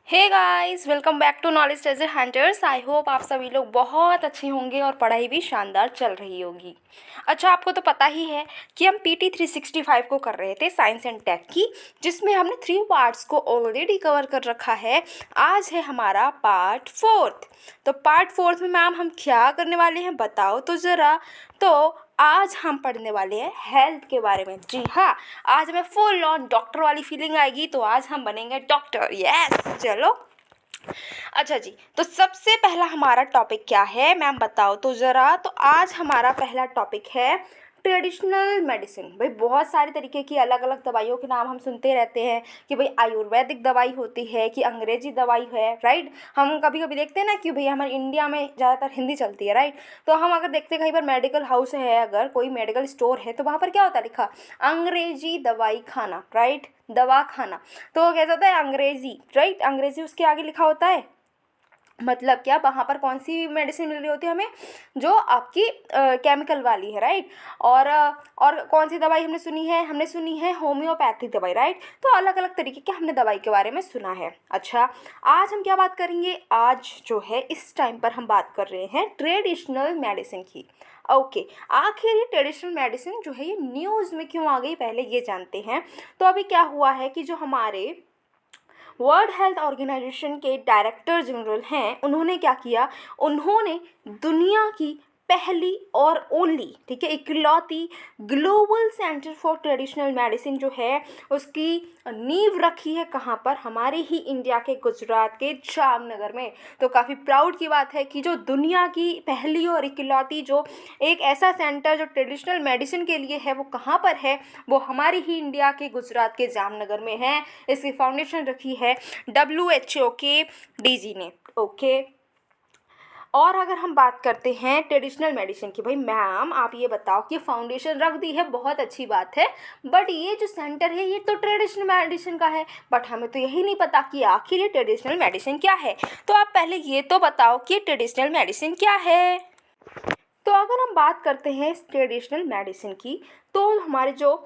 Hey guys, welcome back to knowledge treasure hunters. I hope आप सभी लोग बहुत अच्छे होंगे और पढ़ाई भी शानदार चल रही होगी। अच्छा, आपको तो पता ही है कि हम पीटी 365 को कर रहे थे साइंस एंड टेक की, जिसमें हमने 3 पार्ट्स को ऑलरेडी कवर कर रखा है। आज है हमारा पार्ट 4। तो पार्ट 4 में मैम हम क्या करने वाले हैं बताओ तो ज़रा। तो आज हम पढ़ने वाले हैं हेल्थ के बारे में। जी हाँ, आज हमें फुल ऑन डॉक्टर वाली फीलिंग आएगी, तो आज हम बनेंगे डॉक्टर। यस, चलो। अच्छा जी, तो सबसे पहला हमारा टॉपिक क्या है मैम बताओ तो ज़रा। तो आज हमारा पहला टॉपिक है ट्रेडिशनल मेडिसिन। भाई बहुत सारे तरीके की अलग अलग दवाइयों के नाम हम सुनते रहते हैं कि भाई आयुर्वेदिक दवाई होती है कि अंग्रेजी दवाई है, राइट। हम कभी कभी देखते हैं ना कि भाई हमारे इंडिया में ज़्यादातर हिंदी चलती है, राइट। तो हम अगर देखते हैं कहीं पर मेडिकल हाउस है, अगर कोई मेडिकल स्टोर है, तो वहाँ पर क्या होता है लिखा, अंग्रेजी दवाई खाना, राइट, दवा खाना। तो कैसा होता है अंग्रेजी, राइट, अंग्रेजी उसके आगे लिखा होता है। मतलब क्या, वहाँ पर कौन सी मेडिसिन मिल रही होती है हमें, जो आपकी केमिकल वाली है, राइट। और कौन सी दवाई हमने सुनी है होम्योपैथिक दवाई, राइट। तो अलग अलग तरीके के हमने दवाई के बारे में सुना है। अच्छा, आज हम क्या बात करेंगे, आज जो है इस टाइम पर हम बात कर रहे हैं ट्रेडिशनल मेडिसिन की। ओके, आखिर ये ट्रेडिशनल मेडिसिन जो है ये न्यूज़ में क्यों आ गई, पहले ये जानते हैं। तो अभी क्या हुआ है कि जो हमारे वर्ल्ड हेल्थ ऑर्गेनाइजेशन के डायरेक्टर जनरल हैं, उन्होंने क्या किया, उन्होंने दुनिया की पहली और ओनली, ठीक है, इकलौती global centre for traditional medicine जो है उसकी नींव रखी है। कहाँ पर, हमारे ही इंडिया के गुजरात के जामनगर में। तो काफ़ी प्राउड की बात है कि जो दुनिया की पहली और इकलौती जो एक ऐसा सेंटर जो ट्रेडिशनल मेडिसिन के लिए है, वो कहाँ पर है, वो हमारे ही इंडिया के गुजरात के जामनगर में है। इसकी फाउंडेशन रखी है WHO के डीजी ने। ओके, और अगर हम बात करते हैं ट्रेडिशनल मेडिसिन की, भाई मैम आप ये बताओ कि फाउंडेशन रख दी है, बहुत अच्छी बात है, बट ये जो सेंटर है ये तो ट्रेडिशनल मेडिसिन का है, बट हमें तो यही नहीं पता कि आखिर ये ट्रेडिशनल मेडिसिन क्या है। तो आप पहले ये तो बताओ कि ट्रेडिशनल मेडिसिन क्या है। तो अगर हम बात करते हैं इस ट्रेडिशनल मेडिसिन की, तो हमारे जो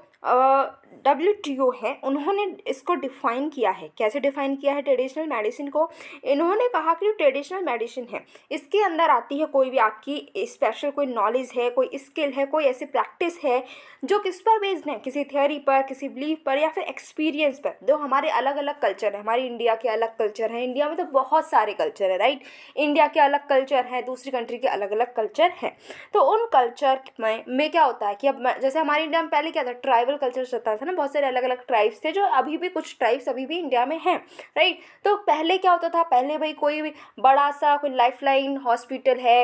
WTO है, उन्होंने इसको डिफ़ाइन किया है। कैसे डिफ़ाइन किया है ट्रेडिशनल मेडिसिन को, इन्होंने कहा कि जो ट्रेडिशनल मेडिसिन है इसके अंदर आती है कोई भी आपकी स्पेशल कोई नॉलेज है, कोई स्किल है, कोई ऐसी प्रैक्टिस है जो किस पर बेस्ड है, किसी थ्योरी पर, किसी बिलीफ पर, या फिर एक्सपीरियंस पर। जो हमारे अलग अलग कल्चर है, हमारी इंडिया के अलग कल्चर है, इंडिया में तो बहुत सारे कल्चर है, राइट। इंडिया के अलग कल्चर हैं, दूसरी कंट्री के अलग अलग कल्चर हैं। तो उन कल्चर में क्या होता है कि अब जैसे हमारे इंडिया में पहले क्या था, ट्राइबल कल्चर चलता था ना, बहुत सारे अलग अलग ट्राइब्स थे, जो अभी भी कुछ ट्राइब्स अभी भी इंडिया में हैं, राइट। तो पहले क्या होता था, पहले भाई कोई भी बड़ा सा कोई लाइफलाइन हॉस्पिटल है,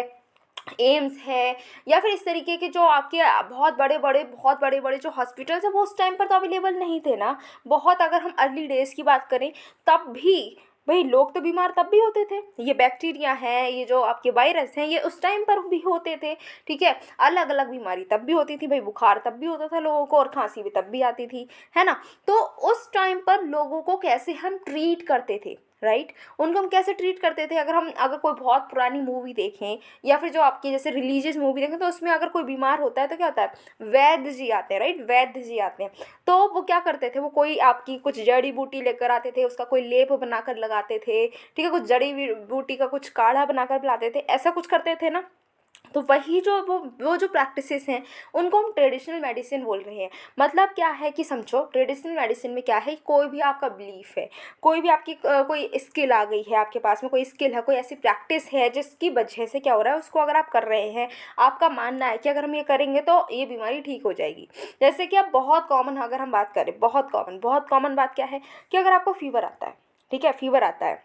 एम्स है, या फिर इस तरीके के जो आपके बहुत बड़े बड़े जो हॉस्पिटल्स हैं, वो उस टाइम पर तो अवेलेबल नहीं थे ना। बहुत, अगर हम अर्ली डेज़ की बात करें तब भी भाई लोग तो बीमार तब भी होते थे। ये बैक्टीरिया है, ये जो आपके वायरस हैं, ये उस टाइम पर भी होते थे, ठीक है। अलग अलग बीमारी तब भी होती थी भाई, बुखार तब भी होता था लोगों को, और खांसी भी तब भी आती थी, है ना। तो उस टाइम पर लोगों को कैसे हम ट्रीट करते थे, राइट। उनको हम कैसे ट्रीट करते थे, अगर कोई बहुत पुरानी मूवी देखें, या फिर जो आपकी जैसे रिलीजियस मूवी देखें, तो उसमें अगर कोई बीमार होता है तो क्या होता है, वैद्य जी आते हैं, राइट, वैद्य जी आते हैं। तो वो क्या करते थे, वो कोई आपकी कुछ जड़ी बूटी लेकर आते थे, उसका कोई लेप बनाकर लगाते थे, ठीक है, कुछ जड़ी बूटी का कुछ काढ़ा बनाकर पिलाते थे, ऐसा कुछ करते थे ना। तो वही जो वो जो प्रैक्टिसेस हैं, उनको हम ट्रेडिशनल मेडिसिन बोल रहे हैं। मतलब क्या है कि समझो, ट्रेडिशनल मेडिसिन में क्या है, कोई भी आपका बिलीफ है, कोई भी आपकी कोई स्किल आ गई है, आपके पास में कोई स्किल है, कोई ऐसी प्रैक्टिस है जिसकी वजह से क्या हो रहा है, उसको अगर आप कर रहे हैं, आपका मानना है कि अगर हम ये करेंगे तो ये बीमारी ठीक हो जाएगी। जैसे कि अब बहुत कॉमन, अगर हम बात करें, बहुत कॉमन बात क्या है कि अगर आपको फीवर आता है, ठीक है, फीवर आता है,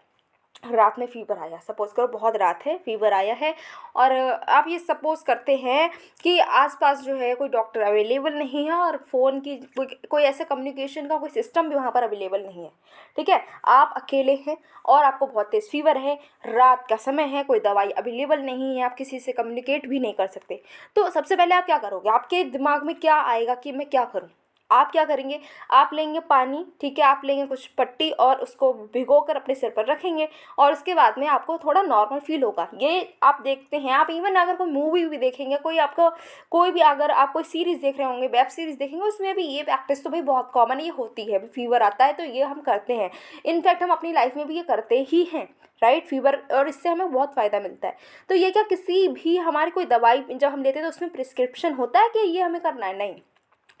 रात में फीवर आया, सपोज़ करो बहुत रात है, फीवर आया है, और आप ये सपोज़ करते हैं कि आसपास जो है कोई डॉक्टर अवेलेबल नहीं है, और फ़ोन की कोई ऐसा कम्युनिकेशन का कोई सिस्टम भी वहाँ पर अवेलेबल नहीं है, ठीक है। आप अकेले हैं और आपको बहुत तेज़ फीवर है, रात का समय है, कोई दवाई अवेलेबल नहीं है, आप किसी से कम्युनिकेट भी नहीं कर सकते। तो सबसे पहले आप क्या करोगे, आपके दिमाग में क्या आएगा कि मैं क्या करूँ। आप क्या करेंगे, आप लेंगे पानी, ठीक है, आप लेंगे कुछ पट्टी और उसको भिगोकर अपने सिर पर रखेंगे और उसके बाद में आपको थोड़ा नॉर्मल फील होगा। ये आप देखते हैं, आप इवन अगर कोई मूवी भी देखेंगे, कोई आपको कोई भी अगर आप कोई सीरीज़ देख रहे होंगे, वेब सीरीज़ देखेंगे, उसमें भी ये प्रैक्टिस तो भाई बहुत कॉमन ये होती है। फीवर आता है तो ये हम करते हैं, इनफैक्ट हम अपनी लाइफ में भी ये करते ही हैं, राइट, फीवर, और इससे हमें बहुत फ़ायदा मिलता है। तो ये क्या किसी भी हमारी कोई दवाई जब हम लेते हैं तो उसमें प्रिस्क्रिप्शन होता है कि ये हमें करना है, नहीं,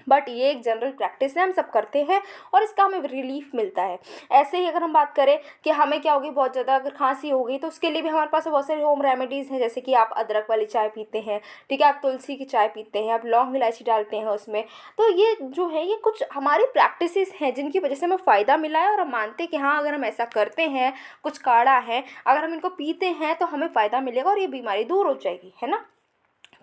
बट ये एक जनरल प्रैक्टिस है, हम सब करते हैं और इसका हमें रिलीफ मिलता है। ऐसे ही अगर हम बात करें कि हमें क्या होगी, बहुत ज़्यादा अगर खांसी हो गई तो उसके लिए भी हमारे पास बहुत सारे होम रेमेडीज़ हैं, जैसे कि आप अदरक वाली चाय पीते हैं, ठीक है, आप तुलसी की चाय पीते हैं, आप लौंग इलायची डालते हैं उसमें। तो ये जो है ये कुछ हमारी प्रैक्टिसेस हैं जिनकी वजह से हमें फ़ायदा मिला है और हम मानते हैं कि हाँ अगर हम ऐसा करते हैं, कुछ काढ़ा है, अगर हम इनको पीते हैं तो हमें फ़ायदा मिलेगा और ये बीमारी दूर हो जाएगी, है ना।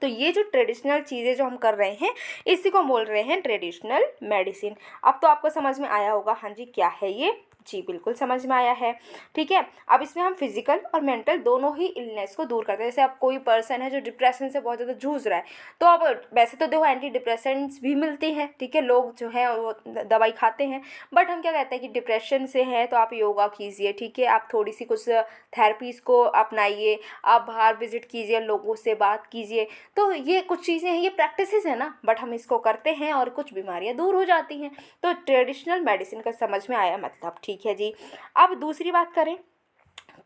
तो ये जो ट्रेडिशनल चीज़ें जो हम कर रहे हैं इसी को बोल रहे हैं ट्रेडिशनल मेडिसिन। अब तो आपको समझ में आया होगा, हाँ जी क्या है ये, जी बिल्कुल समझ में आया है, ठीक है। अब इसमें हम फिजिकल और मेंटल दोनों ही इलनेस को दूर करते हैं। जैसे अब कोई पर्सन है जो डिप्रेशन से बहुत ज़्यादा जूझ रहा है, तो अब वैसे तो देखो एंटी डिप्रेसेंट्स भी मिलते हैं, ठीक है, लोग जो हैं वो दवाई खाते हैं, बट हम क्या कहते हैं कि डिप्रेशन से है तो आप योगा कीजिए, ठीक है, आप थोड़ी सी कुछ थेरेपीज़ को अपनाइए, आप बाहर विजिट कीजिए, लोगों से बात कीजिए। तो ये कुछ चीज़ें हैं, ये प्रैक्टिसेस है ना, बट हम इसको करते हैं और कुछ बीमारियां दूर हो जाती हैं। तो ट्रेडिशनल मेडिसिन का समझ में आया मतलब, ठीक है जी। अब दूसरी बात करें,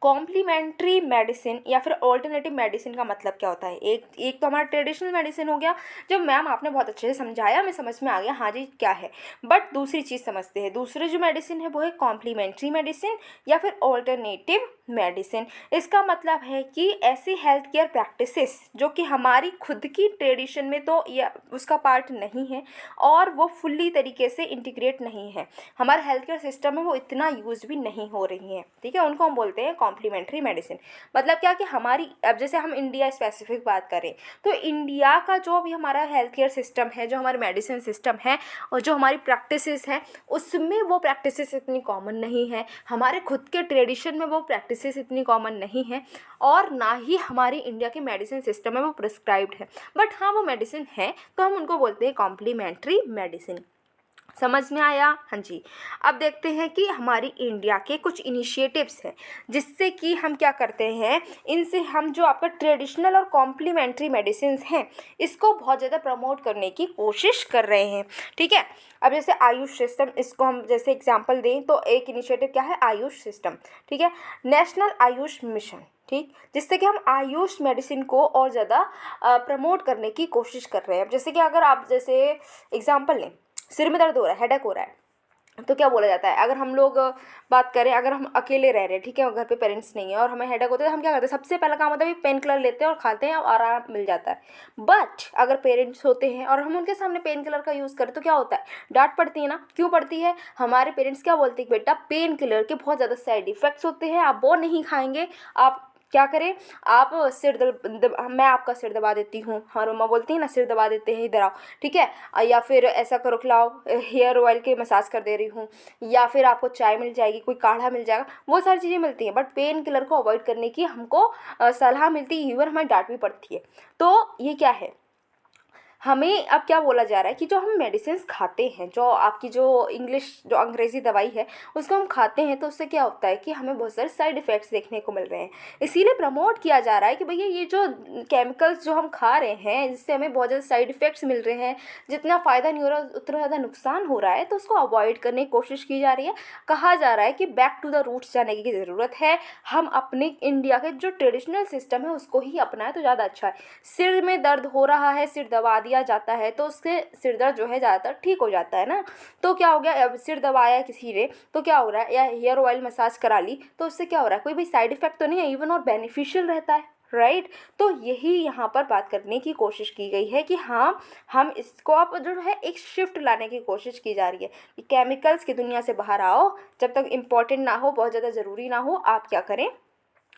कॉम्प्लीमेंट्री मेडिसिन या फिर ऑल्टरनेटिव मेडिसिन का मतलब क्या होता है। एक एक तो हमारा ट्रेडिशनल मेडिसिन हो गया, जो मैम आपने बहुत अच्छे से समझाया, हमें समझ में आ गया हाँ जी क्या है। बट दूसरी चीज़ समझते हैं, दूसरी जो मेडिसिन है वो है कॉम्प्लीमेंट्री मेडिसिन या फिर ऑल्टरनेटिव मेडिसिन। इसका मतलब है कि ऐसी हेल्थ केयर प्रैक्टिसेस जो कि हमारी खुद की ट्रेडिशन में तो या उसका पार्ट नहीं है और वो फुल्ली तरीके से इंटीग्रेट नहीं है, हमारे हेल्थ केयर सिस्टम में वो इतना यूज़ भी नहीं हो रही हैं, ठीक है, उनको हम बोलते हैं कॉम्प्लीमेंट्री मेडिसिन। मतलब क्या कि हमारी, अब जैसे हम इंडिया स्पेसिफिक बात करें तो इंडिया का जो भी हमारा हेल्थ केयर सिस्टम है, जो हमारा मेडिसिन सिस्टम है और जो हमारी प्रैक्टिसेस हैं उसमें वो प्रैक्टिसेस इतनी कॉमन नहीं है, हमारे खुद के ट्रेडिशन में वो प्रैक्टिसेस इतनी कॉमन नहीं है और ना ही हमारी इंडिया के मेडिसिन सिस्टम में वो प्रिस्क्राइब्ड है। बट हाँ वो मेडिसिन है तो हम उनको बोलते हैं कॉम्प्लीमेंट्री मेडिसिन। समझ में आया, हाँ जी। अब देखते हैं कि हमारी इंडिया के कुछ इनिशिएटिव्स हैं जिससे कि हम क्या करते हैं, इनसे हम जो आपका ट्रेडिशनल और कॉम्प्लीमेंट्री मेडिसिन्स हैं इसको बहुत ज़्यादा प्रमोट करने की कोशिश कर रहे हैं, ठीक है। अब जैसे आयुष सिस्टम, इसको हम जैसे एग्जांपल दें तो एक इनिशिएटिव क्या है, आयुष सिस्टम, ठीक है, नेशनल आयुष मिशन, ठीक, जिससे कि हम आयुष मेडिसिन को और ज़्यादा प्रमोट करने की कोशिश कर रहे हैं। अब जैसे कि अगर आप जैसे एग्जांपल लें, सिर में दर्द हो रहा है, हेडेक हो रहा है, तो क्या बोला जाता है, अगर हम लोग बात करें, अगर हम अकेले रह रहे हैं, ठीक है, घर पे पेरेंट्स नहीं है और हमें हेडेक होता है तो हम क्या करते हैं, सबसे पहला काम होता है पेन किलर लेते हैं और खाते हैं और आराम मिल जाता है। बट अगर पेरेंट्स होते हैं और हम उनके सामने पेन किलर का यूज़ करें तो क्या होता है, डांट पड़ती है ना। क्यों पड़ती है, हमारे पेरेंट्स क्या बोलते हैं, बेटा पेन किलर के बहुत ज़्यादा साइड इफ़ेक्ट्स होते हैं, आप वो नहीं खाएंगे, आप क्या करें, आप सिर मैं आपका सिर दबा देती हूँ, हमारी मम्मा बोलती है ना, सिर दबा देते हैं, इधर आओ, ठीक है, या फिर ऐसा करो, खिलाओ, हेयर ऑयल के मसाज कर दे रही हूँ, या फिर आपको चाय मिल जाएगी, कोई काढ़ा मिल जाएगा, वो सारी चीज़ें मिलती हैं। बट पेन किलर को अवॉइड करने की हमको सलाह मिलती है, इवन हमें डांट भी पड़ती है। तो ये क्या है, हमें अब क्या बोला जा रहा है कि जो हम मेडिसिन खाते हैं, जो आपकी जो इंग्लिश जो अंग्रेज़ी दवाई है उसको हम खाते हैं तो उससे क्या होता है कि हमें बहुत सारे साइड इफ़ेक्ट्स देखने को मिल रहे हैं। इसीलिए प्रमोट किया जा रहा है कि भैया ये जो केमिकल्स जो हम खा रहे हैं जिससे हमें बहुत ज़्यादा साइड इफ़ेक्ट्स मिल रहे हैं, जितना फ़ायदा नहीं हो रहा उतना ज़्यादा नुकसान हो रहा है, तो उसको अवॉइड करने की कोशिश की जा रही है। कहा जा रहा है कि बैक टू द रूट्स जाने की ज़रूरत है, हम अपने इंडिया के जो ट्रेडिशनल सिस्टम है उसको ही अपनाएं तो ज़्यादा अच्छा है। सिर में दर्द हो रहा है, सिर दबा दिया जाता है तो उससे सिर दर्द जो है ज़्यादातर ठीक हो जाता है ना। तो क्या हो गया, अब सिर दबाया किसी ने तो क्या हो रहा है, या हेयर ऑयल मसाज करा ली तो उससे क्या हो रहा है, कोई भी साइड इफेक्ट तो नहीं है, इवन और बेनिफिशियल रहता है, राइट। तो यही यहाँ पर बात करने की कोशिश की गई है कि हाँ हम इसको आप जो है एक शिफ्ट लाने की कोशिश की जा रही है कि केमिकल्स की दुनिया से बाहर आओ, जब तक इम्पॉर्टेंट ना हो, बहुत ज़्यादा ज़रूरी ना हो, आप क्या करें,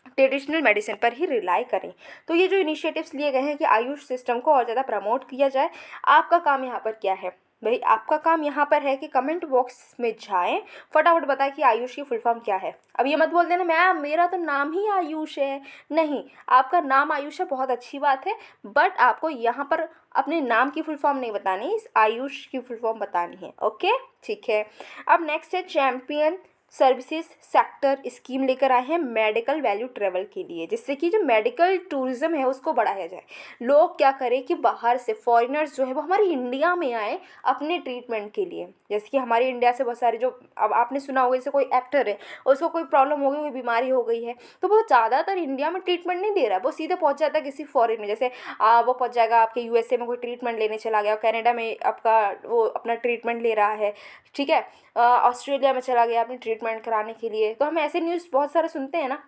ट्रेडिशनल मेडिसिन पर ही रिलाई करें। तो ये जो इनिशिएटिव्स लिए गए हैं कि आयुष सिस्टम को और ज़्यादा प्रमोट किया जाए, आपका काम यहाँ पर क्या है, भाई आपका काम यहाँ पर है कि कमेंट बॉक्स में जाएं, फटाफट बताएं कि आयुष की फुल फॉर्म क्या है। अब ये मत बोल देना मैम मेरा तो नाम ही आयुष है, नहीं, आपका नाम आयुष है, बहुत अच्छी बात है, बट आपको यहाँ पर अपने नाम की फुल फॉर्म नहीं बतानी, इस आयुष की फुल फॉर्म बतानी है। ओके, ठीक है। अब नेक्स्ट है चैम्पियन सर्विसेज सेक्टर स्कीम लेकर आए हैं मेडिकल वैल्यू ट्रेवल के लिए, जिससे कि जो मेडिकल टूरिज्म है उसको बढ़ाया जाए। लोग क्या करें कि बाहर से फॉरेनर्स जो है वो हमारे इंडिया में आए अपने ट्रीटमेंट के लिए। जैसे कि हमारे इंडिया से बहुत सारे जो, अब आपने सुना होगा जैसे कोई एक्टर है उसको कोई प्रॉब्लम हो गई, कोई बीमारी हो गई है, तो वो ज़्यादातर इंडिया में ट्रीटमेंट नहीं दे रहा है, वो सीधे पहुँच जाता है किसी फॉरेन में। जैसे वो पहुँच जाएगा आपके यूएसए में कोई ट्रीटमेंट लेने चला गया, कनाडा में आपका वो अपना ट्रीटमेंट ले रहा है, ठीक है, ऑस्ट्रेलिया में चला गया अपनी ट्रीटमेंट कराने के लिए। तो हम ऐसे न्यूज़ बहुत सारे सुनते हैं ना,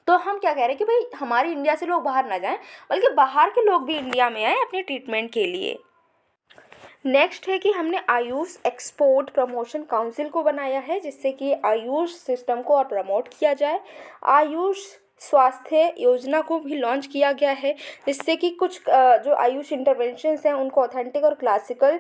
तो हम क्या कह रहे हैं कि भाई हमारे इंडिया से लोग बाहर ना जाएं, बल्कि बाहर के लोग भी इंडिया में आए अपने ट्रीटमेंट के लिए। नेक्स्ट है कि हमने आयुष एक्सपोर्ट प्रमोशन काउंसिल को बनाया है, जिससे कि आयुष सिस्टम को और प्रमोट किया जाए। आयुष स्वास्थ्य योजना को भी लॉन्च किया गया है, जिससे कि कुछ जो आयुष इंटरवेंशंस हैं उनको ऑथेंटिक और क्लासिकल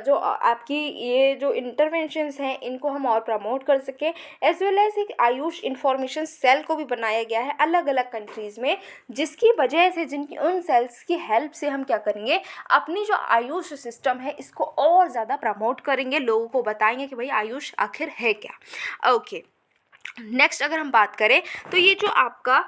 जो आपकी ये जो इंटरवेंशंस हैं इनको हम और प्रमोट कर सकें। एज वेल एज एक आयुष इंफॉर्मेशन सेल को भी बनाया गया है अलग अलग कंट्रीज़ में, जिसकी वजह से जिनकी उन सेल्स की हेल्प से हम क्या करेंगे, अपनी जो आयुष सिस्टम है इसको और ज़्यादा प्रमोट करेंगे, लोगों को बताएंगे कि भाई आयुष आखिर है क्या। ओके, नेक्स्ट अगर हम बात करें तो ये जो आपका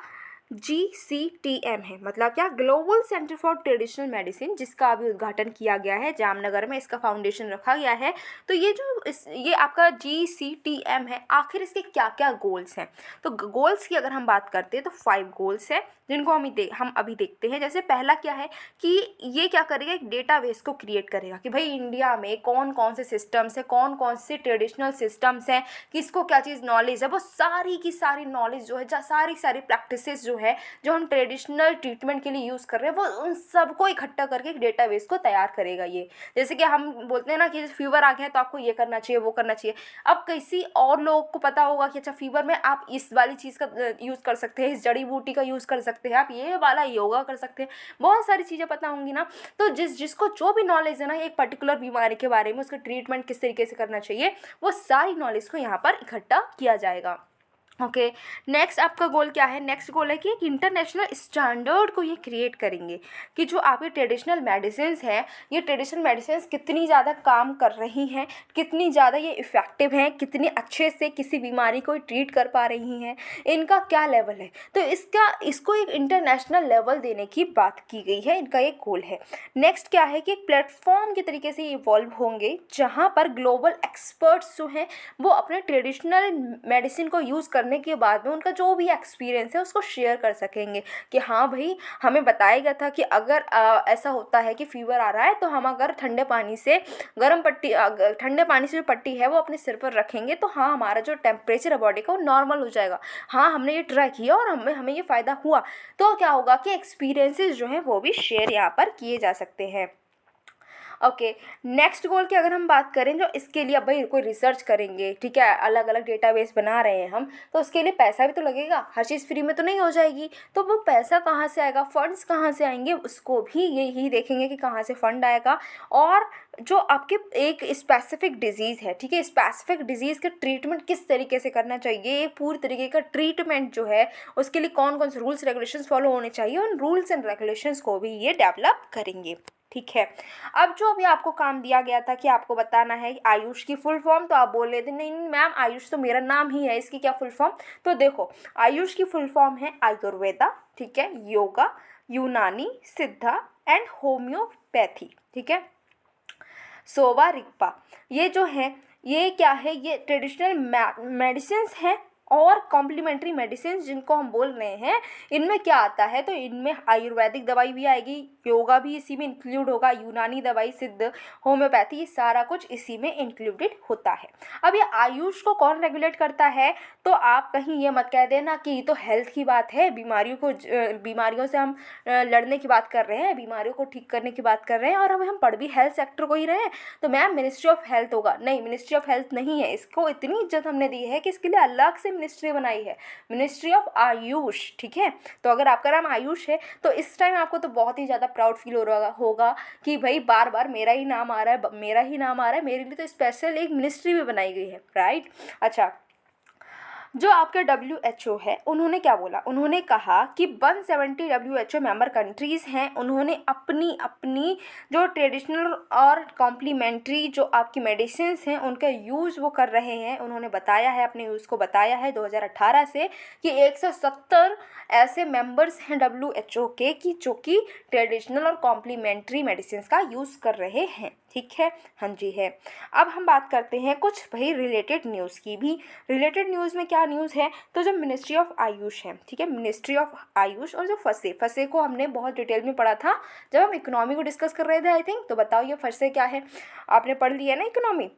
GCTM है, मतलब क्या, global centre for traditional medicine, जिसका अभी उद्घाटन किया गया है जामनगर में, इसका फाउंडेशन रखा गया है। तो ये जो ये आपका GCTM है, आखिर इसके क्या क्या गोल्स हैं। तो गोल्स की अगर हम बात करते हैं तो 5 गोल्स हैं, जिनको हम अभी देखते हैं। जैसे पहला क्या है कि ये क्या करेगा, एक डेटाबेस को क्रिएट करेगा कि भाई इंडिया में कौन कौन से सिस्टम्स हैं, कौन कौन से ट्रेडिशनल सिस्टम्स हैं, किसको क्या चीज़ नॉलेज है, वो सारी की सारी नॉलेज जो है, सारी सारी प्रैक्टिसेस जो है जो हम ट्रेडिशनल ट्रीटमेंट के लिए यूज़ कर रहे हैं, वो उन सबको इकट्ठा करके एक डेटाबेस को तैयार करेगा ये। जैसे कि हम बोलते हैं ना कि फीवर आ गया है तो आपको ये करना चाहिए, वो करना चाहिए। अब किसी और लोगों को पता होगा कि अच्छा फीवर में आप इस वाली चीज़ का यूज़ कर सकते हैं, इस जड़ी बूटी का यूज़ कर सकते हैं, आप ये वाला योगा कर सकते हैं, बहुत सारी चीज़ें पता होंगी ना। तो जिसको जो भी नॉलेज है ना एक पर्टिकुलर बीमारी के बारे में, उसका ट्रीटमेंट किस तरीके से करना चाहिए, वो सारी नॉलेज को यहाँ पर इकट्ठा किया जाएगा। ओके, नेक्स्ट आपका गोल क्या है, नेक्स्ट गोल है कि एक इंटरनेशनल स्टैंडर्ड को ये क्रिएट करेंगे कि जो आपके ट्रेडिशनल मेडिसिन्स हैं, ये ट्रेडिशनल मेडिसिन्स कितनी ज़्यादा काम कर रही हैं, कितनी ज़्यादा ये इफ़ेक्टिव हैं, कितनी अच्छे से किसी बीमारी को ट्रीट कर पा रही हैं, इनका क्या लेवल है। तो इसको एक इंटरनेशनल लेवल देने की बात की गई है, इनका एक गोल है। नेक्स्ट क्या है कि एक प्लेटफॉर्म के तरीके से इवॉल्व होंगे, जहाँ पर ग्लोबल एक्सपर्ट्स जो हैं वो अपने ट्रेडिशनल मेडिसिन को यूज़ करने के बाद में उनका जो भी एक्सपीरियंस है उसको शेयर कर सकेंगे कि हाँ भाई हमें बताया गया था कि अगर ऐसा होता है कि फीवर आ रहा है तो हम अगर ठंडे पानी से ठंडे पानी से जो पट्टी है वो अपने सिर पर रखेंगे तो हाँ हमारा जो टेम्परेचर है बॉडी का वो नॉर्मल हो जाएगा। हाँ हमने ये ट्राई किया और हमें ये फ़ायदा हुआ। तो क्या होगा कि एक्सपीरियंसेस जो हैं वो भी शेयर यहाँ पर किए जा सकते हैं। ओके, नेक्स्ट गोल की अगर हम बात करें, जो इसके लिए अब भाई कोई रिसर्च करेंगे, ठीक है, अलग अलग डेटाबेस बना रहे हैं हम, तो उसके लिए पैसा भी तो लगेगा, हर चीज़ फ्री में तो नहीं हो जाएगी। तो वो पैसा कहाँ से आएगा, फंड्स कहाँ से आएंगे, उसको भी यही देखेंगे कि कहाँ से फंड आएगा। और जो आपके एक स्पेसिफिक डिजीज़ है, ठीक है, स्पेसिफिक डिजीज़ का ट्रीटमेंट किस तरीके से करना चाहिए, एक पूरी तरीके का ट्रीटमेंट जो है उसके लिए कौन कौन से रूल्स रेगुलेशंस फॉलो होने चाहिए, उन रूल्स एंड रेगुलेशंस को भी ये डेवलप करेंगे। ठीक है, अब जो अभी आपको काम दिया गया था कि आपको बताना है आयुष की फुल फॉर्म, तो आप बोल रहे थे नहीं नहीं मैम आयुष तो मेरा नाम ही है, इसकी क्या फुल फॉर्म। तो देखो आयुष की फुल फॉर्म है आयुर्वेदा, ठीक है, योगा, यूनानी, सिद्धा एंड होम्योपैथी, ठीक है, सोवा रिक्पा। ये जो है ये क्या है, ये ट्रेडिशनल मेडिसिन्स हैं और कॉम्प्लीमेंट्री मेडिसिन जिनको हम बोल रहे हैं, इनमें क्या आता है, तो इनमें आयुर्वेदिक दवाई भी आएगी, योगा भी इसी में इंक्लूड होगा, यूनानी दवाई, सिद्ध, होम्योपैथी, ये सारा कुछ इसी में इंक्लूडेड होता है। अब ये आयुष को कौन रेगुलेट करता है, तो आप कहीं ये मत कह देना कि ये तो हेल्थ की बात है, बीमारियों से हम लड़ने की बात कर रहे हैं, बीमारियों को ठीक करने की बात कर रहे हैं और अब हम पढ़ भी हेल्थ सेक्टर को ही रहे हैं, तो मैम मिनिस्ट्री ऑफ हेल्थ होगा। नहीं, मिनिस्ट्री ऑफ हेल्थ नहीं है, इसको इतनी इज्जत हमने दी है कि इसके लिए अलग से मिनिस्ट्री बनाई है? मिनिस्ट्री ऑफ आयुष, ठीक है। तो अगर आपका नाम आयुष है तो इस टाइम आपको तो बहुत ही ज़्यादा प्राउड फील हो रहा होगा कि भाई बार बार मेरा ही नाम आ रहा है, मेरा ही नाम आ रहा है, मेरे लिए तो स्पेशल एक मिनिस्ट्री भी बनाई गई है, राइट। अच्छा, जो आपके WHO है उन्होंने क्या बोला, उन्होंने कहा कि 170 WHO मेंबर कंट्रीज़ हैं, उन्होंने अपनी अपनी जो ट्रेडिशनल और कॉम्प्लीमेंट्री जो आपकी मेडिसिन्स हैं उनका यूज़ वो कर रहे हैं। उन्होंने बताया है, अपने यूज़ को बताया है 2018 से कि 170 ऐसे मेंबर्स हैं WHO के कि जो कि ट्रेडिशनल और कॉम्प्लीमेंट्री मेडिसिन्स का यूज़ कर रहे हैं, ठीक है। हाँ जी है। अब हम बात करते हैं कुछ भाई रिलेटेड न्यूज़ की भी। रिलेटेड न्यूज़ में क्या न्यूज़ है, तो जो मिनिस्ट्री ऑफ आयुष है, ठीक है, मिनिस्ट्री ऑफ आयुष और जो फसे को हमने बहुत डिटेल में पढ़ा था जब हम इकोनॉमी को डिस्कस कर रहे थे, आई थिंक। तो बताओ ये फसे क्या है, आपने पढ़ लिया ना इकोनॉमी।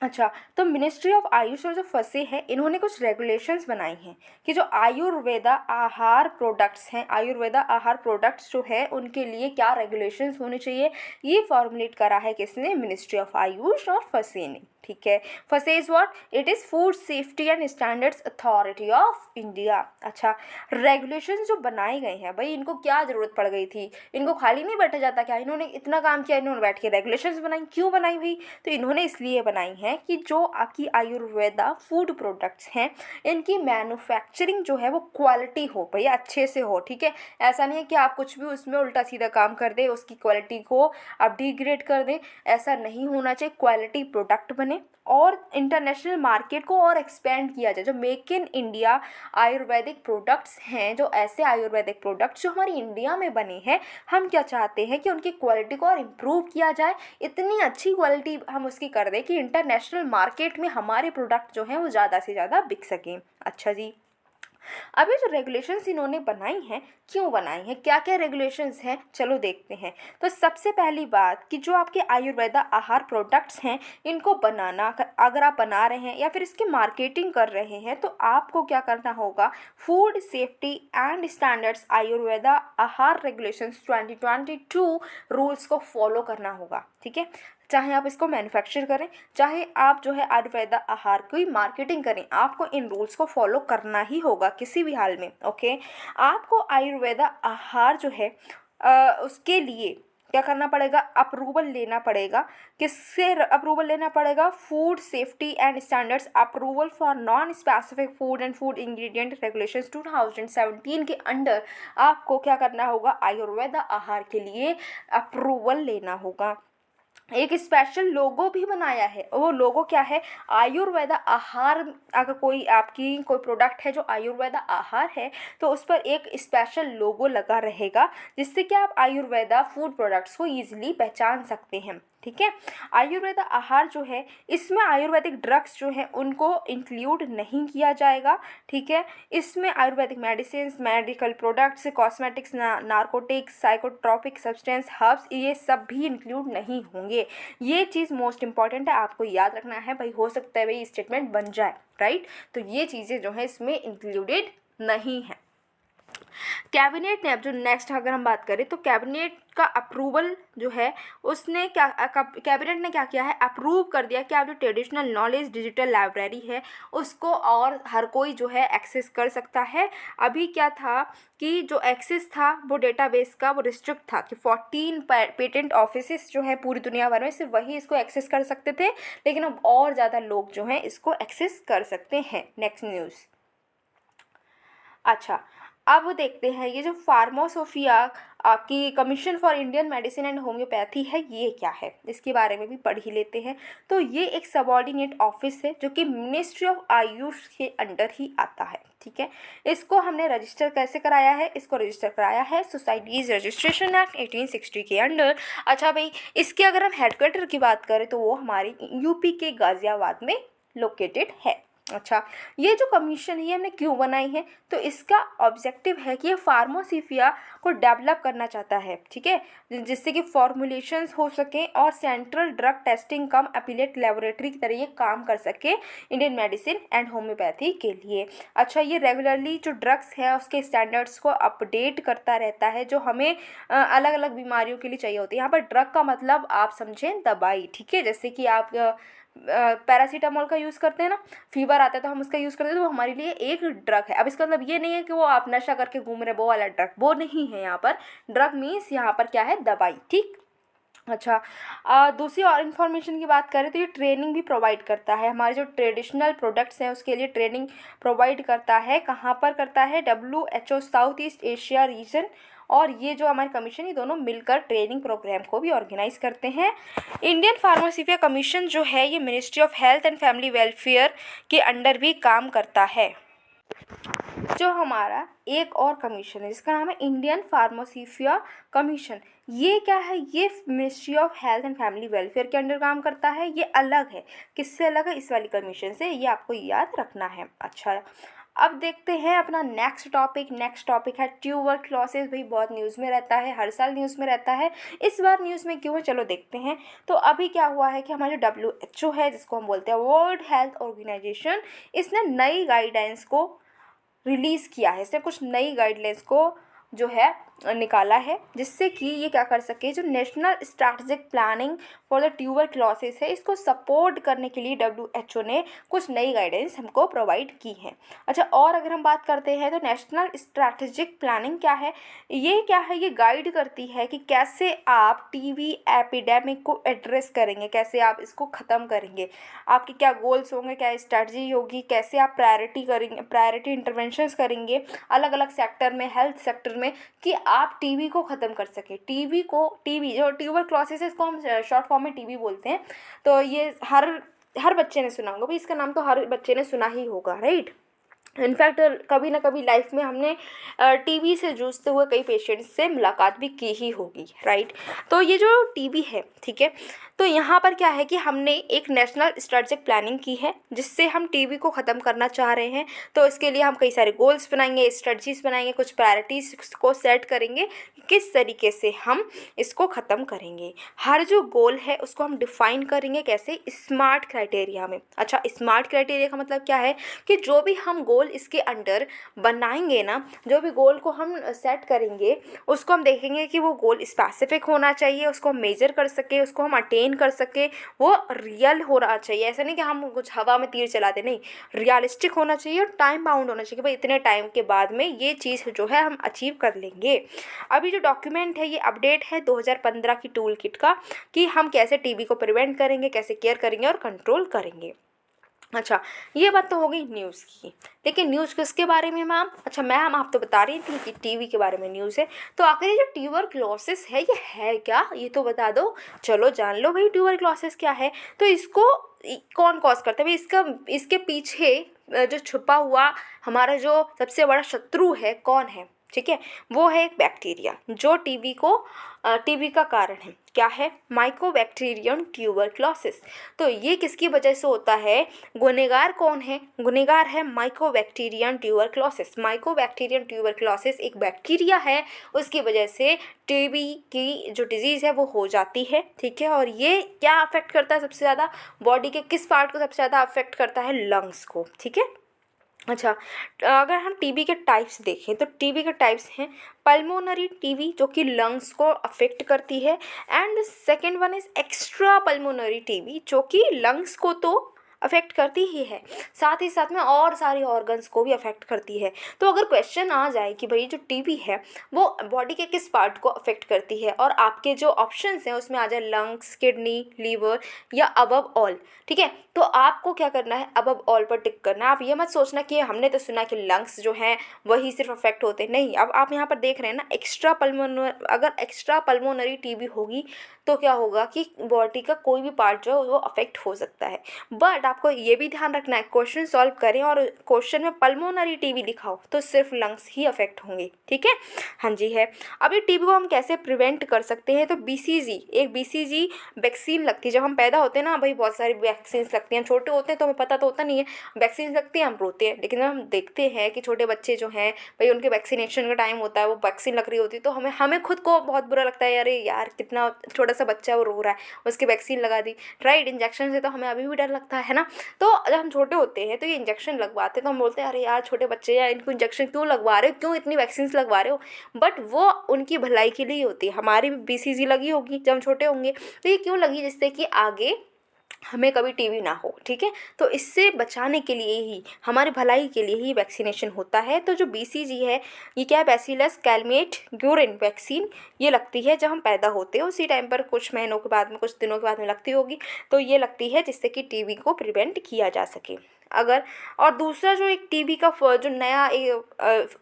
अच्छा, तो मिनिस्ट्री ऑफ आयुष और जो फसे हैं इन्होंने कुछ रेगुलेशंस बनाई हैं कि जो आयुर्वेदा आहार प्रोडक्ट्स हैं, आयुर्वेदा आहार प्रोडक्ट्स जो है उनके लिए क्या रेगुलेशंस होने चाहिए, ये फॉर्मुलेट करा है किसने, मिनिस्ट्री ऑफ आयुष और फसे ने, ठीक है। फसे is what, it is food safety and standards authority of India. अच्छा, रेगुलेशंस जो बनाए गए हैं भाई इनको क्या ज़रूरत पड़ गई थी, इनको खाली नहीं बैठा जाता क्या, इन्होंने इतना काम किया, इन्होंने बैठ के रेगुलेशंस बनाई, क्यों बनाई भाई, तो इन्होंने इसलिए बनाई हैं कि जो आपकी आयुर्वेदा फूड प्रोडक्ट्स हैं इनकी मैन्युफैक्चरिंग जो है वो क्वालिटी हो भैया, अच्छे से हो, ठीक है। ऐसा नहीं है कि आप कुछ भी उसमें उल्टा सीधा काम कर दें, उसकी क्वालिटी को आप डिग्रेड कर दें, ऐसा नहीं होना चाहिए। क्वालिटी प्रोडक्ट बने और इंटरनेशनल मार्केट को और एक्सपेंड किया जाए। जो make in India Ayurvedic products हैं, जो ऐसे आयुर्वेदिक प्रोडक्ट्स जो हमारी इंडिया में बने हैं, हम क्या चाहते हैं कि उनकी क्वालिटी को और इम्प्रूव किया जाए, इतनी अच्छी क्वालिटी हम उसकी कर दें कि इंटरनेशनल मार्केट में हमारे प्रोडक्ट जो हैं वो ज़्यादा से ज़्यादा बिक सकें। अच्छा जी, अब ये जो रेगुलेशंस इन्होंने बनाई हैं, क्यों बनाई हैं, क्या क्या रेगुलेशंस हैं, चलो देखते हैं। तो सबसे पहली बात कि जो आपके आयुर्वेदा आहार प्रोडक्ट्स हैं इनको बनाना, अगर आप बना रहे हैं या फिर इसकी मार्केटिंग कर रहे हैं तो आपको क्या करना होगा, food safety and standards Ayurveda आहार रेगुलेशंस 2022 रूल्स को फॉलो करना होगा, ठीक है। चाहे आप इसको मैन्युफैक्चर करें, चाहे आप जो है आयुर्वेदा आहार की मार्केटिंग करें, आपको इन रूल्स को फॉलो करना ही होगा किसी भी हाल में, ओके। आपको आयुर्वेदा आहार जो है उसके लिए क्या करना पड़ेगा, अप्रूवल लेना पड़ेगा। किससे अप्रूवल लेना पड़ेगा, food safety and standards approval for non specific food and food ingredient regulations 2017 के अंडर आपको क्या करना होगा, आयुर्वेदा आहार के लिए अप्रूवल लेना होगा। एक स्पेशल लोगो भी बनाया है, वो लोगो क्या है, आयुर्वेदा आहार। अगर कोई आपकी कोई प्रोडक्ट है जो आयुर्वेदा आहार है तो उस पर एक स्पेशल लोगो लगा रहेगा जिससे कि आप आयुर्वेदा फूड प्रोडक्ट्स को ईजिली पहचान सकते हैं, ठीक है। आयुर्वेदा आहार जो है इसमें आयुर्वेदिक ड्रग्स जो हैं उनको इंक्लूड नहीं किया जाएगा, ठीक है। इसमें Ayurvedic medicine, medical products, cosmetics, narcotics, psychotropic substance, herbs, ये सब भी इंक्लूड नहीं होंगे। ये चीज़ मोस्ट इंपॉर्टेंट है, आपको याद रखना है भाई, हो सकता है भाई स्टेटमेंट बन जाए, राइट। तो ये चीज़ें जो है इसमें इंक्लूडेड नहीं है। कैबिनेट ने अब जो नेक्स्ट अगर हम बात करें तो कैबिनेट का अप्रूवल जो है उसने क्या, कैबिनेट ने क्या किया है, अप्रूव कर दिया कि आप जो ट्रेडिशनल नॉलेज डिजिटल लाइब्रेरी है उसको और हर कोई जो है एक्सेस कर सकता है। अभी क्या था कि जो एक्सेस था वो डेटाबेस का वो रिस्ट्रिक्ट था कि 14 पेटेंट ऑफिसेस जो है पूरी दुनिया भर में सिर्फ वही इसको एक्सेस कर सकते थे, लेकिन अब और ज़्यादा लोग जो हैं इसको एक्सेस कर सकते हैं। Next news. अच्छा, अब देखते हैं ये जो फार्मासोफिया आपकी commission for Indian medicine and homeopathy है, ये क्या है, इसके बारे में भी पढ़ ही लेते हैं। तो ये एक सबऑर्डिनेट ऑफिस है जो कि मिनिस्ट्री ऑफ आयुष के अंडर ही आता है, ठीक है। इसको हमने रजिस्टर कैसे कराया है, इसको रजिस्टर कराया है सोसाइटीज़ रजिस्ट्रेशन एक्ट 1860 के अंडर। अच्छा भाई, इसके अगर हम हेडक्वार्टर की बात करें तो वो हमारी यूपी के गाज़ियाबाद में लोकेटेड है। अच्छा, ये जो कमीशन है ये हमने क्यों बनाई है, तो इसका ऑब्जेक्टिव है कि ये फार्मासिफिया को डेवलप करना चाहता है, ठीक है, जिससे कि फॉर्मुलेशंस हो सके और सेंट्रल ड्रग टेस्टिंग कम अपीलेट लेबोरेटरी की तरह ये काम कर सके इंडियन मेडिसिन एंड होम्योपैथी के लिए। अच्छा, ये रेगुलरली जो ड्रग्स है उसके स्टैंडर्ड्स को अपडेट करता रहता है जो हमें अलग अलग बीमारियों के लिए चाहिए होती है। यहाँ पर ड्रग का मतलब आप समझें दवाई, ठीक है, जैसे कि आप पैरासीटामोल का यूज़ करते हैं ना, फीवर आता है तो हम उसका यूज़ करते हैं, तो वो हमारे लिए एक ड्रग है। अब इसका मतलब ये नहीं है कि वो आप नशा करके घूम रहे वो वाला ड्रग, वो नहीं है यहाँ पर। ड्रग मीन्स यहाँ पर क्या है, दवाई, ठीक। अच्छा, दूसरी और इन्फॉर्मेशन की बात करें तो ये ट्रेनिंग भी प्रोवाइड करता है, हमारे जो ट्रेडिशनल प्रोडक्ट्स हैं उसके लिए ट्रेनिंग प्रोवाइड करता है। कहाँ पर करता है, WHO south east Asia region, और ये जो हमारे कमीशन, ये दोनों मिलकर ट्रेनिंग प्रोग्राम को भी ऑर्गेनाइज करते हैं। इंडियन फार्मासिपिया कमीशन जो है ये ministry of health and family welfare के अंडर भी काम करता है। जो हमारा एक और कमीशन है जिसका नाम है इंडियन फार्मासिपिया कमीशन, ये क्या है, ये ministry of health and family welfare के अंडर काम करता है। ये अलग है, किससे अलग है, इस वाली कमीशन से, ये आपको याद रखना है। अच्छा, अब देखते हैं अपना नेक्स्ट टॉपिक है ट्यूबरक्लोसिस। भाई बहुत न्यूज़ में रहता है, हर साल न्यूज़ में रहता है, इस बार न्यूज़ में क्यों है, चलो देखते हैं। तो अभी क्या हुआ है कि हमारा जो WHO है, जिसको हम बोलते हैं वर्ल्ड हेल्थ ऑर्गेनाइजेशन, इसने नई गाइडलाइंस को रिलीज़ किया है। इसने कुछ नई गाइडलाइंस को जो है निकाला है, जिससे कि ये क्या कर सके, जो national strategic planning for the tuberculosis है, इसको सपोर्ट करने के लिए WHO ने कुछ नई गाइडेंस हमको प्रोवाइड की है। अच्छा, और अगर हम बात करते हैं तो नेशनल स्ट्रैटेजिक प्लानिंग क्या है, ये गाइड करती है कि कैसे आप टीबी एपिडेमिक को एड्रेस करेंगे, कैसे आप इसको ख़त्म करेंगे, आपके क्या गोल्स होंगे, क्या स्ट्रैटेजी होगी, कैसे आप प्रायोरिटी इंटरवेंशंस करेंगे अलग अलग सेक्टर में, हेल्थ सेक्टर में, कि आप टीबी को ख़त्म कर सके। टीबी जो ट्यूबरक्लोसिस है, इसको हम शॉर्ट फॉर्म में टीबी बोलते हैं। तो ये हर बच्चे ने सुना होगा भाई, इसका नाम तो हर बच्चे ने सुना ही होगा, राइट। इनफैक्ट कभी ना कभी लाइफ में हमने टीबी से जूझते हुए कई पेशेंट्स से मुलाकात भी की ही होगी, राइट। तो ये जो टीबी है, ठीक है, तो यहाँ पर क्या है कि हमने एक नेशनल स्ट्रेटेजिक प्लानिंग की है, जिससे हम टीबी को ख़त्म करना चाह रहे हैं। तो इसके लिए हम कई सारे गोल्स बनाएंगे, स्ट्रेटजीज बनाएंगे, कुछ प्रायोरिटीज़ को सेट करेंगे, किस तरीके से हम इसको ख़त्म करेंगे। हर जो गोल है उसको हम डिफ़ाइन करेंगे, कैसे, स्मार्ट क्राइटेरिया में। अच्छा, स्मार्ट क्राइटेरिया का मतलब क्या है कि जो भी हम गोल इसके अंडर बनाएंगे ना, जो भी गोल को हम सेट करेंगे, उसको हम देखेंगे कि वो गोल स्पेसिफिक होना चाहिए, उसको हम मेजर कर सके, उसको हम अटेन कर सके, वो रियल होना चाहिए। ऐसा नहीं कि हम कुछ हवा में तीर चलाते, नहीं, रियलिस्टिक होना चाहिए और टाइम बाउंड होना चाहिए कि भाई इतने टाइम के बाद में ये चीज़ जो है हम अचीव कर लेंगे। अभी जो डॉक्यूमेंट है ये अपडेट है 2015 की टूल किट का, कि हम कैसे टीबी को प्रिवेंट करेंगे, कैसे केयर करेंगे और कंट्रोल करेंगे। अच्छा, ये बात तो हो गई न्यूज़ की, लेकिन न्यूज़ किसके बारे में मैम? अच्छा मैम, आप तो बता रही थी कि टीवी के बारे में न्यूज़ है, तो आखिर ये जो ट्यूबरक्लोसिस है ये है क्या, ये तो बता दो। चलो जान लो भाई ट्यूबरक्लोसिस क्या है। तो इसको कौन कॉज करता है भाई, इसके पीछे जो छुपा हुआ हमारा जो सबसे बड़ा शत्रु है, कौन है, ठीक है, वो है एक बैक्टीरिया जो टीबी का कारण है। क्या है? Mycobacterium tuberculosis. तो ये किसकी वजह से होता है? गुनहगार कौन है? गुनहगार है माइकोबैक्टीरियम ट्यूबरक्लोसिस। माइकोबैक्टीरियम ट्यूबरक्लोसिस एक बैक्टीरिया है, उसकी वजह से टीबी की जो डिजीज़ है वो हो जाती है, ठीक है। और ये क्या अफेक्ट करता है सबसे ज़्यादा? बॉडी के किस पार्ट को सबसे ज़्यादा अफेक्ट करता है? लंग्स को, ठीक है। अच्छा, अगर हम टीबी के टाइप्स देखें तो टीबी के टाइप्स हैं पल्मोनरी टीबी जो कि लंग्स को अफेक्ट करती है, and second one is extra pulmonary TB जो कि लंग्स को तो अफेक्ट करती ही है, साथ ही साथ में और सारी ऑर्गन्स को भी अफेक्ट करती है। तो अगर क्वेश्चन आ जाए कि भाई जो टीबी है वो बॉडी के किस पार्ट को अफेक्ट करती है, और आपके जो ऑप्शंस हैं उसमें आ जाए लंग्स, किडनी, लीवर या अबव ऑल, ठीक है, तो आपको क्या करना है? अबव ऑल पर टिक करना है। आप ये मत सोचना कि हमने तो सुना कि लंग्स जो हैं वही सिर्फ अफेक्ट होते हैं, नहीं। अब आप यहाँ पर देख रहे हैं ना, अगर एक्स्ट्रा पल्मोनरी टीबी होगी तो क्या होगा कि बॉडी का कोई भी पार्ट जो है वो अफेक्ट हो सकता है। बट आपको ये भी ध्यान रखना है, क्वेश्चन सॉल्व करें और क्वेश्चन में पल्मोनरी टीबी लिखा हो तो सिर्फ लंग्स ही अफेक्ट होंगे, ठीक है। हाँ जी है। अब ये टीबी को हम कैसे प्रिवेंट कर सकते हैं? तो एक BCG वैक्सीन लगती है जब हम पैदा होते हैं ना भाई, बहुत सारी वैक्सीन लगती हैं। हम छोटे होते हैं तो हमें पता तो होता नहीं है, वैक्सीन लगती है, हम रोते हैं, लेकिन जब हम देखते हैं कि छोटे बच्चे जो हैं भाई उनके वैक्सीनेशन का टाइम होता है, वो वैक्सीन लग रही होती है, तो हमें खुद को बहुत बुरा लगता है, अरे यार कितना छोटा सा बच्चा है वो रो रहा है, उसकी वैक्सीन लगा दी, राइट। इंजेक्शन से तो हमें अभी भी डर लगता है ना। तो जब हम छोटे होते हैं तो ये इंजेक्शन लगवाते हैं तो हम बोलते हैं अरे यार छोटे बच्चे यार इनको इंजेक्शन क्यों लगवा रहे हो, क्यों इतनी वैक्सीन लगवा रहे हो, बट वो उनकी भलाई के लिए होती है। हमारी भी BCG लगी होगी जब हम छोटे होंगे, तो ये क्यों लगी? जिससे कि आगे हमें कभी टीबी ना हो, ठीक है। तो इससे बचाने के लिए ही, हमारी भलाई के लिए ही वैक्सीनेशन होता है। तो जो BCG है, ये क्या है, बैसिलस कैलमेट ग्यूरिन वैक्सीन, ये लगती है जब हम पैदा होते हैं उसी टाइम पर, कुछ महीनों के बाद में, कुछ दिनों के बाद में लगती होगी। तो ये लगती है जिससे कि टीबी को प्रिवेंट किया जा सके। अगर और दूसरा जो एक टीबी का जो नया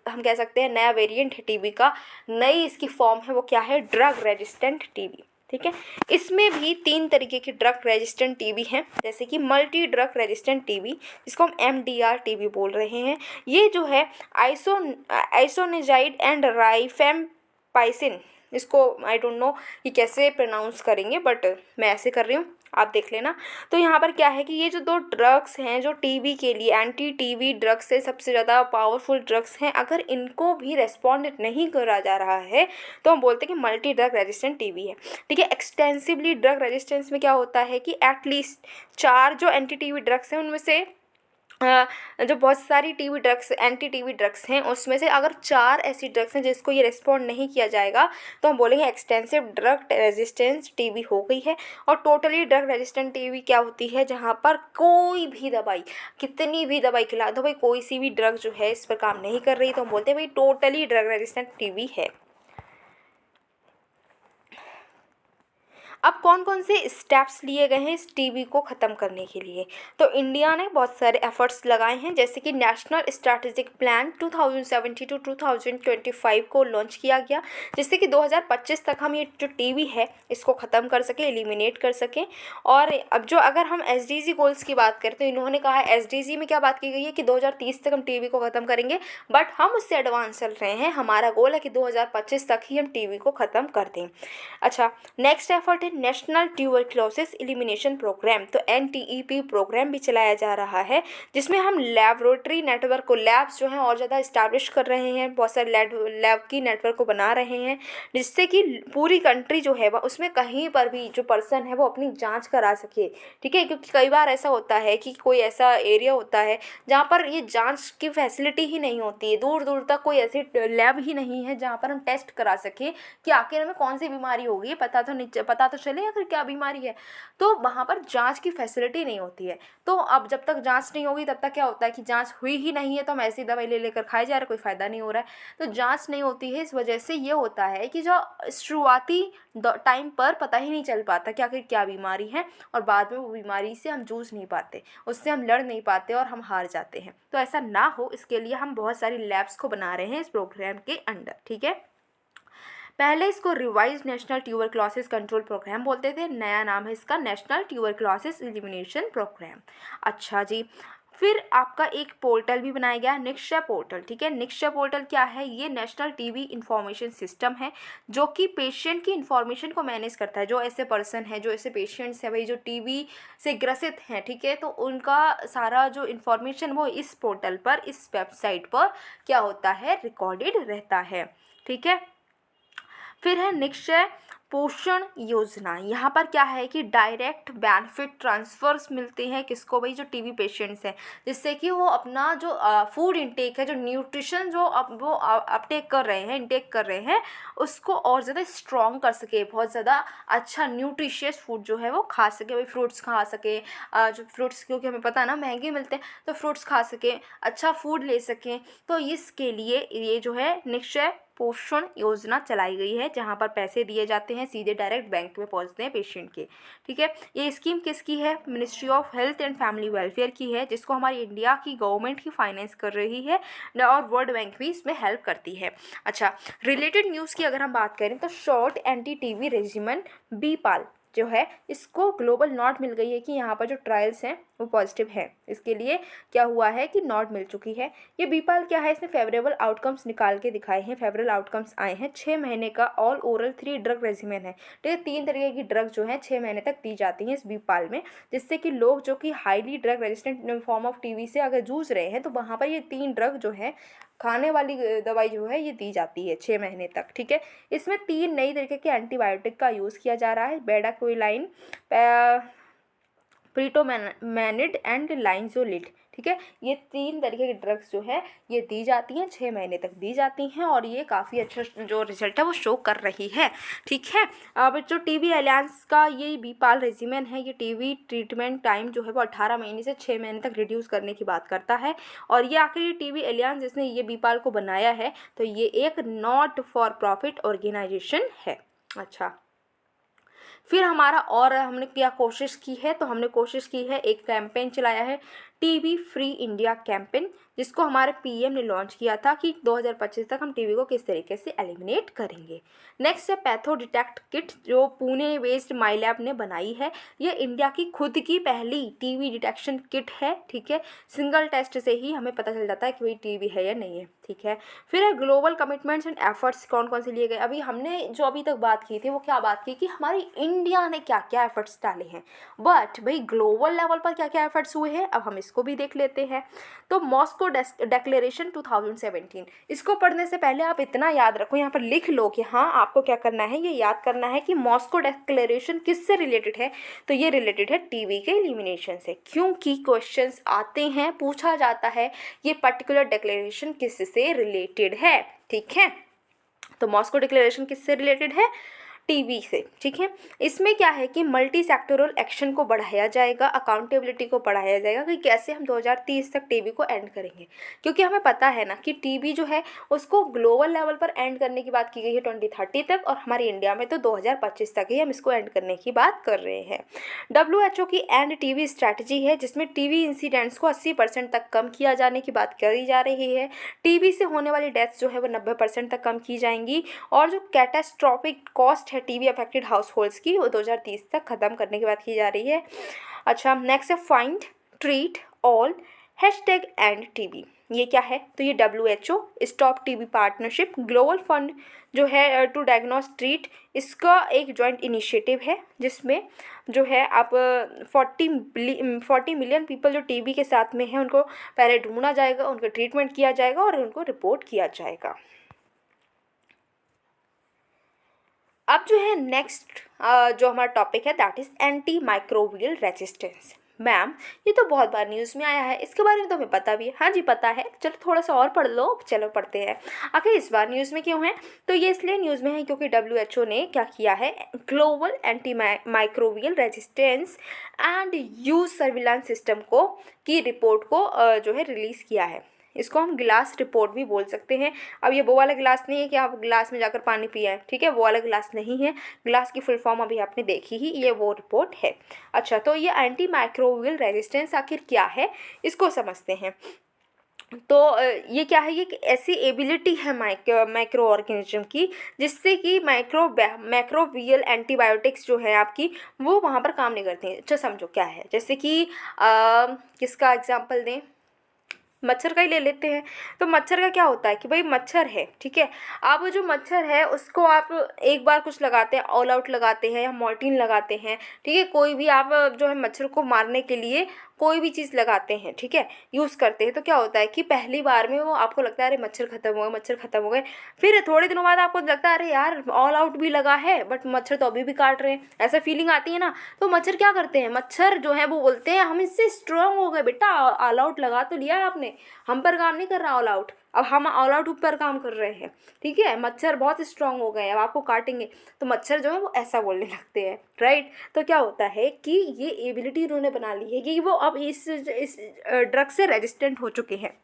हम कह सकते हैं नया वेरिएंट है टीबी का, नई इसकी फॉर्म है, वो क्या है, ड्रग रेजिस्टेंट टीबी, ठीक है। इसमें भी 3 तरीके की ड्रग रेजिस्टेंट टीबी हैं, जैसे कि मल्टी ड्रग रेजिस्टेंट टीबी, जिसको हम MDR टीबी बोल रहे हैं। ये जो है आइसोनिजाइड एंड राइफेम्पाइसिन, इसको आई डोंट नो कि कैसे प्रोनाउंस करेंगे, बट मैं ऐसे कर रही हूँ, आप देख लेना। तो यहाँ पर क्या है कि ये जो 2 ड्रग्स हैं जो टीबी के लिए एंटी टीबी ड्रग्स से सबसे ज़्यादा पावरफुल ड्रग्स हैं, अगर इनको भी रेस्पॉन्ड नहीं करा जा रहा है तो हम बोलते हैं कि मल्टी ड्रग रेजिस्टेंट टीबी है, ठीक है। एक्सटेंसिवली ड्रग रेजिस्टेंस में क्या होता है कि एटलीस्ट 4 जो एंटी टीबी ड्रग्स हैं उनमें से जो बहुत सारी TB drugs, anti TB drugs हैं, उसमें से अगर 4 ऐसी ड्रग्स हैं जिसको ये रिस्पॉन्ड नहीं किया जाएगा तो हम बोलेंगे एक्सटेंसिव ड्रग रेजिस्टेंस टीबी हो गई है। और टोटली ड्रग रेजिस्टेंट टीबी क्या होती है, जहाँ पर कोई भी दवाई, कितनी भी दवाई खिला दो भाई, कोई सी भी ड्रग जो है इस पर काम नहीं कर रही, तो हम बोलते हैं भाई टोटली ड्रग रेजिस्टेंट टीबी है। अब कौन कौन से स्टेप्स लिए गए हैं इस टीबी को ख़त्म करने के लिए, तो इंडिया ने बहुत सारे एफर्ट्स लगाए हैं, जैसे कि नेशनल स्ट्रैटेजिक प्लान 2017 टू 2025 को लॉन्च किया गया, जिससे कि 2025 तक हम ये जो टीबी है इसको ख़त्म कर सकें, एलिमिनेट कर सकें। और अब जो अगर हम SDG गोल्स की बात करें तो इन्होंने कहा है, SDG में क्या बात की गई है कि 2030 तक हम टीबी को ख़त्म करेंगे, बट हम उससे एडवांस चल रहे हैं, हमारा गोल है कि 2025 तक ही हम टीबी को ख़त्म कर दें। अच्छा, नेक्स्ट एफर्ट है नेशनल ट्यूबरक्लोसिस एलिमिनेशन प्रोग्राम, तो NTEP प्रोग्राम भी चलाया जा रहा है, जिसमें हम लेबोरेटरी नेटवर्क को, लैब्स जो हैं और ज़्यादा इस्टेब्लिश कर रहे हैं, बहुत सारे लैब की नेटवर्क को बना रहे हैं, जिससे कि पूरी कंट्री जो है वह उसमें कहीं पर भी जो पर्सन है वो अपनी जांच करा सके, ठीक है। क्योंकि कई बार ऐसा होता है कि कोई ऐसा एरिया होता है जहाँ पर ये जांच की फैसिलिटी ही नहीं होती है, दूर दूर तक कोई ऐसी लैब ही नहीं है जहाँ पर हम टेस्ट करा सकें कि आखिर हमें कौन सी बीमारी हो गई है, पता तो चले आखिर क्या बीमारी है। तो वहाँ पर जांच की फैसिलिटी नहीं होती है। तो अब जब तक जांच नहीं होगी तब तक क्या होता है कि जांच हुई ही नहीं है, तो हम ऐसी दवाई ले लेकर खाए जा रहे, कोई फ़ायदा नहीं हो रहा है। तो जांच नहीं होती है, इस वजह से ये होता है कि जो शुरुआती टाइम पर पता ही नहीं चल पाता कि आखिर क्या बीमारी है, और बाद में वो बीमारी से हम जूझ नहीं पाते, उससे हम लड़ नहीं पाते और हम हार जाते हैं। तो ऐसा ना हो इसके लिए हम बहुत सारी लैब्स को बना रहे हैं इस प्रोग्राम के अंडर, ठीक है। पहले इसको revise national tuberculosis control programme बोलते थे, नया नाम है इसका नेशनल ट्यूबरक्लोसिस एलिमिनेशन प्रोग्राम। अच्छा जी, फिर आपका एक पोर्टल भी बनाया गया, निक्षय पोर्टल, ठीक है। निक्षय पोर्टल क्या है, ये नेशनल टीबी इंफॉर्मेशन सिस्टम है जो कि पेशेंट की इन्फॉर्मेशन को मैनेज करता है। जो ऐसे पर्सन है, जो ऐसे पेशेंट्स हैं भाई जो टीबी से ग्रसित हैं, ठीक है, तो उनका सारा जो इन्फॉर्मेशन वो इस पोर्टल पर, इस वेबसाइट पर क्या होता है, रिकॉर्डेड रहता है, ठीक है। फिर है निक्षय पोषण योजना, यहाँ पर क्या है कि डायरेक्ट बेनिफिट ट्रांसफर्स मिलते हैं, किसको भाई, जो टीबी पेशेंट्स हैं, जिससे कि वो अपना जो फूड इंटेक है, जो न्यूट्रिशन जो अब वो अपटेक कर रहे हैं, इंटेक कर रहे हैं, उसको और ज़्यादा स्ट्रॉन्ग कर सके, बहुत ज़्यादा अच्छा न्यूट्रिशियस फूड जो है वो खा सके, भाई फ्रूट्स खा सके, जो फ्रूट्स क्योंकि हमें पता है ना महंगे मिलते हैं, तो फ्रूट्स खा सकें, अच्छा फूड ले सकें। तो इसके लिए ये जो है निक्षय पोषण योजना चलाई गई है, जहां पर पैसे दिए जाते हैं, सीधे डायरेक्ट बैंक में पहुंचते हैं पेशेंट के, ठीक है। ये स्कीम किसकी है, ministry of health and family welfare की है, जिसको हमारी इंडिया की गवर्नमेंट ही फाइनेंस कर रही है, और वर्ल्ड बैंक भी इसमें हेल्प करती है। अच्छा, रिलेटेड न्यूज़ की अगर हम बात करें तो शॉर्ट एंटी टीबी रेजिमेन बीपाल जो है, इसको ग्लोबल नॉट मिल गई है कि यहाँ पर जो ट्रायल्स हैं वो पॉजिटिव हैं। इसके लिए क्या हुआ है कि नॉट मिल चुकी है। ये बीपाल क्या है, इसने फेवरेबल आउटकम्स निकाल के दिखाए हैं, फेवरेबल आउटकम्स आए हैं। 6 महीने का ऑल ओरल 3 ड्रग रेजिमेन है, ठीक है। 3 तरीके की ड्रग जो है 6 महीने तक दी जाती हैं इस बीपाल में, जिससे कि लोग जो कि highly drug resistant form of TB से अगर जूझ रहे हैं तो वहाँ पर ये 3 ड्रग जो है, खाने वाली दवाई जो है, ये दी जाती है 6 महीने तक, ठीक है। इसमें 3 नई तरीके के एंटीबायोटिक का यूज़ किया जा रहा है, बेडाक्विलाइन, प्रीटोमैनिड एंड लाइंजोलिड, ठीक है। ये 3 तरीके की ड्रग्स जो है ये दी जाती हैं, 6 महीने तक दी जाती हैं और ये काफ़ी अच्छा जो रिजल्ट है वो शो कर रही है, ठीक है। अब जो टीबी अलायंस का ये बीपाल रेजिमेन है, ये टीबी ट्रीटमेंट टाइम जो है वो 18 महीने से 6 महीने तक रिड्यूस करने की बात करता है। और ये आखिर टीबी अलायंस जिसने ये बीपाल को बनाया है तो ये एक नॉट फॉर प्रॉफिट ऑर्गेनाइजेशन है। अच्छा, फिर हमारा और हमने क्या कोशिश की है, तो हमने कोशिश की है, एक कैंपेन चलाया है टीबी फ्री इंडिया कैंपेन, जिसको हमारे पीएम ने लॉन्च किया था कि 2025 तक हम टीबी को किस तरीके से एलिमिनेट करेंगे। नेक्स्ट है पैथो डिटेक्ट किट, जो पुणे बेस्ड माई लैब ने बनाई है। ये इंडिया की खुद की पहली टीबी डिटेक्शन किट है, ठीक है। सिंगल टेस्ट से ही हमें पता चल जाता है कि भाई टीबी है या नहीं है, ठीक है। फिर है ग्लोबल कमिटमेंट्स एंड एफर्ट्स, कौन कौन से लिए गए। अभी हमने जो अभी तक बात की थी वो क्या बात की कि हमारी इंडिया ने क्या क्या एफर्ट्स डाले हैं, बट भाई ग्लोबल लेवल पर क्या क्या एफर्ट्स हुए हैं अब हम इसको भी देख लेते हैं। तो मॉस्को डेक्लेरेशन 2017, इसको पढ़ने से पहले आप इतना याद रखो, यहाँ पर लिख लो कि हाँ आपको क्या करना है, ये याद करना है कि मॉस्को डेक्लेरेशन किससे रिलेटेड है। तो ये रिलेटेड है टीबी के एलिमिनेशन से, क्योंकि क्वेश्चंस आते हैं, पूछा जाता है ये पर्टिकुलर डेक्लेरेशन किससे रिलेटेड है, ठीक है। तो मॉस्को डिक्लेरेशन किससे रिलेटेड है, टीबी से, ठीक है। इसमें क्या है कि मल्टी सेक्टोरल एक्शन को बढ़ाया जाएगा, अकाउंटेबिलिटी को बढ़ाया जाएगा कि कैसे हम 2030 तक टीबी को एंड करेंगे, क्योंकि हमें पता है ना कि टीबी जो है उसको ग्लोबल लेवल पर एंड करने की बात की गई है 2030 तक, और हमारी इंडिया में तो 2025 तक ही हम इसको एंड करने की बात कर रहे हैं। WHO की एंड टीबी स्ट्रैटेजी है, जिसमें टीबी इंसिडेंट्स को 80% तक कम किया जाने की बात करी जा रही है। टीबी से होने वाली डेथ्स जो है वो 90% तक कम की जाएंगी, और जो कैटास्ट्रॉफिक कॉस्ट है टीबी अफेक्टेड हाउस होल्ड्स की वो 2030 तक ख़त्म करने की बात की जा रही है। अच्छा, नेक्स्ट है find treat all hashtag end TB, ये क्या है, तो ये WHO stop TB partnership global fund जो है टू डायग्नोस ट्रीट, इसका एक जॉइंट इनिशिएटिव है, जिसमें जो है आप 40 मिलियन पीपल जो टीबी के साथ में हैं उनको पहले ढूंढा जाएगा, उनको ट्रीटमेंट किया जाएगा और उनको रिपोर्ट किया जाएगा। अब जो है नेक्स्ट जो हमारा टॉपिक है that is anti microbial resistance. Ma'am ये तो बहुत बार न्यूज़ में आया है, इसके बारे में तो हमें पता भी है। हाँ जी पता है, चलो थोड़ा सा और पढ़ लो, चलो पढ़ते हैं। आखिर इस बार न्यूज़ में क्यों है, तो ये इसलिए न्यूज़ में है क्योंकि WHO ने क्या किया है, global anti microbial resistance and use surveillance system को की रिपोर्ट को जो है रिलीज़ किया है। इसको हम गिलास रिपोर्ट भी बोल सकते हैं। अब ये वो वाला गिलास नहीं है कि आप गिलास में जाकर पानी पिए, ठीक है, वो वाला गिलास नहीं है। गिलास की फुल फॉर्म अभी आपने देखी ही, ये वो रिपोर्ट है। अच्छा, तो ये एंटी माइक्रोबियल रेजिस्टेंस आखिर क्या है इसको समझते हैं। तो ये क्या है, ये एक ऐसी एबिलिटी है माइक्रो ऑर्गेनिज्म की, जिससे कि माइक्रोबियल एंटीबायोटिक्स जो है आपकी वो वहाँ पर काम नहीं करती हैं। अच्छा समझो क्या है, जैसे कि किसका एग्जाम्पल दें, मच्छर का ही ले लेते हैं। तो मच्छर का क्या होता है कि भाई मच्छर है, ठीक है, अब वो जो मच्छर है उसको आप एक बार कुछ लगाते हैं, ऑल आउट लगाते हैं या मॉर्टिन लगाते हैं, ठीक है, कोई भी आप जो है मच्छर को मारने के लिए कोई भी चीज़ लगाते हैं, ठीक है, यूज़ करते हैं, तो क्या होता है कि पहली बार में वो आपको लगता है अरे मच्छर खत्म हो गए, मच्छर खत्म हो गए। फिर थोड़े दिनों बाद आपको लगता है अरे यार ऑल आउट भी लगा है बट मच्छर तो अभी भी काट रहे हैं, ऐसा फीलिंग आती है ना। तो मच्छर क्या करते हैं, मच्छर जो है वो बोलते हैं हम इससे स्ट्रांग हो गए बेटा, ऑल आउट लगा तो लिया है आपने, हम पर काम नहीं कर रहा ऑल आउट, अब हम ऑल आउट ऊपर काम कर रहे हैं, ठीक है, मच्छर बहुत स्ट्रांग हो गए अब आपको काटेंगे। तो मच्छर जो है वो ऐसा बोलने लगते हैं, राइट। तो क्या होता है कि ये एबिलिटी उन्होंने बना ली है कि वो अब इस ड्रग से रेजिस्टेंट हो चुके हैं,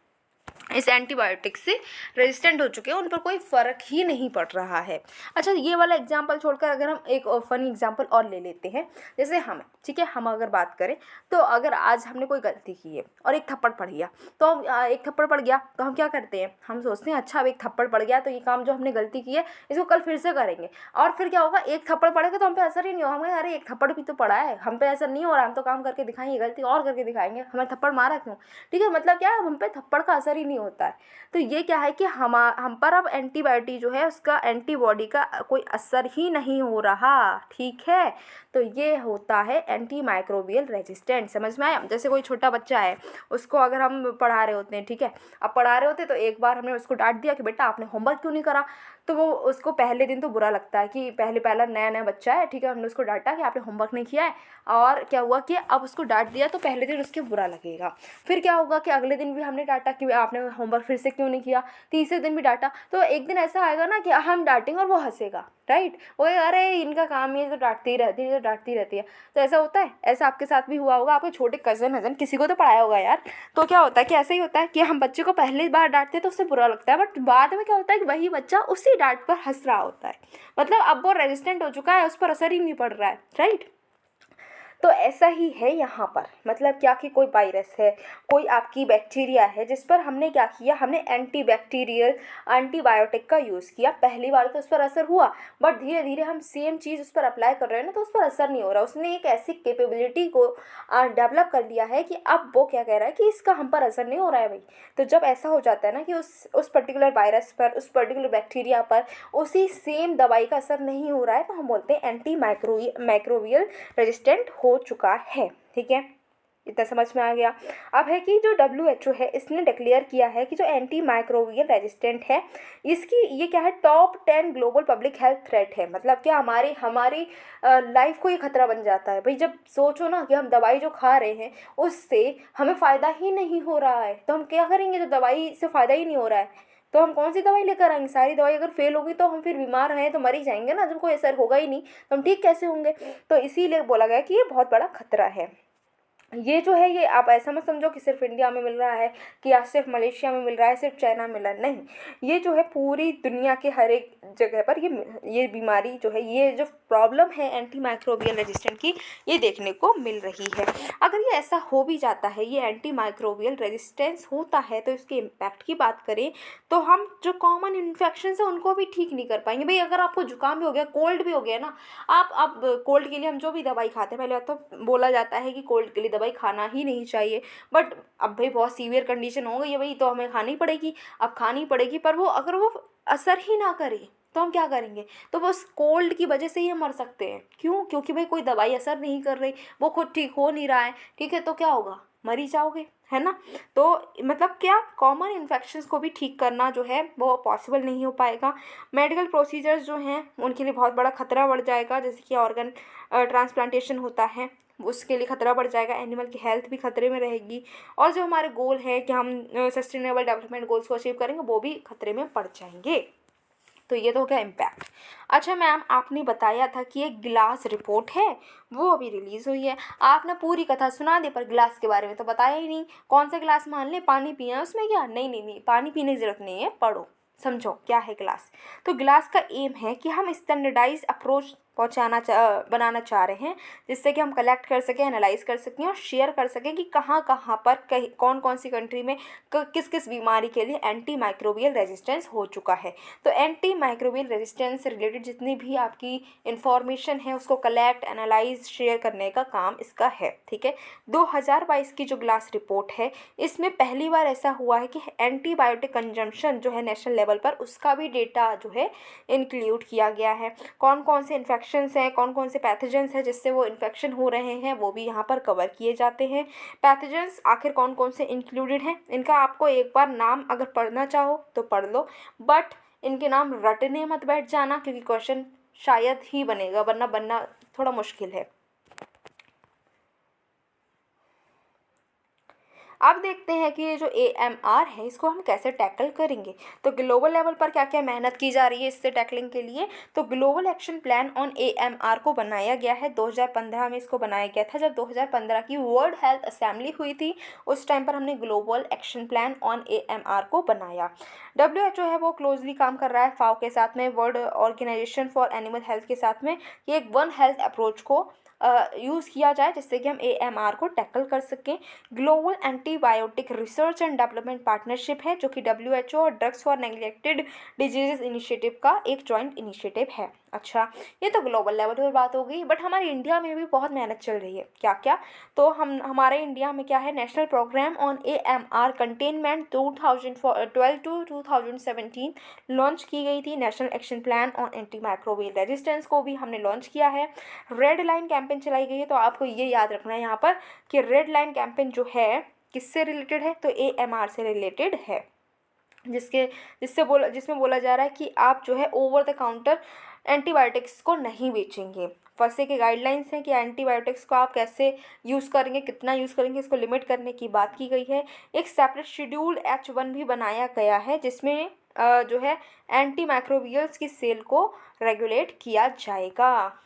इस एंटीबायोटिक से रेजिस्टेंट हो चुके हैं, उन पर कोई फ़र्क ही नहीं पड़ रहा है। अच्छा, ये वाला एग्जांपल छोड़कर अगर हम एक फ़नी एग्जांपल और ले लेते हैं, जैसे हम, ठीक है, हम अगर बात करें तो अगर आज हमने कोई गलती की है और एक थप्पड़ पड़ गया, तो एक थप्पड़ पड़ गया तो हम क्या करते हैं, हम सोचते हैं अच्छा अब एक थप्पड़ पड़ गया तो ये काम जो हमने गलती की है इसको कल फिर से करेंगे, और फिर क्या होगा, एक थप्पड़ पड़ेगा तो हम पे असर ही नहीं होगा, हम अरे एक थप्पड़ भी तो पड़ा है, हम पे असर नहीं हो रहा, हम तो काम करके दिखाएंगे, गलती और करके दिखाएंगे, हमें थप्पड़ मारा क्यों, ठीक है, मतलब क्या, हम पे थप्पड़ का असर ही नहीं होता है। तो ये क्या है कि हम पर अब एंटीबायोटिक जो है उसका एंटीबॉडी का कोई असर ही नहीं हो रहा, ठीक है। तो ये होता है एंटी माइक्रोबियल रेजिस्टेंट। समझ में आया? जैसे कोई छोटा बच्चा है, उसको अगर हम पढ़ा रहे होते हैं, ठीक है, अब पढ़ा रहे होते तो एक बार हमने उसको डांट दिया कि बेटा आपने होमवर्क क्यों नहीं करा, तो वो उसको पहले दिन तो बुरा लगता है कि पहला नया नया बच्चा है, ठीक है, हमने उसको डांटा कि आपने होमवर्क नहीं किया है, और क्या हुआ कि अब उसको डांट दिया तो पहले दिन उसके बुरा लगेगा। फिर क्या होगा कि अगले दिन भी हमने डांटा कि आपने होमवर्क फिर से क्यों नहीं किया, तीसरे दिन भी डांटा, तो एक दिन ऐसा आएगा ना कि हम डांटेंगे और वो हंसेगा, राइट, वो अरे इनका काम ये तो डांटती रहती है, तो डांटती रहती है। तो ऐसा होता है, ऐसा आपके साथ भी हुआ होगा, आपके छोटे कजन किसी को तो पढ़ाया होगा यार। तो क्या होता है कि ऐसा ही होता है कि हम बच्चे को पहली बार डांटते हैं तो उससे बुरा लगता है, बट बाद में क्या होता है कि वही बच्चा उसी डांट पर हंस रहा होता है, मतलब अब वो रेजिस्टेंट हो चुका है, उस पर असर ही नहीं पड़ रहा है, राइट। तो ऐसा ही है यहाँ पर, मतलब क्या कि कोई वायरस है, कोई आपकी बैक्टीरिया है, जिस पर हमने क्या किया, हमने एंटीबैक्टीरियल एंटीबायोटिक का यूज़ किया। पहली बार तो उस पर असर हुआ, बट धीरे धीरे हम सेम चीज़ उस पर अप्लाई कर रहे हैं ना, तो उस पर असर नहीं हो रहा। उसने एक ऐसी कैपेबिलिटी को डेवलप कर लिया है कि अब वो क्या कह रहा है कि इसका हम पर असर नहीं हो रहा है भाई। तो जब ऐसा हो जाता है ना कि उस पर्टिकुलर वायरस पर, उस पर्टिकुलर बैक्टीरिया पर उसी सेम दवाई का असर नहीं हो रहा है, तो हम बोलते हैं एंटी माइक्रोबियल रेजिस्टेंट हो चुका है, ठीक है। इतना समझ में आ गया। अब है कि जो WHO है, इसने डिक्लेयर किया है कि जो एंटी माइक्रोबियल रेजिस्टेंट है, इसकी ये क्या है, top 10 global public health threat है। मतलब क्या हमारी हमारी लाइफ को ये खतरा बन जाता है भाई। जब सोचो ना कि हम दवाई जो खा रहे हैं उससे हमें फ़ायदा ही नहीं हो रहा है, तो हम क्या करेंगे? जो दवाई से फ़ायदा ही नहीं हो रहा है तो हम कौन सी दवाई लेकर आएंगे? सारी दवाई अगर फेल होगी तो हम फिर बीमार हैं तो मर ही जाएंगे ना। जब कोई असर होगा ही नहीं तो हम ठीक कैसे होंगे? तो इसीलिए बोला गया कि ये बहुत बड़ा खतरा है। ये जो है, ये आप ऐसा मत समझो कि सिर्फ इंडिया में मिल रहा है, कि या सिर्फ मलेशिया में मिल रहा है, सिर्फ चाइना में मिल रहा है, नहीं। ये जो है पूरी दुनिया के हर एक जगह पर ये बीमारी जो है, ये जो प्रॉब्लम है एंटी माइक्रोबियल रेजिस्टेंट की, ये देखने को मिल रही है। अगर ये ऐसा हो भी जाता है, ये एंटी माइक्रोबियल रेजिस्टेंस होता है, तो इसके इम्पैक्ट की बात करें तो हम जो कॉमन इन्फेक्शन है उनको भी ठीक नहीं कर पाएंगे भाई। अगर आपको जुकाम भी हो गया, कोल्ड भी हो गया ना, आप कोल्ड के लिए हम जो भी दवाई खाते हैं, पहले तो बोला जाता है कि कोल्ड के लिए दवाई खाना ही नहीं चाहिए, बट अब भाई बहुत सीवियर कंडीशन हो गई है भाई, तो हमें खानी पड़ेगी, अब खानी पड़ेगी। पर वो अगर वो असर ही ना करे तो हम क्या करेंगे? तो बस कोल्ड की वजह से ही हम मर सकते हैं। क्यों? क्योंकि भाई कोई दवाई असर नहीं कर रही, वो खुद ठीक हो नहीं रहा है, ठीक है, तो क्या होगा? मर ही जाओगे, है ना। तो मतलब क्या, कॉमन इन्फेक्शंस को भी ठीक करना जो है वो पॉसिबल नहीं हो पाएगा। मेडिकल प्रोसीजर्स जो हैं उनके लिए बहुत बड़ा खतरा बढ़ जाएगा, जैसे कि ऑर्गन ट्रांसप्लांटेशन होता है, उसके लिए खतरा बढ़ जाएगा, एनिमल की हेल्थ भी खतरे में रहेगी, और जो हमारे गोल है कि हम सस्टेनेबल डेवलपमेंट गोल्स को अचीव करेंगे, वो भी खतरे में पड़ जाएंगे। तो ये तो हो गया इम्पैक्ट। अच्छा मैम, आपने बताया था कि एक गिलास रिपोर्ट है, वो अभी रिलीज़ हुई है। आपने पूरी कथा सुना दी पर गिलास के बारे में तो बताया ही नहीं। कौन सा गिलास मान ले, पानी पिया है उसमें क्या? नहीं नहीं नहीं, पानी पीने की ज़रूरत नहीं है, पढ़ो समझो क्या है गिलास। तो गिलास का एम है कि हम स्टैंडर्डाइज अप्रोच बनाना चाह रहे हैं, जिससे कि हम कलेक्ट कर सकें, एनालाइज कर सकें और शेयर कर सकें कि कहाँ कहाँ पर कौन कौन सी कंट्री में किस किस बीमारी के लिए एंटी माइक्रोबियल रेजिस्टेंस हो चुका है। तो एंटी माइक्रोबियल रेजिस्टेंस से रिलेटेड जितनी भी आपकी इंफॉर्मेशन है उसको कलेक्ट, एनालाइज, शेयर करने का काम इसका है, ठीक है। 2022 की जो ग्लास रिपोर्ट है, इसमें पहली बार ऐसा हुआ है कि एंटीबायोटिक कंजम्पशन जो है नेशनल लेवल पर, उसका भी डेटा जो है इंक्लूड किया गया है। कौन कौन से इन्फेक्शंस हैं, कौन कौन से पैथोजेंस हैं जिससे वो इन्फेक्शन हो रहे हैं, वो भी यहाँ पर कवर किए जाते हैं। पैथोजेंस आखिर कौन कौन से इंक्लूडेड हैं, इनका आपको एक बार नाम अगर पढ़ना चाहो तो पढ़ लो, बट इनके नाम रटने मत बैठ जाना, क्योंकि क्वेश्चन शायद ही बनेगा, वरना बनना थोड़ा मुश्किल है। अब देखते हैं कि ये जो AMR है इसको हम कैसे टैकल करेंगे। तो ग्लोबल लेवल पर क्या क्या मेहनत की जा रही है इससे टैकलिंग के लिए। तो global action plan on AMR को बनाया गया है, 2015 में इसको बनाया गया था। जब 2015 की वर्ल्ड हेल्थ असेंबली हुई थी, उस टाइम पर हमने global action plan on AMR को बनाया। WHO है वो क्लोजली काम कर रहा है FAO के साथ में, world organisation for animal health के साथ में, ये एक वन हेल्थ अप्रोच को यूज़ किया जाए जिससे कि हम AMR को टैकल कर सकें। Global antibiotic research and development partnership है, जो कि WHO और drugs for neglected diseases initiative का एक जॉइंट इनिशिएटिव है। अच्छा, ये तो ग्लोबल लेवल पर बात हो गई, बट हमारे इंडिया में भी बहुत मेहनत चल रही है। क्या क्या? तो हमारे इंडिया में क्या है, national programme on AMR containment 2012 to 2017 launch की गई थी। National action plan on anti microwave resistance को भी हमने लॉन्च किया है। रेड लाइन कैंपेन चलाई गई है। तो आपको ये याद रखना है यहाँ पर कि रेड लाइन कैंपेन जो है किससे रिलेटेड है, तो AMR से रिलेटेड है, जिसमें बोला जा रहा है कि आप जो है ओवर द काउंटर एंटीबायोटिक्स को नहीं बेचेंगे। फर्स्ट के गाइडलाइंस हैं कि एंटीबायोटिक्स को आप कैसे यूज़ करेंगे, कितना यूज़ करेंगे, इसको लिमिट करने की बात की गई है। एक सेपरेट शेड्यूल H1 भी बनाया गया है, जिसमें जो है एंटी माइक्रोबियल्स की सेल को रेगुलेट किया जाएगा।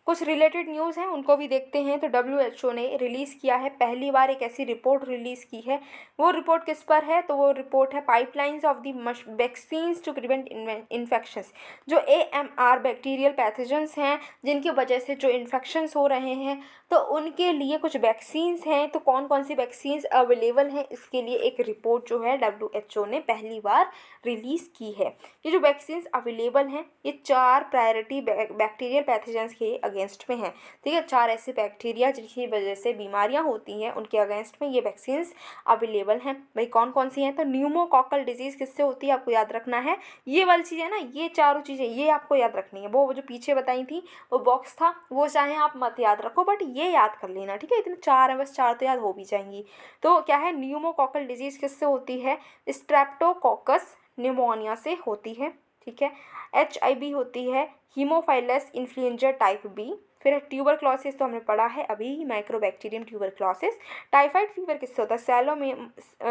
कुछ रिलेटेड न्यूज़ हैं, उनको भी देखते हैं। तो WHO ने रिलीज़ किया है, पहली बार एक ऐसी रिपोर्ट रिलीज़ की है। वो रिपोर्ट किस पर है, तो वो रिपोर्ट है pipelines of the vaccines to prevent infections. जो AMR बैक्टीरियल पैथोजेंस हैं, जिनकी वजह से जो इन्फेक्शंस हो रहे हैं, तो उनके लिए कुछ वैक्सीन्स हैं। तो कौन कौन सी वैक्सीन्स अवेलेबल हैं, इसके लिए एक रिपोर्ट जो है WHO ने पहली बार रिलीज़ की है। ये जो वैक्सीन्स अवेलेबल हैं, ये 4 प्रायोरिटी बैक्टीरियल पैथोजेंस के अगेंस्ट में हैं। ठीक है, 4 ऐसे बैक्टीरिया जिनकी वजह से बीमारियां होती हैं, उनके अगेंस्ट में ये वैक्सीन्स अवेलेबल हैं। भाई कौन कौन सी हैं, तो न्यूमोकॉकल डिजीज़ किससे होती है, आपको याद रखना है। ये वाली चीज़ है ना, ये चारों चीज़ें ये आपको याद रखनी है। वो जो पीछे बताई थी वो बॉक्स था, वो चाहे आप मत याद रखो, बट ये याद कर लेना। ठीक है, इतने 4 हैं, बस 4 तो याद हो भी जाएंगी। तो क्या है, न्यूमोकॉकल डिजीज़ किससे होती है, स्ट्रेप्टोकोकस निमोनिया से होती है। ठीक है, HIV होती है, हीमोफाइलस इन्फ्लुएंजा टाइप B। फिर है ट्यूबरक्लोसिस, तो हमने पढ़ा है अभी, माइक्रोबैक्टीरियम ट्यूबरक्लोसिस। टाइफाइड फीवर किससे होता है,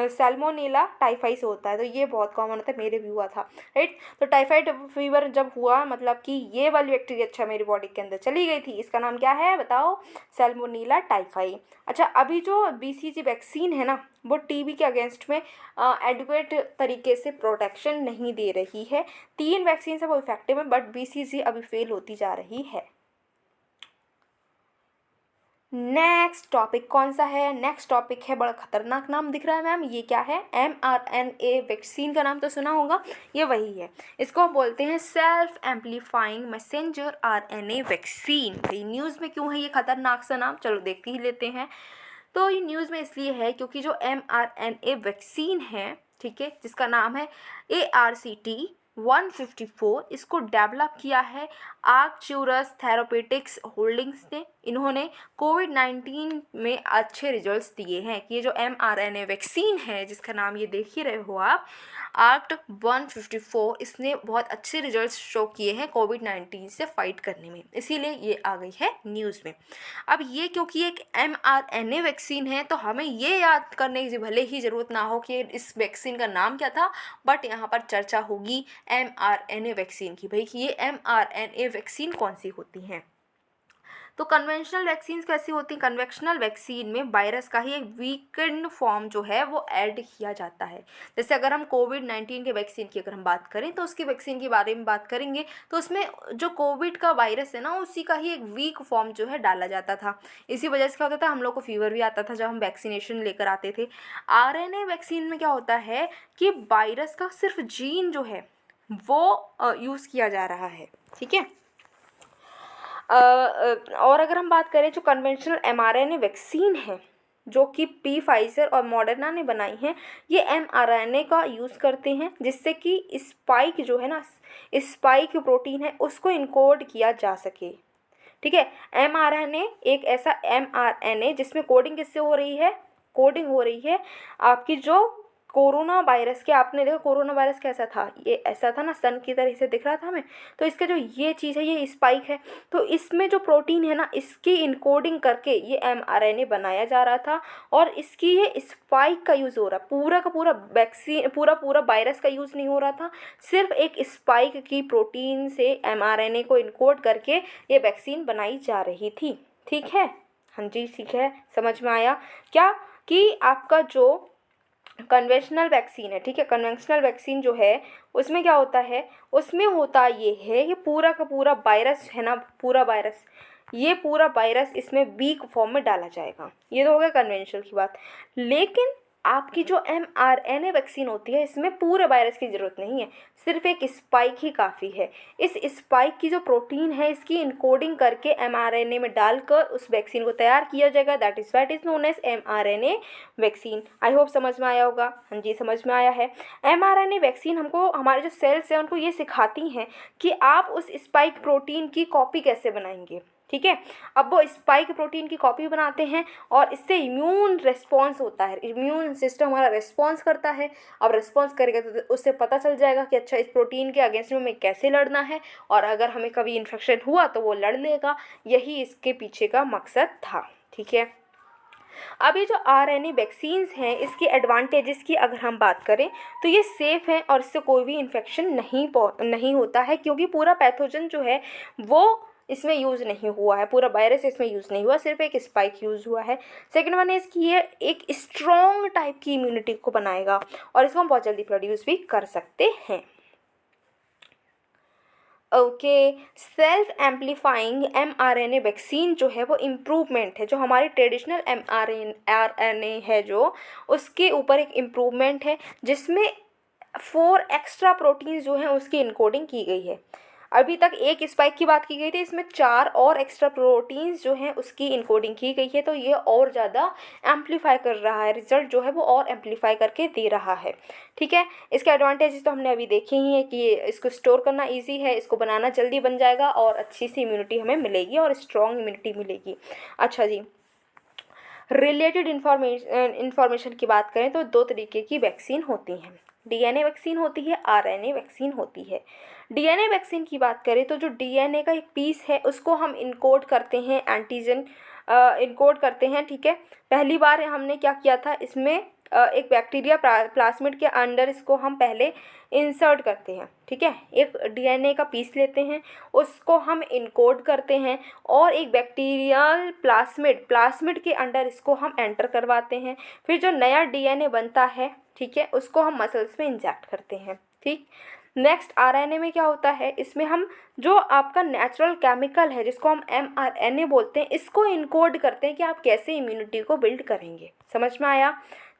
सैल्मोनेला टाइफाई से होता है। तो ये बहुत कॉमन होता है, मेरे भी हुआ था, राइट। तो टाइफाइड फीवर जब हुआ, मतलब कि ये वाली बैक्टीरिया अच्छा मेरी बॉडी के अंदर चली गई थी, इसका नाम क्या है बताओ, सैल्मोनेला टाइफाई। अच्छा, अभी जो BCG वैक्सीन है ना, वो TB के अगेंस्ट में एडुकेट तरीके से प्रोटेक्शन नहीं दे रही है। 3 वैक्सीन है वो इफेक्टिव है, बट BCG अभी फेल होती जा रही है। नेक्स्ट टॉपिक कौन सा है, नेक्स्ट टॉपिक है, बड़ा खतरनाक नाम दिख रहा है मैम, ये क्या है, mRNA वैक्सीन का नाम तो सुना होगा, ये वही है। इसको हम बोलते हैं self amplifying messenger RNA vaccine. भाई न्यूज़ में क्यों है ये खतरनाक सा नाम, चलो देख ही लेते हैं। तो ये न्यूज़ में इसलिए है क्योंकि जो mRNA वैक्सीन है, ठीक है, जिसका नाम है ARCT-154, इसको डेवलप किया है आर्कचूरस थेरापेटिक्स होल्डिंग्स ने। इन्होंने कोविड-19 में अच्छे रिजल्ट्स दिए हैं कि ये जो mRNA वैक्सीन है, जिसका नाम ये देख ही रहे हो आप, ARCT-154, इसने बहुत अच्छे रिजल्ट्स शो किए हैं कोविड-19 से फाइट करने में, इसीलिए ये आ गई है न्यूज़ में। अब ये क्योंकि एक mRNA वैक्सीन है, तो हमें ये याद करने की भले ही ज़रूरत ना हो कि इस वैक्सीन का नाम क्या था, बट यहाँ पर चर्चा होगी mRNA वैक्सीन की। भाई कि ये mRNA वैक्सीन कौन सी होती हैं। तो कन्वेंशनल वैक्सीन कैसी होती हैं, कन्वेंशनल वैक्सीन में वायरस का ही एक वीकेंड फॉर्म जो है वो ऐड किया जाता है। जैसे अगर हम कोविड-19 के वैक्सीन की अगर हम बात करें, तो उसकी वैक्सीन के बारे में बात करेंगे, तो उसमें जो कोविड का वायरस है ना, उसी का ही एक वीक फॉर्म जो है डाला जाता था। इसी वजह से क्या होता था, हम लोग को फीवर भी आता था जब हम वैक्सीनेशन लेकर आते थे। RNA वैक्सीन में क्या होता है कि वायरस का सिर्फ जीन जो है वो यूज़ किया जा रहा है। ठीक है, और अगर हम बात करें जो कन्वेंशनल mRNA वैक्सीन है, जो कि फाइजर और मॉडर्ना ने बनाई हैं, ये mRNA का यूज़ करते हैं, जिससे कि स्पाइक जो है ना, स्पाइक प्रोटीन है, उसको इनकोड किया जा सके। ठीक है, mRNA एक ऐसा mRNA जिसमें कोडिंग किससे हो रही है, कोडिंग हो रही है आपकी जो कोरोना वायरस के, आपने देखा कोरोना वायरस कैसा था, ये ऐसा था ना, सन की तरह से दिख रहा था हमें। तो इसका जो ये चीज़ है, ये स्पाइक है, तो इसमें जो प्रोटीन है ना, इसकी इनकोडिंग करके ये mRNA बनाया जा रहा था, और इसकी ये स्पाइक का यूज़ हो रहा, पूरा का पूरा वैक्सीन, पूरा वायरस का यूज़ नहीं हो रहा था, सिर्फ एक स्पाइक की प्रोटीन से mRNA को इनकोड करके ये वैक्सीन बनाई जा रही थी। ठीक है, हाँ जी, ठीक है, समझ में आया क्या, कि आपका जो कन्वेंशनल वैक्सीन है, ठीक है, कन्वेंशनल वैक्सीन जो है उसमें क्या होता है, उसमें होता ये है कि पूरा का पूरा वायरस है ना, पूरा वायरस, ये पूरा वायरस इसमें वीक फॉर्म में डाला जाएगा। ये तो हो गया कन्वेंशनल की बात। लेकिन आपकी जो mRNA वैक्सीन होती है इसमें पूरे वायरस की ज़रूरत नहीं है, सिर्फ एक स्पाइक ही काफ़ी है। इस स्पाइक की जो प्रोटीन है इसकी इनकोडिंग करके mRNA में डालकर उस वैक्सीन को तैयार किया जाएगा, that is why it is known as mRNA vaccine. I hope समझ में आया होगा। हाँ जी, समझ में आया है। mRNA वैक्सीन हमको हमारे जो सेल्स हैं उनको ये सिखाती हैं कि आप उस स्पाइक प्रोटीन की कॉपी कैसे बनाएंगे। ठीक है, अब वो स्पाइक प्रोटीन की कॉपी बनाते हैं और इससे इम्यून रिस्पॉन्स होता है, इम्यून सिस्टम हमारा रिस्पॉन्स करता है। अब रिस्पॉन्स करेगा तो उससे पता चल जाएगा कि अच्छा इस प्रोटीन के अगेंस्ट में हमें कैसे लड़ना है, और अगर हमें कभी इन्फेक्शन हुआ तो वो लड़ लेगा। यही इसके पीछे का मकसद था। ठीक है, अब ये जो RNA वैक्सीन्स हैं इसकी एडवांटेजेस की अगर हम बात करें तो ये सेफ़ हैं और इससे कोई भी इन्फेक्शन नहीं होता है, क्योंकि पूरा पैथोजन जो है वो इसमें यूज़ नहीं हुआ है, पूरा वायरस इसमें यूज़ नहीं हुआ, सिर्फ एक स्पाइक यूज़ हुआ है। सेकंड वन है इसकी ये एक स्ट्रॉन्ग टाइप की इम्यूनिटी को बनाएगा और इसको हम बहुत जल्दी प्रोड्यूस भी कर सकते हैं। Okay, self amplifying mRNA vaccine जो है वो इम्प्रूवमेंट है, जो हमारी ट्रेडिशनल mRNA है जो उसके ऊपर एक इम्प्रूवमेंट है, जिसमें 4 एक्स्ट्रा प्रोटीन्स जो हैं उसकी इनकोडिंग की गई है। अभी तक एक स्पाइक की बात की गई थी, इसमें 4 और एक्स्ट्रा प्रोटीन्स जो हैं उसकी इनकोडिंग की गई है, तो ये और ज़्यादा एम्पलीफाई कर रहा है, रिजल्ट जो है वो और एम्पलीफाई करके दे रहा है। ठीक है, इसके एडवांटेजेस तो हमने अभी देखे ही हैं कि ये इसको स्टोर करना ईजी है, इसको बनाना जल्दी बन जाएगा और अच्छी सी इम्यूनिटी हमें मिलेगी और स्ट्रॉन्ग इम्यूनिटी मिलेगी। अच्छा जी, रिलेटेड इन्फॉर्मेशन की बात करें तो 2 तरीके की वैक्सीन होती हैं, DNA वैक्सीन होती है, RNA वैक्सीन होती है। DNA वैक्सीन की बात करें तो जो DNA का एक पीस है उसको हम इनकोड करते हैं, एंटीजन इनकोड करते हैं। ठीक है, पहली बार हमने क्या किया था, इसमें एक बैक्टीरिया प्लाज्मिड के अंदर इसको हम पहले इंसर्ट करते हैं। ठीक है, एक DNA का पीस लेते हैं, उसको हम इनकोड करते हैं और एक बैक्टीरियल प्लाज्मिड के अंदर इसको हम एंटर करवाते हैं। फिर जो नया DNA बनता है, ठीक है, उसको हम मसल्स में इंजेक्ट करते हैं। ठीक, नेक्स्ट RNA में क्या होता है, इसमें हम जो आपका नेचुरल केमिकल है जिसको हम mRNA बोलते हैं, इसको इनकोड करते हैं कि आप कैसे इम्यूनिटी को बिल्ड करेंगे। समझ में आया?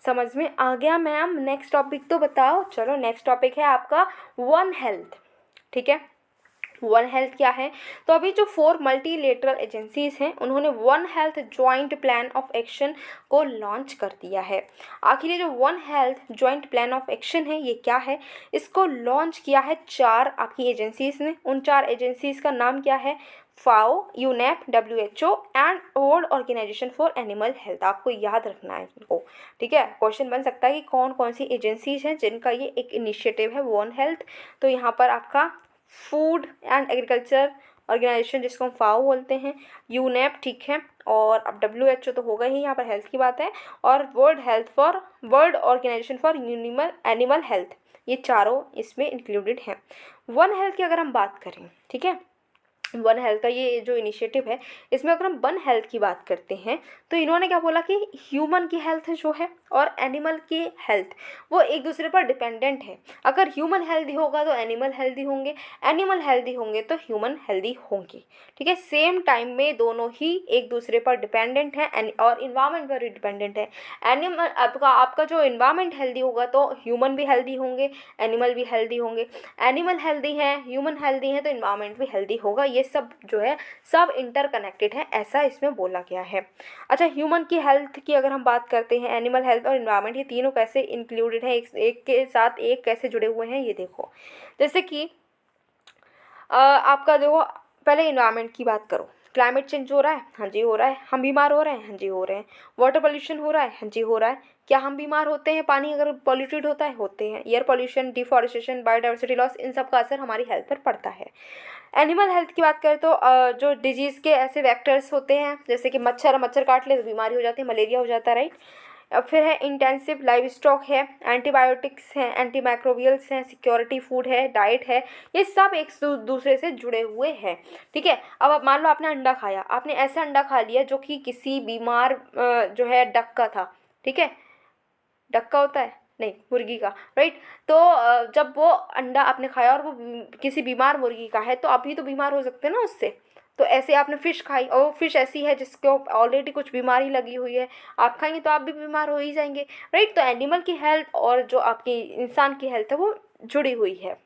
समझ में आ गया मैम? नेक्स्ट टॉपिक तो बताओ। चलो, नेक्स्ट टॉपिक है आपका वन हेल्थ। ठीक है, वन हेल्थ क्या है, तो अभी जो 4 मल्टीलेटरल एजेंसीज हैं उन्होंने one health joint plan of action को लॉन्च कर दिया है। आखिर ये जो one health joint plan of action है ये क्या है, इसको लॉन्च किया है 4 आपकी एजेंसीज ने। उन 4 एजेंसीज का नाम क्या है, FAO, UNEP, WHO and world organisation for animal health. आपको याद रखना है इनको। ठीक है, क्वेश्चन बन सकता है कि कौन कौन सी एजेंसीज हैं जिनका ये एक इनिशिएटिव है वन हेल्थ। तो यहाँ पर आपका फूड एंड एग्रीकल्चर ऑर्गेनाइजेशन जिसको हम FAO बोलते हैं, यूनेप, ठीक है, और अब WHO तो होगा ही, यहाँ पर हेल्थ की बात है, और world organisation for animal health, ये चारों इसमें इंक्लूडेड हैं। वन हेल्थ की अगर हम बात करें, ठीक है, वन हेल्थ का ये जो इनिशिएटिव है, इसमें अगर हम वन हेल्थ की बात करते हैं तो इन्होंने क्या बोला कि ह्यूमन की हेल्थ जो है और एनिमल की हेल्थ वो एक दूसरे पर डिपेंडेंट है। अगर ह्यूमन हेल्दी होगा तो एनिमल हेल्दी होंगे, एनिमल हेल्दी होंगे तो ह्यूमन हेल्दी होंगे। ठीक है, सेम टाइम में दोनों ही एक दूसरे पर डिपेंडेंट हैं और इन्वायरमेंट पर भी डिपेंडेंट है। एनिमल आपका जो इन्वायरमेंट हेल्दी होगा तो ह्यूमन भी हेल्दी होंगे, एनिमल भी हेल्दी होंगे। एनिमल हेल्दी हैं, ह्यूमन हेल्दी हैं तो इन्वायरमेंट भी हेल्दी होगा। ये सब जो है सब इंटरकनेक्टेड है, ऐसा इसमें बोला गया है। अच्छा, ह्यूमन की हेल्थ की अगर हम बात करते हैं, एनिमल हेल्थ और इन्वायरमेंट ये तीनों कैसे इंक्लूडेड हैं, एक के साथ एक कैसे जुड़े हुए हैं, ये देखो। जैसे कि आपका देखो, पहले इन्वायरमेंट की बात करो, क्लाइमेट चेंज हो रहा है, हाँ जी हो रहा है। हम बीमार हो रहे हैं, हाँ जी हो रहे हैं। वाटर पोल्यूशन हो रहा है, हाँ जी हो रहा है। क्या हम बीमार होते हैं, पानी अगर पॉल्यूटेड होता है, होते हैं। Air pollution, deforestation, biodiversity loss, इन सब का असर हमारी हेल्थ पर पड़ता है। एनिमल हेल्थ की बात करें तो जो डिजीज़ के ऐसे वेक्टर्स होते हैं, जैसे कि मच्छर काट ले तो बीमारी हो जाती है, मलेरिया हो जाता है, राइट। अब फिर है इंटेंसिव लाइव स्टॉक है, एंटीबायोटिक्स हैं, एंटीमाइक्रोबियल्स हैं, सिक्योरिटी फूड है, डाइट है, ये सब एक दूसरे से जुड़े हुए हैं। ठीक है, अब आप मान लो आपने अंडा खाया, आपने ऐसा अंडा खा लिया जो कि किसी बीमार जो है डक का था। ठीक है, डक का होता है, नहीं, मुर्गी का, राइट। तो जब वो अंडा आपने खाया और वो किसी बीमार मुर्गी का है तो आप भी तो बीमार हो सकते हैं ना उससे। तो ऐसे आपने फ़िश खाई और वो फ़िश ऐसी है जिसको ऑलरेडी कुछ बीमारी लगी हुई है, आप खाएंगे तो आप भी बीमार हो ही जाएंगे, राइट। तो एनिमल की हेल्थ और जो आपकी इंसान की हेल्थ है वो जुड़ी हुई है।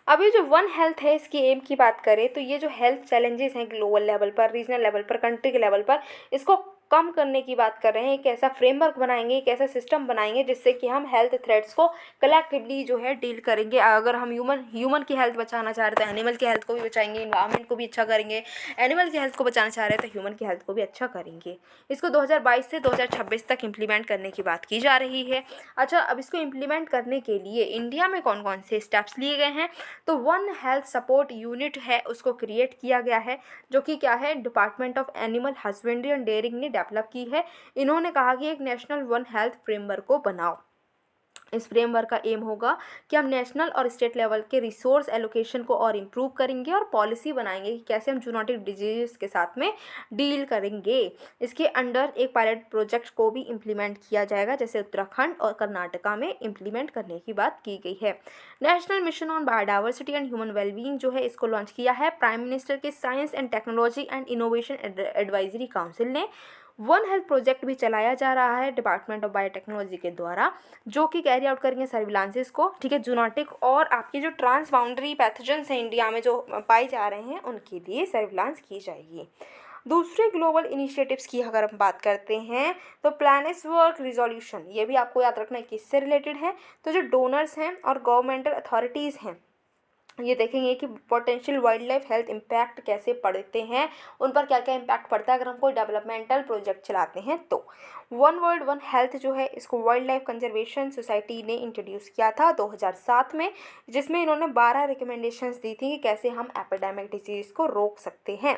अब ये जो वन हेल्थ है इसकी एम की बात करें तो ये जो हेल्थ चैलेंजेस हैं ग्लोबल लेवल पर, रीजनल लेवल पर, कंट्री के लेवल पर, इसको कम करने की बात कर रहे हैं। एक ऐसा फ्रेमवर्क बनाएंगे, एक ऐसा सिस्टम बनाएंगे जिससे कि हम हेल्थ थ्रेट्स को कलेक्टिवली जो है डील करेंगे। अगर हम ह्यूमन की हेल्थ बचाना चाह रहे हैं तो एनिमल की हेल्थ को भी बचाएंगे, इन्वायरमेंट को भी अच्छा करेंगे। एनिमल की हेल्थ को बचाना चाह रहे हैं तो ह्यूमन की हेल्थ को भी अच्छा करेंगे। इसको 2022 से 2026 तक इम्प्लीमेंट करने की बात की जा रही है। अच्छा, अब इसको इम्प्लीमेंट करने के लिए इंडिया में कौन कौन से स्टेप्स लिए गए हैं? तो वन हेल्थ सपोर्ट यूनिट है उसको क्रिएट किया गया है, जो कि क्या है, department of animal husbandry and dairying ने डेवलप की है। इन्होंने कहा कि एक नेशनल वन हेल्थ फ्रेमवर्क को बनाओ। इस फ्रेमवर्क का एम होगा कि हम नेशनल और स्टेट लेवल के रिसोर्स एलोकेशन को और इम्प्रूव करेंगे और पॉलिसी बनाएंगे कि कैसे हम जूनोटिक डिजीज़ के साथ में डील करेंगे। इसके अंडर एक पायलट प्रोजेक्ट को भी इम्प्लीमेंट किया जाएगा, जैसे उत्तराखंड और कर्नाटका में इम्प्लीमेंट करने की बात की गई है। National mission on biodiversity and human wellbeing जो है इसको लॉन्च किया है प्राइम मिनिस्टर के science and technology and innovation advisory council ने। वन हेल्थ प्रोजेक्ट भी चलाया जा रहा है डिपार्टमेंट ऑफ बायोटेक्नोलॉजी के द्वारा, जो कि कैरी आउट करेंगे सर्विलांसेस को, ठीक है, जूनोटिक और आपके जो ट्रांस बाउंड्री पैथोजेंस हैं इंडिया में जो पाए जा रहे हैं उनके लिए सर्विलांस की जाएगी। दूसरे ग्लोबल इनिशिएटिव्स की अगर हम बात करते हैं तो प्लानिस वर्क रिजोल्यूशन, ये भी आपको याद रखना है किससे रिलेटेड है। तो जो डोनर्स हैं और गवर्नमेंटल अथॉरिटीज़ हैं ये देखेंगे कि potential wild life health impact कैसे पड़ते हैं, उन पर क्या क्या इम्पैक्ट पड़ता है अगर हम कोई डेवलपमेंटल प्रोजेक्ट चलाते हैं तो। वन वर्ल्ड वन हेल्थ जो है इसको वाइल्ड लाइफ कंजर्वेशन सोसाइटी ने इंट्रोड्यूस किया था 2007 में, जिसमें इन्होंने 12 रिकमेंडेशंस दी थी कि कैसे हम एपिडेमिक डिजीज़ को रोक सकते हैं।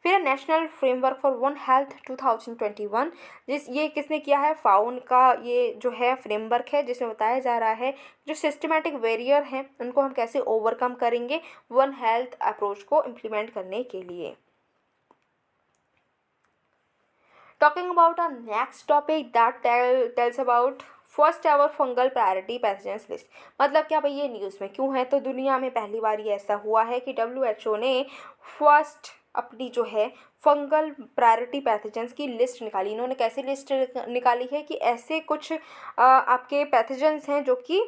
फिर national framework for one health 2021, ये किसने किया है, फाउन का ये जो है फ्रेमवर्क है, जिसमें बताया जा रहा है जो सिस्टमैटिक बैरियर हैं उनको हम कैसे ओवरकम करेंगे वन हेल्थ अप्रोच को इम्प्लीमेंट करने के लिए। Talking about our next topic that tells about first ever fungal priority pathogens list. मतलब क्या भाई, ये न्यूज़ में क्यों है? तो दुनिया में पहली बार ये ऐसा हुआ है कि WHO ने फर्स्ट अपनी जो है फंगल प्रायोरिटी पैथोजेंस की लिस्ट निकाली। इन्होंने कैसे लिस्ट निकाली है कि ऐसे कुछ आपके पैथोजेंस हैं जो कि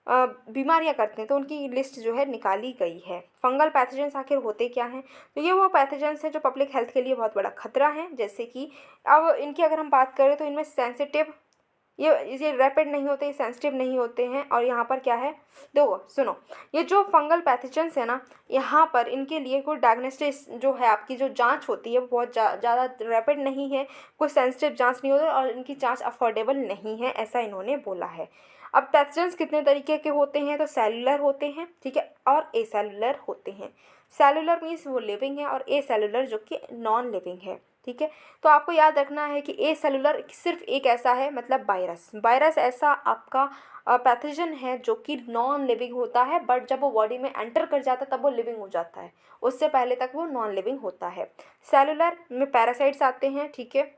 बीमारियां करते हैं, तो उनकी लिस्ट जो है निकाली गई है। फंगल पैथोजेंस आखिर होते क्या हैं? तो ये वो पैथोजेंस हैं जो पब्लिक हेल्थ के लिए बहुत बड़ा खतरा है। जैसे कि अब इनकी अगर हम बात करें तो इनमें सेंसिटिव, ये रैपिड नहीं होते, ये सेंसिटिव नहीं होते हैं। और यहाँ पर क्या है, देखो सुनो, ये जो फंगल पैथोजेंस है ना, यहाँ पर इनके लिए कोई डायग्नोस्टिस जो है आपकी जो जांच होती है वो बहुत ज़्यादा रैपिड नहीं है, कोई सेंसिटिव जांच नहीं होती और इनकी जांच अफोर्डेबल नहीं है, ऐसा इन्होंने बोला है। अब पैथोजेंस कितने तरीके के होते हैं? तो सेलुलर होते हैं, ठीक है, और ए सेलुलर होते हैं। सेलुलर मीन्स वो लिविंग है और ए सेलुलर जो कि नॉन लिविंग है, ठीक है। तो आपको याद रखना है कि ए सेलुलर सिर्फ एक ऐसा है, मतलब वायरस ऐसा आपका पैथोजन है जो कि नॉन लिविंग होता है, बट जब वो बॉडी में एंटर कर जाता है तब वो लिविंग हो जाता है, उससे पहले तक वो नॉन लिविंग होता है। सेलुलर में पैरासाइट्स आते हैं, ठीक है,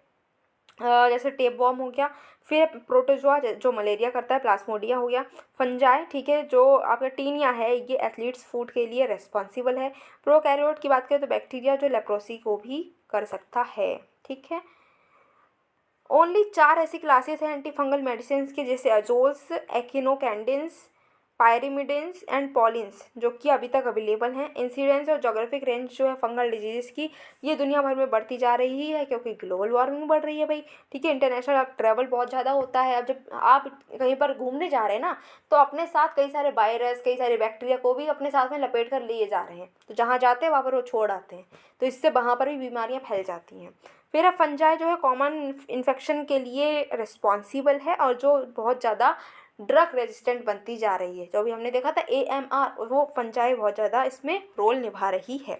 जैसे टेपवॉर्म हो गया, फिर प्रोटोजोआ जो मलेरिया करता है, प्लाज्मोडिया हो गया, फंजाई, ठीक है, जो आपका टीनिया है ये एथलीट्स फूड के लिए रेस्पॉन्सिबल है। प्रोकैरियोट की बात करें तो बैक्टीरिया जो लेप्रोसी को भी कर सकता है, ठीक है। ओनली 4 ऐसी क्लासेस हैं एंटी फंगल मेडिसिन की, जैसे अजोल्स, एक्िनोकैंडिन्स, पायरिमिडिन्स एंड पॉलिन्स, जो कि अभी तक अवेलेबल हैं। इंसिडेंस और जोग्राफिक रेंज जो है फंगल डिजीज़ की ये दुनिया भर में बढ़ती जा रही है क्योंकि ग्लोबल वार्मिंग बढ़ रही है भाई, ठीक है। इंटरनेशनल अब ट्रैवल बहुत ज़्यादा होता है। अब जब आप कहीं पर घूमने जा रहे हैं ना, तो अपने साथ कई सारे वायरस, कई सारे बैक्टीरिया को भी अपने साथ में लपेट कर लिए जा रहे हैं, तो जहाँ जाते हैं वहाँ पर वो छोड़ आते हैं, तो इससे वहाँ पर भी बीमारियाँ फैल जाती हैं। फिर फंजाई जो है कॉमन इन्फेक्शन के लिए रिस्पॉन्सिबल है और जो बहुत ज़्यादा ड्रग रेजिस्टेंट बनती जा रही है। जो अभी हमने देखा था AMR, वो फंजाई बहुत ज़्यादा इसमें रोल निभा रही है।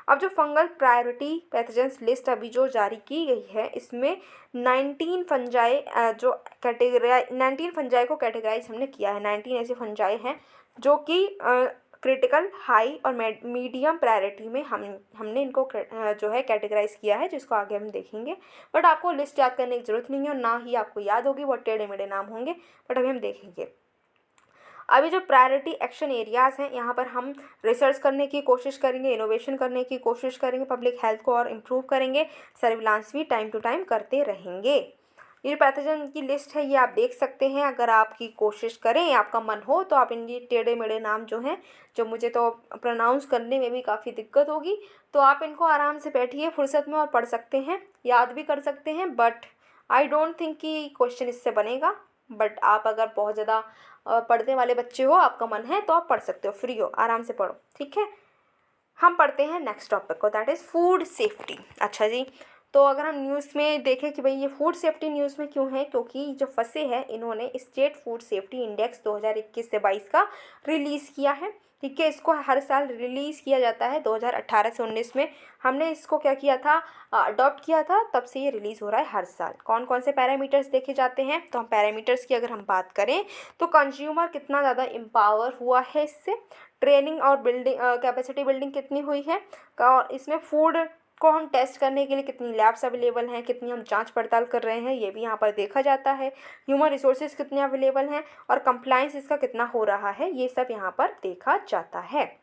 अब जो फंगल प्रायोरिटी पैथोजेंस लिस्ट अभी जो जारी की गई है, इसमें 19 फंजाई जो 19 फंजाई को कैटेगराइज हमने किया है। 19 ऐसे फंजाई हैं जो कि क्रिटिकल, हाई और मीडियम प्रायोरिटी में हमने इनको जो है कैटेगराइज किया है, जिसको आगे हम देखेंगे। बट आपको लिस्ट याद करने की ज़रूरत नहीं है और ना ही आपको याद होगी, वो टेढ़े मेढ़े नाम होंगे, बट अभी हम देखेंगे। अभी जो प्रायोरिटी एक्शन एरियाज़ हैं, यहाँ पर हम रिसर्च करने की कोशिश करेंगे, इनोवेशन करने की कोशिश करेंगे, पब्लिक हेल्थ को और इम्प्रूव करेंगे, सर्विलांस भी टाइम टू टाइम करते रहेंगे। ये जो पैथोजन की लिस्ट है ये आप देख सकते हैं। अगर आपकी कोशिश करें, आपका मन हो, तो आप इनके टेढ़े मेढ़े नाम जो हैं, जो मुझे तो प्रोनाउंस करने में भी काफ़ी दिक्कत होगी, तो आप इनको आराम से बैठिए फुर्सत में और पढ़ सकते हैं, याद भी कर सकते हैं। बट आई डोंट थिंक कि क्वेश्चन इससे बनेगा। बट आप अगर बहुत ज़्यादा पढ़ने वाले बच्चे हो, आपका मन है, तो आप पढ़ सकते हो, फ्री हो, आराम से पढ़ो, ठीक है। हम पढ़ते हैं नेक्स्ट टॉपिक को, दैट इज़ फूड सेफ्टी। अच्छा जी, तो अगर हम न्यूज़ में देखें कि भाई ये फूड सेफ्टी न्यूज़ में क्यों है, क्योंकि जो फंसे हैं इन्होंने स्टेट फूड सेफ्टी इंडेक्स 2021 से 22 का रिलीज़ किया है, ठीक है। इसको हर साल रिलीज़ किया जाता है, 2018 से 19 में हमने इसको क्या किया था, अडॉप्ट किया था, तब से ये रिलीज़ हो रहा है हर साल। कौन कौन से पैरामीटर्स देखे जाते हैं, तो हम पैरामीटर्स की अगर हम बात करें तो कंज्यूमर कितना ज़्यादा एम्पावर हुआ है इससे, ट्रेनिंग और बिल्डिंग कैपेसिटी बिल्डिंग कितनी हुई है, और इसमें फूड को हम टेस्ट करने के लिए कितनी लैब्स अवेलेबल हैं, कितनी हम जांच पड़ताल कर रहे हैं, ये भी यहाँ पर देखा जाता है। ह्यूमन रिसोर्सेज कितने अवेलेबल हैं और कंप्लाइंस इसका कितना हो रहा है, ये सब यहाँ पर देखा जाता है।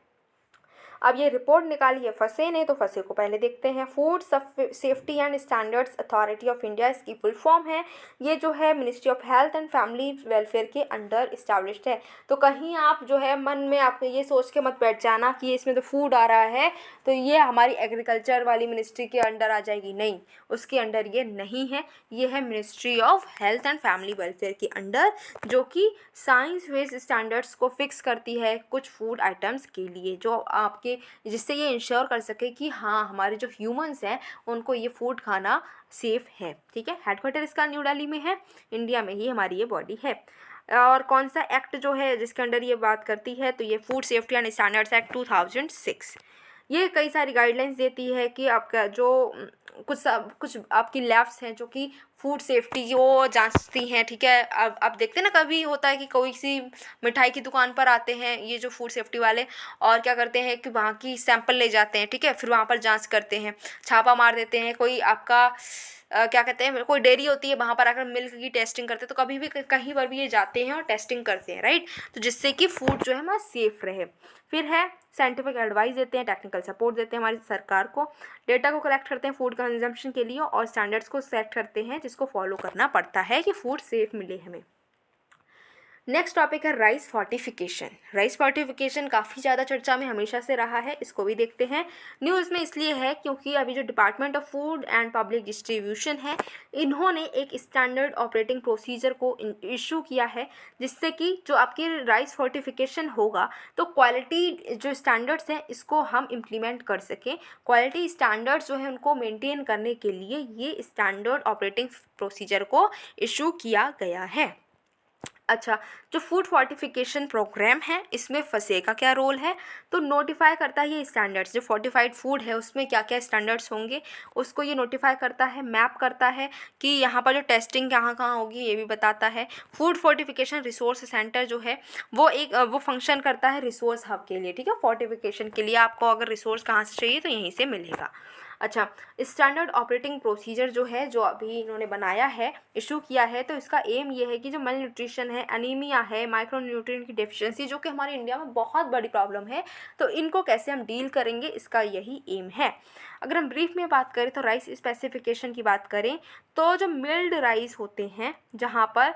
अब ये रिपोर्ट निकाली है फसे ने, तो फसे को पहले देखते हैं। Food safety and standards authority of India इसकी फुल फॉर्म है। ये जो है ministry of health and family welfare के अंडर इस्टेब्लिश्ड है। तो कहीं आप जो है मन में आप ये सोच के मत बैठ जाना कि इसमें तो फूड आ रहा है तो ये हमारी एग्रीकल्चर वाली मिनिस्ट्री के अंडर आ जाएगी, नहीं, उसके अंडर ये नहीं है। ये है ministry of health and family welfare के अंडर, जो कि साइंस बेस्ड स्टैंडर्ड्स को फिक्स करती है कुछ फूड आइटम्स के लिए, जो आपके जिससे ये इंश्योर कर सके कि हाँ हमारे जो ह्यूमंस हैं उनको ये फूड खाना सेफ़ है, ठीक है। हेडक्वार्टर इसका न्यू दिल्ली में है, इंडिया में ही हमारी ये बॉडी है। और कौन सा एक्ट जो है जिसके अंडर ये बात करती है, तो ये food safety and standards act 2006। ये कई सारी गाइडलाइंस देती है कि आपका जो कुछ आपकी लैब्स हैं जो कि फूड सेफ्टी वो जांचती हैं, ठीक है। अब आप देखते हैं ना, कभी होता है कि कोई सी मिठाई की दुकान पर आते हैं ये जो फूड सेफ्टी वाले, और क्या करते हैं कि वहाँ की सैंपल ले जाते हैं, ठीक है, फिर वहाँ पर जांच करते हैं, छापा मार देते हैं। कोई आपका क्या कहते हैं, कोई डेयरी होती है वहाँ पर आकर मिल्क की टेस्टिंग करते हैं, तो कभी भी कहीं पर भी ये जाते हैं और टेस्टिंग करते हैं, राइट। तो जिससे कि फूड जो है हमारा सेफ़ रहे। फिर है साइंटिफिक एडवाइस देते हैं, टेक्निकल सपोर्ट देते हैं हमारी सरकार को, डेटा को कलेक्ट करते हैं फूड कंजम्पशन के लिए, और स्टैंडर्ड्स को सेट करते हैं जिसको फॉलो करना पड़ता है कि फूड सेफ मिले हमें। नेक्स्ट टॉपिक है राइस फोर्टिफिकेशन। राइस फोर्टिफिकेशन काफ़ी ज़्यादा चर्चा में हमेशा से रहा है, इसको भी देखते हैं। न्यूज़ में इसलिए है क्योंकि अभी जो department of food and public distribution है, इन्होंने एक स्टैंडर्ड ऑपरेटिंग प्रोसीजर को इशू किया है, जिससे कि जो आपकी राइस फोर्टिफिकेशन होगा तो क्वालिटी जो स्टैंडर्ड्स हैं इसको हम इम्प्लीमेंट कर सकें। क्वालिटी स्टैंडर्ड्स जो है उनको मेनटेन करने के लिए ये स्टैंडर्ड ऑपरेटिंग प्रोसीजर को इशू किया गया है। अच्छा, जो फूड फोर्टिफिकेशन प्रोग्राम है इसमें फसे का क्या रोल है, तो नोटिफाई करता है ये स्टैंडर्ड्स, जो फोर्टिफाइड फूड है उसमें क्या क्या स्टैंडर्ड्स होंगे उसको ये नोटिफाई करता है, मैप करता है कि यहाँ पर जो टेस्टिंग कहाँ कहाँ होगी ये भी बताता है। फूड फोर्टिफिकेशन रिसोर्स सेंटर जो है वो फंक्शन करता है रिसोर्स हब के लिए, ठीक है। फोर्टिफिकेशन के लिए आपको अगर रिसोर्स कहाँ से चाहिए तो यहीं से मिलेगा। अच्छा, स्टैंडर्ड ऑपरेटिंग प्रोसीजर जो है, जो अभी इन्होंने बनाया है, इशू किया है, तो इसका एम ये है कि जो मल न्यूट्रिशन है, अनीमिया है, माइक्रो न्यूट्रिएंट की डेफिशिएंसी जो कि हमारे इंडिया में बहुत बड़ी प्रॉब्लम है, तो इनको कैसे हम डील करेंगे, इसका यही एम है। अगर हम ब्रीफ में बात करें तो राइस स्पेसिफिकेशन की बात करें तो जो मिल्ड राइस होते हैं, जहाँ पर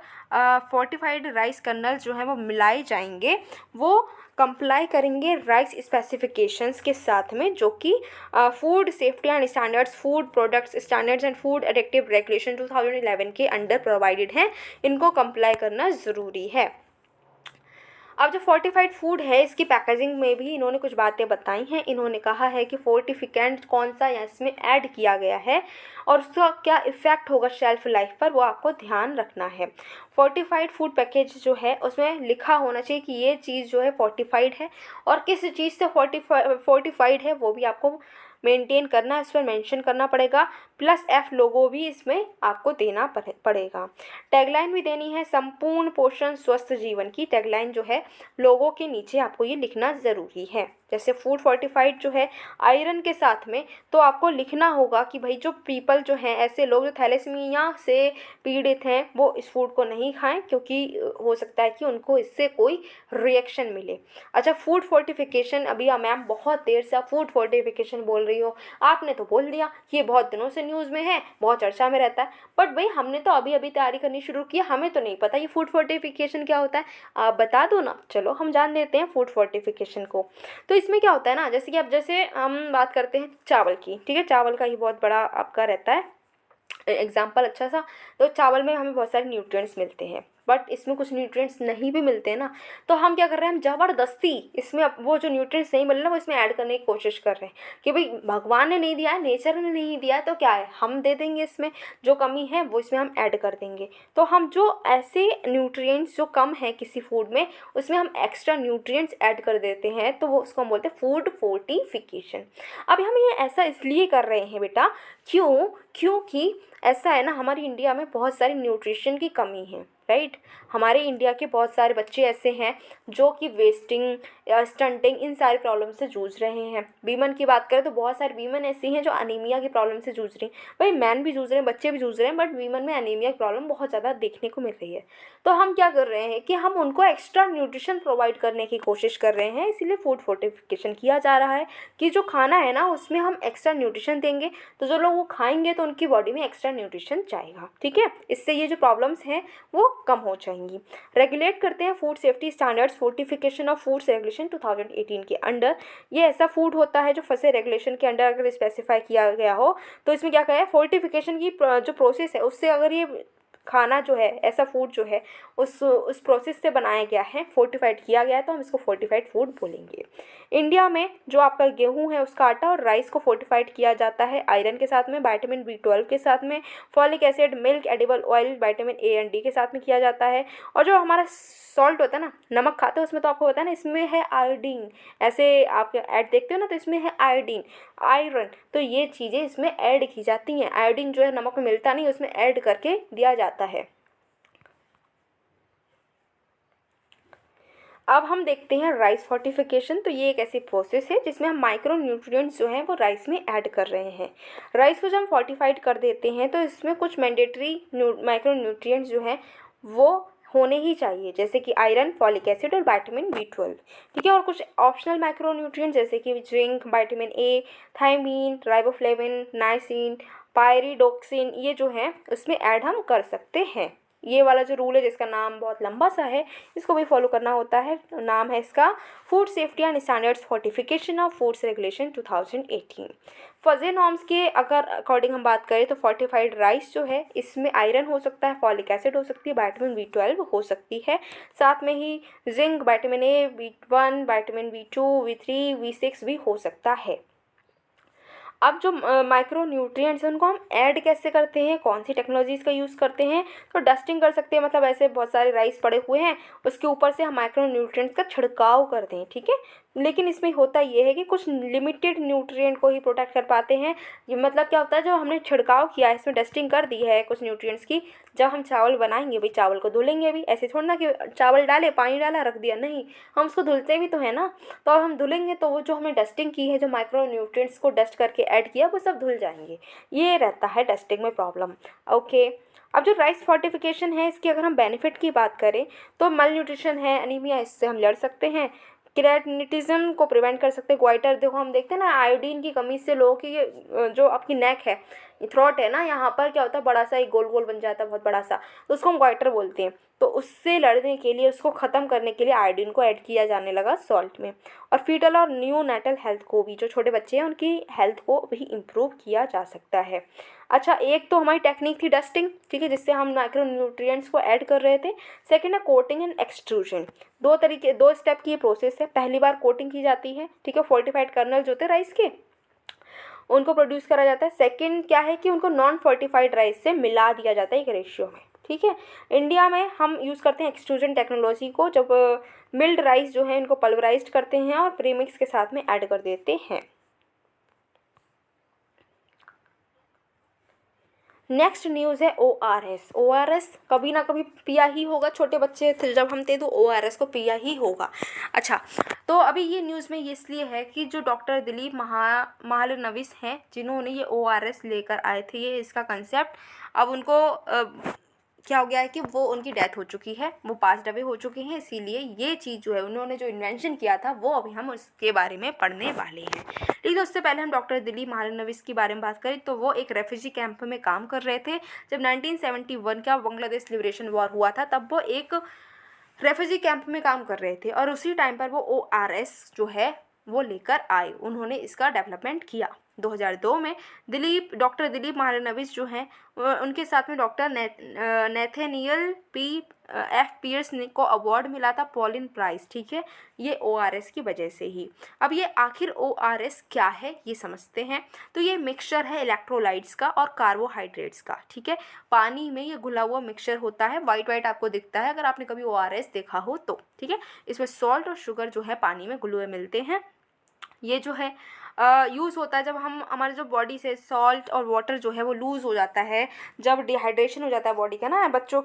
फोर्टिफाइड राइस कर्नल्स जो हैं वो मिलाए जाएंगे, वो कंप्लाई करेंगे राइस स्पेसिफिकेशंस के साथ में, जो कि food safety and standards, food products standards and food addictive regulation 2011 के अंडर प्रोवाइडेड हैं। इनको कंप्लाई करना ज़रूरी है। अब जो फोर्टिफाइड फूड है इसकी पैकेजिंग में भी इन्होंने कुछ बातें बताई हैं। इन्होंने कहा है कि फोर्टिफिकेंट कौन सा या इसमें ऐड किया गया है और उसका क्या इफ़ेक्ट होगा शेल्फ लाइफ पर, वो आपको ध्यान रखना है। फोर्टिफाइड फूड पैकेज जो है उसमें लिखा होना चाहिए कि ये चीज़ जो है फोर्टिफाइड है, और किस चीज़ से फोर्टिफाइड है वो भी आपको मेंटेन करना है, इस पर मेंशन करना पड़ेगा, प्लस F लोगो भी इसमें आपको देना पड़ेगा। टैगलाइन भी देनी है, संपूर्ण पोषण स्वस्थ जीवन की टैगलाइन जो है लोगों के नीचे आपको ये लिखना ज़रूरी है। जैसे फूड फोर्टिफाइड जो है आयरन के साथ में, तो आपको लिखना होगा कि भाई जो पीपल जो हैं, ऐसे लोग जो थैलेसीमिया से पीड़ित हैं, वो इस फूड को नहीं खाएं, क्योंकि हो सकता है कि उनको इससे कोई रिएक्शन मिले। अच्छा, फूड फोर्टिफिकेशन, अभी मैम बहुत देर से आप फूड फोर्टिफिकेशन बोल रही हो, आपने तो बोल दिया कि ये बहुत दिनों से न्यूज़ में है, बहुत चर्चा में रहता है, बट भाई हमने तो अभी अभी तैयारी करनी शुरू की, हमें तो नहीं पता ये फूड फोर्टिफिकेशन क्या होता है, आप बता दो ना। चलो हम जान लेते हैं फूड फोर्टिफिकेशन को। तो इसमें क्या होता है ना, जैसे कि अब जैसे हम बात करते हैं चावल की, ठीक है, चावल का ही बहुत बड़ा आपका रहता है एग्जाम्पल अच्छा सा। तो चावल में हमें बहुत सारे न्यूट्रिएंट्स मिलते हैं, बट इसमें कुछ न्यूट्रिएंट्स नहीं भी मिलते हैं ना, तो हम क्या कर रहे हैं, हम ज़बरदस्ती इसमें वो जो न्यूट्रिएंट्स नहीं मिल रहे हैं वो इसमें ऐड करने की कोशिश कर रहे हैं कि भाई भगवान ने नहीं दिया है, नेचर ने नहीं दिया है, तो क्या है, हम दे देंगे, इसमें जो कमी है वो इसमें हम ऐड कर देंगे। तो हम जो ऐसे न्यूट्रिएंट्स जो कम है किसी फूड में, उसमें हम एक्स्ट्रा न्यूट्रिएंट्स ऐड कर देते हैं, तो वो उसको हम बोलते हैं फूड फोर्टिफिकेशन। अभी हम ये ऐसा इसलिए कर रहे हैं बेटा, क्योंकि ऐसा है ना, हमारी इंडिया में बहुत सारी न्यूट्रिशन की कमी है, राइट। हमारे इंडिया के बहुत सारे बच्चे ऐसे हैं जो कि वेस्टिंग या स्टंटिंग इन सारी प्रॉब्लम से जूझ रहे हैं। वीमन की बात करें तो बहुत सारी वीमन ऐसी हैं जो अनीमिया की प्रॉब्लम से जूझ रही हैं, भाई मैन भी जूझ रहे हैं, बच्चे भी जूझ रहे हैं, बट वीमन में अनीमिया की प्रॉब्लम बहुत ज़्यादा देखने को मिल रही है। तो हम क्या कर रहे हैं कि हम उनको एक्स्ट्रा न्यूट्रिशन प्रोवाइड करने की कोशिश कर रहे हैं, इसीलिए फूड फोर्टिफिकेशन किया जा रहा है कि जो खाना है ना उसमें हम एक्स्ट्रा न्यूट्रिशन देंगे, तो जो लोग वो खाएंगे तो उनकी बॉडी में एक्स्ट्रा न्यूट्रिशन जाएगा, ठीक है। इससे ये जो प्रॉब्लम्स हैं वो कम हो जाएंगी। रेगुलेट करते हैं food safety standards, fortification of foods regulation 2018 के अंडर। ये ऐसा फूड होता है जो फंसे रेगुलेशन के अंडर अगर स्पेसिफाई किया गया हो, तो इसमें क्या कहा है, फोर्टिफिकेशन की जो प्रोसेस है उससे अगर ये खाना जो है, ऐसा फूड जो है उस प्रोसेस से बनाया गया है, फोर्टिफाइड किया गया है, तो हम इसको फोर्टिफाइड फूड बोलेंगे। इंडिया में जो आपका गेहूं है उसका आटा और राइस को फोर्टिफाइड किया जाता है आयरन के साथ में, विटामिन B12 के साथ में, folic acid, milk, edible oil, vitamin A and D के साथ में किया जाता है। और जो हमारा सॉल्ट होता है ना, नमक खाते हैं, उसमें तो आपको पता है ना, इसमें है आयोडीन, ऐसे आप ऐड देखते हो ना तो इसमें है आयोडीन, आयरन, तो ये चीज़ें इसमें ऐड की जाती हैं। आयोडीन जो है नमक में मिलता नहीं, उसमें ऐड करके दिया जाता है। अब हम देखते हैं राइस फोर्टिफिकेशन। तो ये एक ऐसी प्रोसेस है जिसमें हम माइक्रो न्यूट्रिएंट्स जो हैं वो राइस में ऐड कर रहे हैं। राइस को जब हम फोर्टिफाइड कर देते हैं तो इसमें कुछ मैंडेटरी माइक्रो न्यूट्रिएंट्स जो हैं वो होने ही चाहिए, जैसे कि आयरन, फॉलिक एसिड और विटामिन B12, ठीक है। और कुछ ऑप्शनल माइक्रो न्यूट्रिएंट्स जैसे कि zinc, vitamin A, thiamine, riboflavin, niacin, pyridoxine, ये जो है उसमें ऐड हम कर सकते हैं। ये वाला जो रूल है जिसका नाम बहुत लंबा सा है, इसको भी फॉलो करना होता है। नाम है इसका food safety and standards fortification of foods regulation 2018। फजे नॉर्म्स के अगर अकॉर्डिंग हम बात करें तो फोर्टिफाइड राइस जो है इसमें आयरन हो सकता है, फॉलिक एसिड हो सकती है, विटामिन B12 हो सकती है, साथ में ही zinc, vitamin A, B1, vitamin B2, B3, B6 भी हो सकता है। अब जो माइक्रो न्यूट्रिएंट्स हैं उनको हम ऐड कैसे करते हैं, कौन सी टेक्नोलॉजीज़ का यूज़ करते हैं, तो डस्टिंग कर सकते हैं, मतलब ऐसे बहुत सारे राइस पड़े हुए हैं उसके ऊपर से हम माइक्रो न्यूट्रिएंट्स का छिड़काव करते हैं, ठीक है। लेकिन इसमें होता ये है कि कुछ लिमिटेड न्यूट्रिएंट को ही प्रोटेक्ट कर पाते हैं। ये मतलब क्या होता है, जो हमने छिड़काव किया है, इसमें डस्टिंग कर दी है कुछ न्यूट्रिएंट्स की, जब हम चावल बनाएंगे भाई चावल को धुलेंगे भी, ऐसे थोड़ा ना कि चावल डाले, पानी डाला, रख दिया, नहीं, हम उसको धुलते भी तो है ना। तो अब हम धुलेंगे तो वो जो हमने डस्टिंग की है, जो माइक्रो न्यूट्रिएंट्स को डस्ट करके ऐड किया, वो सब धुल जाएंगे। ये रहता है डस्टिंग में प्रॉब्लम, ओके। अब जो राइस फोर्टिफिकेशन है इसकी अगर हम बेनिफिट की बात करें तो मल न्यूट्रिशन है, अनीमिया, इससे हम लड़ सकते हैं, क्रेटिनिटिज्म को प्रिवेंट कर सकते हैं। ग्वाइटर देखो, हम देखते हैं ना आयोडीन की कमी से लोगों की जो आपकी नेक है, थ्रोट है ना, यहाँ पर क्या होता है, बड़ा सा एक गोल गोल बन जाता है, बहुत बड़ा सा, तो उसको हम ग्वाइटर बोलते हैं। तो उससे लड़ने के लिए, उसको ख़त्म करने के लिए आयोडीन को ऐड किया जाने लगा सॉल्ट में। और फीटल और न्यू नेटल हेल्थ को भी, जो छोटे बच्चे हैं उनकी हेल्थ को भी इम्प्रूव किया जा सकता है। अच्छा, एक तो हमारी टेक्निक थी डस्टिंग, ठीक है, जिससे हम माइक्रो न्यूट्रिएंट्स को ऐड कर रहे थे। सेकंड है कोटिंग एंड एक्सट्रूजन। दो स्टेप की ये प्रोसेस है। पहली बार कोटिंग की जाती है, ठीक है, फोर्टिफाइड कर्नल जो होते हैं राइस के, उनको प्रोड्यूस करा जाता है। सेकंड क्या है कि उनको नॉन फोर्टिफाइड राइस से मिला दिया जाता है एक रेशियो में, ठीक है। इंडिया में हम यूज़ करते हैं एक्सट्रूजन टेक्नोलॉजी को, जब मिल्ड राइस जो है इनको पल्वराइज्ड करते हैं और प्रीमिक्स के साथ में ऐड कर देते हैं। नेक्स्ट न्यूज़ है ORS। ORS कभी ना कभी पिया ही होगा, छोटे बच्चे थे जब हम थे तो ORS को पिया ही होगा। अच्छा, तो अभी ये न्यूज़ में ये इसलिए है कि जो डॉक्टर दिलीप महालनोबिस हैं जिन्होंने ये ORS लेकर आए थे, ये इसका कंसेप्ट, अब उनको क्या हो गया है कि वो उनकी डेथ हो चुकी है, वो पास अवे हो चुके हैं, इसीलिए ये चीज़ जो है उन्होंने जो इन्वेंशन किया था वो अभी हम उसके बारे में पढ़ने वाले हैं। लेकिन उससे पहले हम डॉक्टर दिलीप महालनोबिस के बारे में बात करें तो वो एक रेफ्यूजी कैंप में काम कर रहे थे। जब 1971 का बांग्लादेश लिबरेशन वॉर हुआ था तब वो एक रेफ्यूजी कैंप में काम कर रहे थे और उसी टाइम पर वो ORS जो है वो लेकर आए, उन्होंने इसका डेवलपमेंट किया। 2002 में डॉक्टर दिलीप महालनोबिस जो हैं उनके साथ में डॉक्टर नेथेनियल F पियर्स को अवार्ड मिला था पॉलिन प्राइज, ठीक है, ये ORS की वजह से ही। अब ये आखिर ORS क्या है ये समझते हैं। तो ये मिक्सचर है इलेक्ट्रोलाइट्स का और कार्बोहाइड्रेट्स का, ठीक है, पानी में ये घुला हुआ मिक्सचर होता है, वाइट वाइट आपको दिखता है अगर आपने कभी ORS देखा हो तो, ठीक है। इसमें सॉल्ट और शुगर जो है पानी में घुले हुए मिलते हैं। ये जो है यूज़ होता है जब हम हमारे जो बॉडी से सॉल्ट और वाटर जो है वो लूज़ हो जाता है, जब डिहाइड्रेशन हो जाता है बॉडी का ना, बच्चों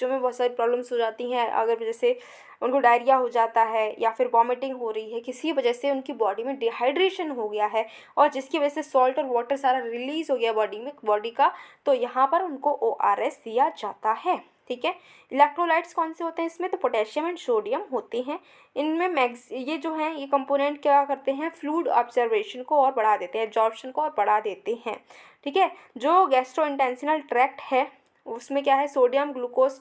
में बहुत सारी प्रॉब्लम्स हो जाती हैं, अगर जैसे उनको डायरिया हो जाता है या फिर वॉमिटिंग हो रही है, किसी वजह से उनकी बॉडी में डिहाइड्रेशन हो गया है और जिसकी वजह से सॉल्ट और वाटर सारा रिलीज़ हो गया बॉडी का, तो यहाँ पर उनको ORS दिया जाता है, ठीक है। इलेक्ट्रोलाइट्स कौन से होते हैं इसमें, तो पोटेशियम एंड सोडियम होते हैं। इनमें ये जो हैं ये कंपोनेंट क्या करते हैं, फ्लूइड ऑब्जर्वेशन को और बढ़ा देते हैं, एब्जॉर्प्शन को और बढ़ा देते हैं, ठीक है। जो गैस्ट्रोइंटेस्टिनल ट्रैक्ट है उसमें क्या है, सोडियम ग्लूकोज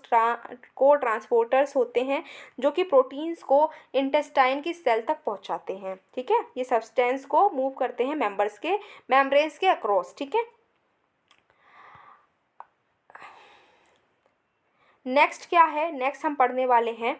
को ट्रांसपोर्टर्स होते हैं जो कि प्रोटीन्स को इंटेस्टाइन की सेल तक पहुंचाते हैं, ठीक है। ये सब्सटेंस को मूव करते हैं मेम्ब्रेन्स के अक्रॉस, ठीक है। नेक्स्ट क्या है, नेक्स्ट हम पढ़ने वाले हैं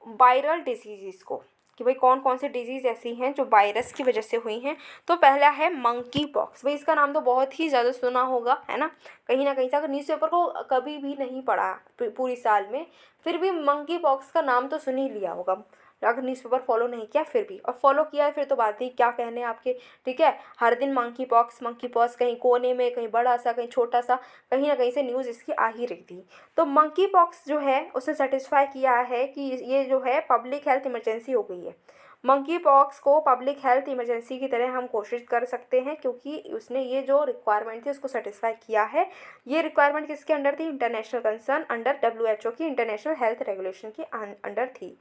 वायरल डिजीज़ को, कि भाई कौन कौन से डिजीज़ ऐसी हैं जो वायरस की वजह से हुई हैं। तो पहला है मंकी पॉक्स। भाई इसका नाम तो बहुत ही ज़्यादा सुना होगा, है ना, कहीं से, अगर न्यूज़पेपर को कभी भी नहीं पढ़ा पूरी साल में, फिर भी मंकी पॉक्स का नाम तो सुन ही लिया होगा, अगर न्यूज़पेपर फॉलो नहीं किया फिर भी, और फॉलो किया है फिर तो बात ही क्या कहने आपके, ठीक है। हर दिन मंकी पॉक्स कहीं कोने में, कहीं बड़ा सा, कहीं छोटा सा, कहीं ना कहीं से न्यूज़ इसकी आ ही रही थी। तो मंकी पॉक्स जो है उसने सेटिस्फाई किया है कि ये जो है पब्लिक हेल्थ इमरजेंसी हो गई है। मंकी पॉक्स को पब्लिक हेल्थ इमरजेंसी की तरह हम कोशिश कर सकते हैं क्योंकि उसने ये जो रिक्वायरमेंट थी उसको सेटिस्फाई किया है। ये रिक्वायरमेंट किसके अंडर थी, इंटरनेशनल कंसर्न अंडर WHO की इंटरनेशनल हेल्थ रेगुलेशन की अंडर थी।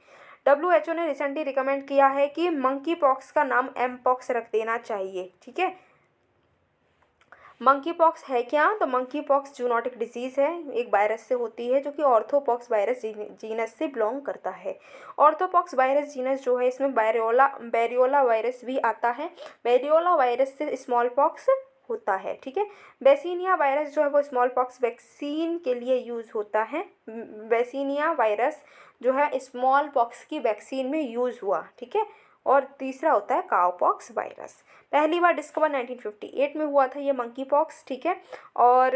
WHO ने रिसेंटली रिकमेंड किया है कि मंकी पॉक्स का नाम एमपॉक्स रख देना चाहिए, ठीक है। मंकी पॉक्स है क्या, तो मंकी पॉक्स जूनोटिक डिजीज़ है, एक वायरस से होती है जो कि ऑर्थोपॉक्स वायरस जीनस से बिलोंग करता है। ऑर्थोपॉक्स वायरस जीनस जो है इसमें बैरियोला वायरस भी आता है। बैरियोला वायरस से स्मॉल पॉक्स होता है, ठीक है। बेसिनिया वायरस जो है वो स्मॉल पॉक्स वैक्सीन के लिए यूज़ होता है। बेसिनिया वायरस जो है स्मॉल पॉक्स की वैक्सीन में यूज़ हुआ, ठीक है। और तीसरा होता है काउपॉक्स वायरस, पहली बार डिस्कवर 1958 में हुआ था ये मंकी पॉक्स, ठीक है। और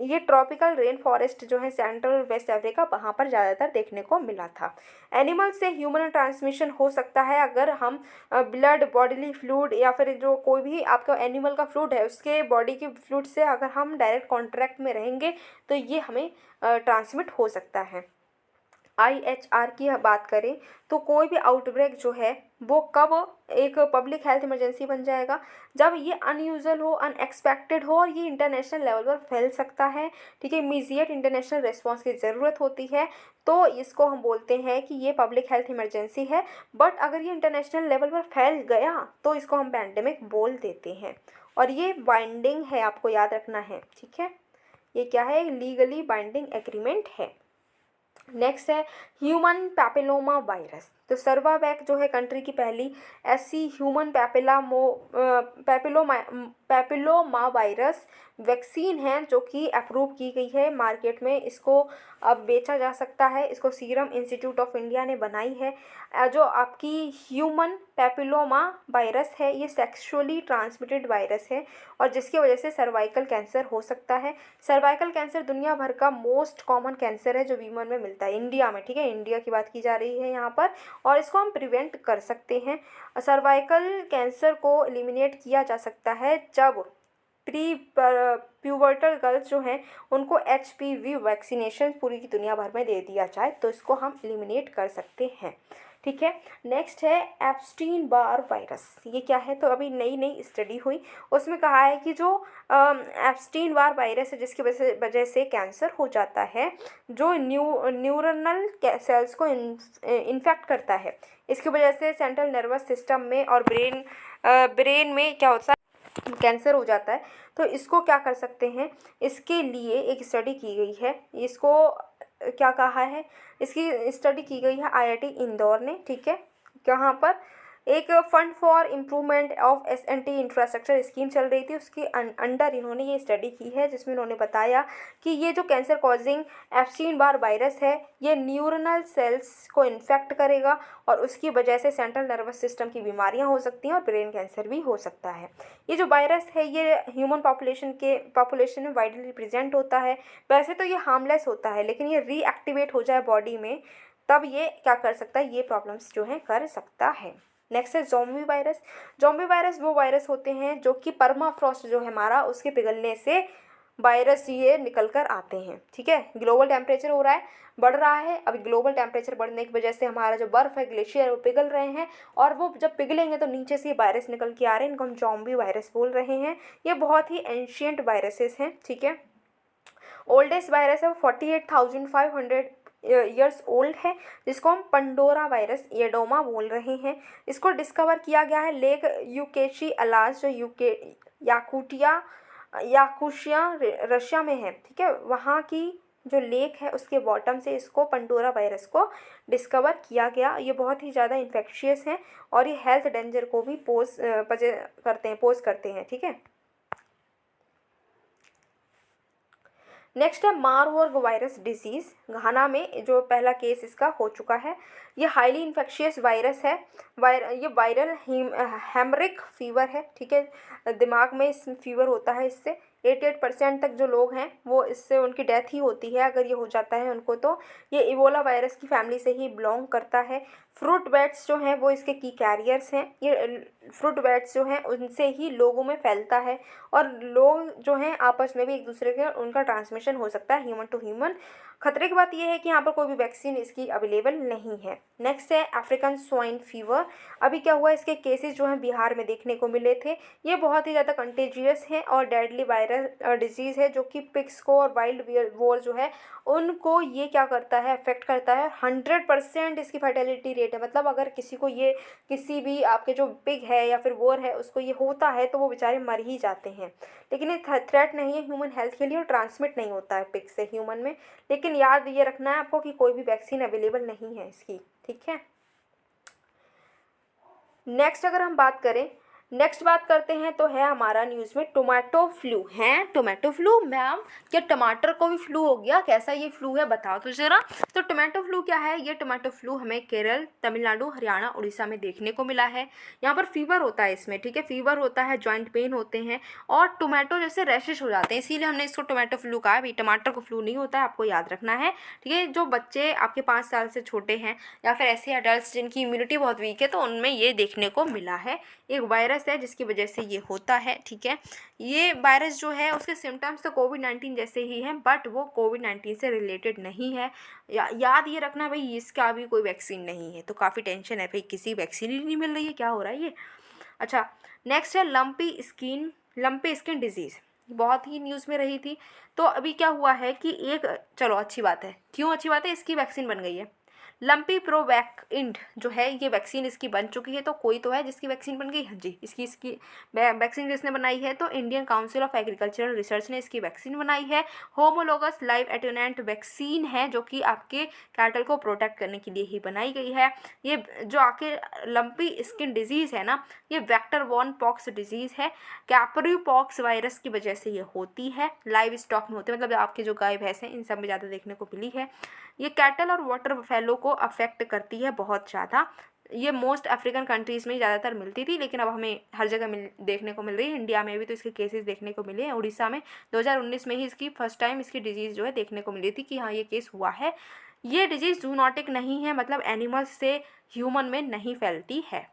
ये ट्रॉपिकल रेन फॉरेस्ट जो है सेंट्रल वेस्ट अफ्रीका वहाँ पर ज़्यादातर देखने को मिला था। एनिमल से ह्यूमन ट्रांसमिशन हो सकता है अगर हम ब्लड, बॉडीली फ्लूइड या फिर जो कोई भी आपका एनिमल का फ्लूइड है उसके बॉडी के फ्लूइड से अगर हम डायरेक्ट कॉन्ट्रैक्ट में रहेंगे तो ये हमें ट्रांसमिट हो सकता है। IHR की बात करें तो कोई भी आउटब्रेक जो है वो कब एक पब्लिक हेल्थ इमरजेंसी बन जाएगा, जब ये अनयूजुअल हो, अनएक्सपेक्टेड हो और ये इंटरनेशनल लेवल पर फैल सकता है, ठीक है। इमीडिएट इंटरनेशनल रिस्पांस की ज़रूरत होती है, तो इसको हम बोलते हैं कि ये पब्लिक हेल्थ इमरजेंसी है। बट अगर ये इंटरनेशनल लेवल पर फैल गया तो इसको हम पैंडेमिक बोल देते हैं। और ये बाइंडिंग है, आपको याद रखना है, ठीक है। ये क्या है, लीगली बाइंडिंग एग्रीमेंट है। नेक्स्ट है ह्यूमन पैपिलोमा वायरस। तो सर्वावैक जो है कंट्री की पहली ऐसी ह्यूमन पैपिलोमा वायरस वैक्सीन है जो कि अप्रूव की गई है मार्केट में, इसको अब बेचा जा सकता है, इसको सीरम इंस्टीट्यूट ऑफ इंडिया ने बनाई है। जो आपकी ह्यूमन पैपिलोमा वायरस है ये सेक्सुअली ट्रांसमिटेड वायरस है और जिसकी वजह से सर्वाइकल कैंसर हो सकता है। सर्वाइकल कैंसर दुनिया भर का मोस्ट कॉमन कैंसर है जो वीमन में मिलता है इंडिया में, ठीक है, इंडिया की बात की जा रही है यहाँ पर, और इसको हम प्रिवेंट कर सकते हैं। सर्वाइकल कैंसर को एलिमिनेट किया जा सकता है जब प्री प्यूबर्टल गर्ल्स जो हैं उनको HPV वैक्सीनेशन पूरी की दुनिया भर में दे दिया जाए तो इसको हम एलिमिनेट कर सकते हैं। ठीक है। नेक्स्ट है एप्स्टीन बार वायरस। ये क्या है? तो अभी नई नई स्टडी हुई, उसमें कहा है कि जो एप्स्टीन बार वायरस है जिसकी वजह से कैंसर हो जाता है, जो न्यूरोनल सेल्स को इन्फेक्ट करता है, इसकी वजह से सेंट्रल नर्वस सिस्टम में और ब्रेन में क्या होता है, कैंसर हो जाता है। तो इसको क्या कर सकते हैं, इसके लिए एक स्टडी की गई है। इसको क्या कहा है, इसकी स्टडी की गई है IIT इंदौर ने। ठीक है। यहाँ पर एक fund for improvement of SNT infrastructure scheme चल रही थी, उसके अंडर इन्होंने ये स्टडी की है, जिसमें इन्होंने बताया कि ये जो cancer causing Epstein Barr virus है ये न्यूरोनल सेल्स को इन्फेक्ट करेगा और उसकी वजह से सेंट्रल नर्वस सिस्टम की बीमारियां हो सकती हैं और ब्रेन कैंसर भी हो सकता है। ये जो वायरस है ये ह्यूमन पॉपुलेशन में वाइडली प्रेजेंट होता है। वैसे तो ये हार्मलेस होता है, लेकिन ये रीएक्टिवेट हो जाए बॉडी में तब ये क्या कर सकता है, ये प्रॉब्लम्स जो हैं कर सकता है। नेक्स्ट है ज़ॉम्बी वायरस। ज़ॉम्बी वायरस वो वायरस होते हैं जो कि परमाफ्रॉस्ट जो है हमारा, उसके पिघलने से वायरस ये निकल कर आते हैं। ठीक है। ग्लोबल टेम्परेचर हो रहा है, बढ़ रहा है। अभी ग्लोबल टेम्परेचर बढ़ने की वजह से हमारा जो बर्फ़ है, ग्लेशियर, वो पिघल रहे हैं और वो जब पिघलेंगे तो नीचे से ये वायरस निकल के आ रहे हैं, इनको हम ज़ॉम्बी वायरस बोल रहे हैं। ये बहुत ही एंशियंट वायरसेस हैं। ठीक है। ओल्डेस्ट वायरस है वो 48,500 ईयर्स ओल्ड है, जिसको हम पंडोरा वायरस एडोमा बोल रहे हैं। इसको डिस्कवर किया गया है लेक यूकेशी अलास, जो याकुशिया रशिया में है। ठीक है। वहाँ की जो लेक है उसके बॉटम से इसको पंडोरा वायरस को डिस्कवर किया गया। ये बहुत ही ज़्यादा इन्फेक्शियस हैं और ये हेल्थ डेंजर को भी पोज करते हैं। ठीक है। नेक्स्ट है मारबर्ग वायरस डिजीज़। घाना में जो पहला केस इसका हो चुका है। ये हाईली इन्फेक्शियस वायरस है। ये वायरल हेमरिक फीवर है। ठीक है। दिमाग में इस फीवर होता है, इससे 88% तक जो लोग हैं वो इससे उनकी डेथ ही होती है अगर ये हो जाता है उनको। तो ये इबोला वायरस की फैमिली से ही बिलोंग करता है। फ्रूट बैट्स जो हैं वो इसके की कैरियर्स हैं। ये फ्रूट बैट्स जो हैं उनसे ही लोगों में फैलता है और लोग जो हैं आपस में भी एक दूसरे के उनका ट्रांसमिशन हो सकता है ह्यूमन टू ह्यूमन। खतरे की बात यह है कि यहाँ पर कोई भी वैक्सीन इसकी अवेलेबल नहीं है। नेक्स्ट है अफ्रीकन स्वाइन फीवर। अभी क्या हुआ, इसके केसेस जो हैं बिहार में देखने को मिले थे। ये बहुत ही ज़्यादा कंटेजियस है और डेडली वायरल डिजीज़ है जो कि पिग्स को और वाइल्ड वोर जो है उनको ये क्या करता है, अफेक्ट करता है। 100% इसकी फर्टिलिटी रेट है, मतलब अगर किसी को ये किसी भी आपके जो पिग है या फिर वोर है उसको ये होता है तो वो बेचारे मर ही जाते हैं। लेकिन ये थ्रेट नहीं है ह्यूमन हेल्थ के लिए और ट्रांसमिट नहीं होता है पिग से ह्यूमन में। लेकिन याद ये रखना है आपको कि कोई भी वैक्सीन अवेलेबल नहीं है इसकी। ठीक है। नेक्स्ट अगर हम बात करें, नेक्स्ट बात करते हैं तो है हमारा न्यूज़ में टोमेटो फ्लू है। टोमेटो फ्लू मैम, क्या टमाटर को भी फ्लू हो गया? कैसा ये फ्लू है बताओ तो ज़रा। तो टोमेटो फ्लू क्या है? ये टोमेटो फ्लू हमें केरल, तमिलनाडु, हरियाणा, उड़ीसा में देखने को मिला है। यहाँ पर फीवर होता है इसमें। ठीक है। फीवर होता है, जॉइंट पेन होते हैं और टोमेटो जैसे रैशेस हो जाते हैं, इसीलिए हमने इसको टोमेटो फ्लू कहा है। भाई टमाटर को फ्लू नहीं होता है, आपको याद रखना है। ठीक है। जो बच्चे आपके 5 साल से छोटे हैं या फिर ऐसे अडल्ट जिनकी इम्यूनिटी बहुत वीक है तो उनमें ये देखने को मिला है। एक वायरस है जिसकी वजह से ये होता है। ठीक है। ये वायरस जो है उसके सिम्टम्स तो कोविड-19 जैसे ही हैं, बट वो कोविड-19 से रिलेटेड नहीं है। याद ये रखना भाई, इसका भी कोई वैक्सीन नहीं है। तो काफ़ी टेंशन है भाई, किसी वैक्सीन ही नहीं मिल रही है, क्या हो रहा है ये। अच्छा। नेक्स्ट है लंपी स्किन डिजीज़। बहुत ही न्यूज़ में रही थी। तो अभी क्या हुआ है कि चलो अच्छी बात है। क्यों अच्छी बात है? इसकी वैक्सीन बन गई है। लंपी प्रोवैक्इंड जो है ये वैक्सीन इसकी बन चुकी है। तो कोई तो है जिसकी वैक्सीन बन गई। हाँ जी, इसकी वैक्सीन जिसने बनाई है तो Indian council of agricultural research ने इसकी वैक्सीन बनाई है। होमोलोगस लाइव एटेन्यूएंट वैक्सीन है जो कि आपके कैटल को प्रोटेक्ट करने के लिए ही बनाई गई है। ये जो आके लंपी स्किन डिजीज़ है ना, ये वेक्टर बॉर्न पॉक्स डिजीज़ है। कैपरी पॉक्स वायरस की वजह से ये होती है। लाइव स्टॉक में होते हैं, मतलब आपके जो गाय भैंस हैं इन सब में ज़्यादा देखने को मिली है। ये कैटल और वाटर बफेलो को अफेक्ट करती है बहुत ज़्यादा। ये मोस्ट अफ्रीकन कंट्रीज़ में ज़्यादातर मिलती थी, लेकिन अब हमें हर जगह देखने को मिल रही है। इंडिया में भी तो इसके केसेस देखने को मिले हैं। उड़ीसा में 2019 में ही इसकी फर्स्ट टाइम इसकी डिजीज़ जो है देखने को मिली थी कि हाँ ये केस हुआ है। ये डिजीज़ जूनोटिक नहीं है, मतलब एनिमल्स से ह्यूमन में नहीं फैलती है।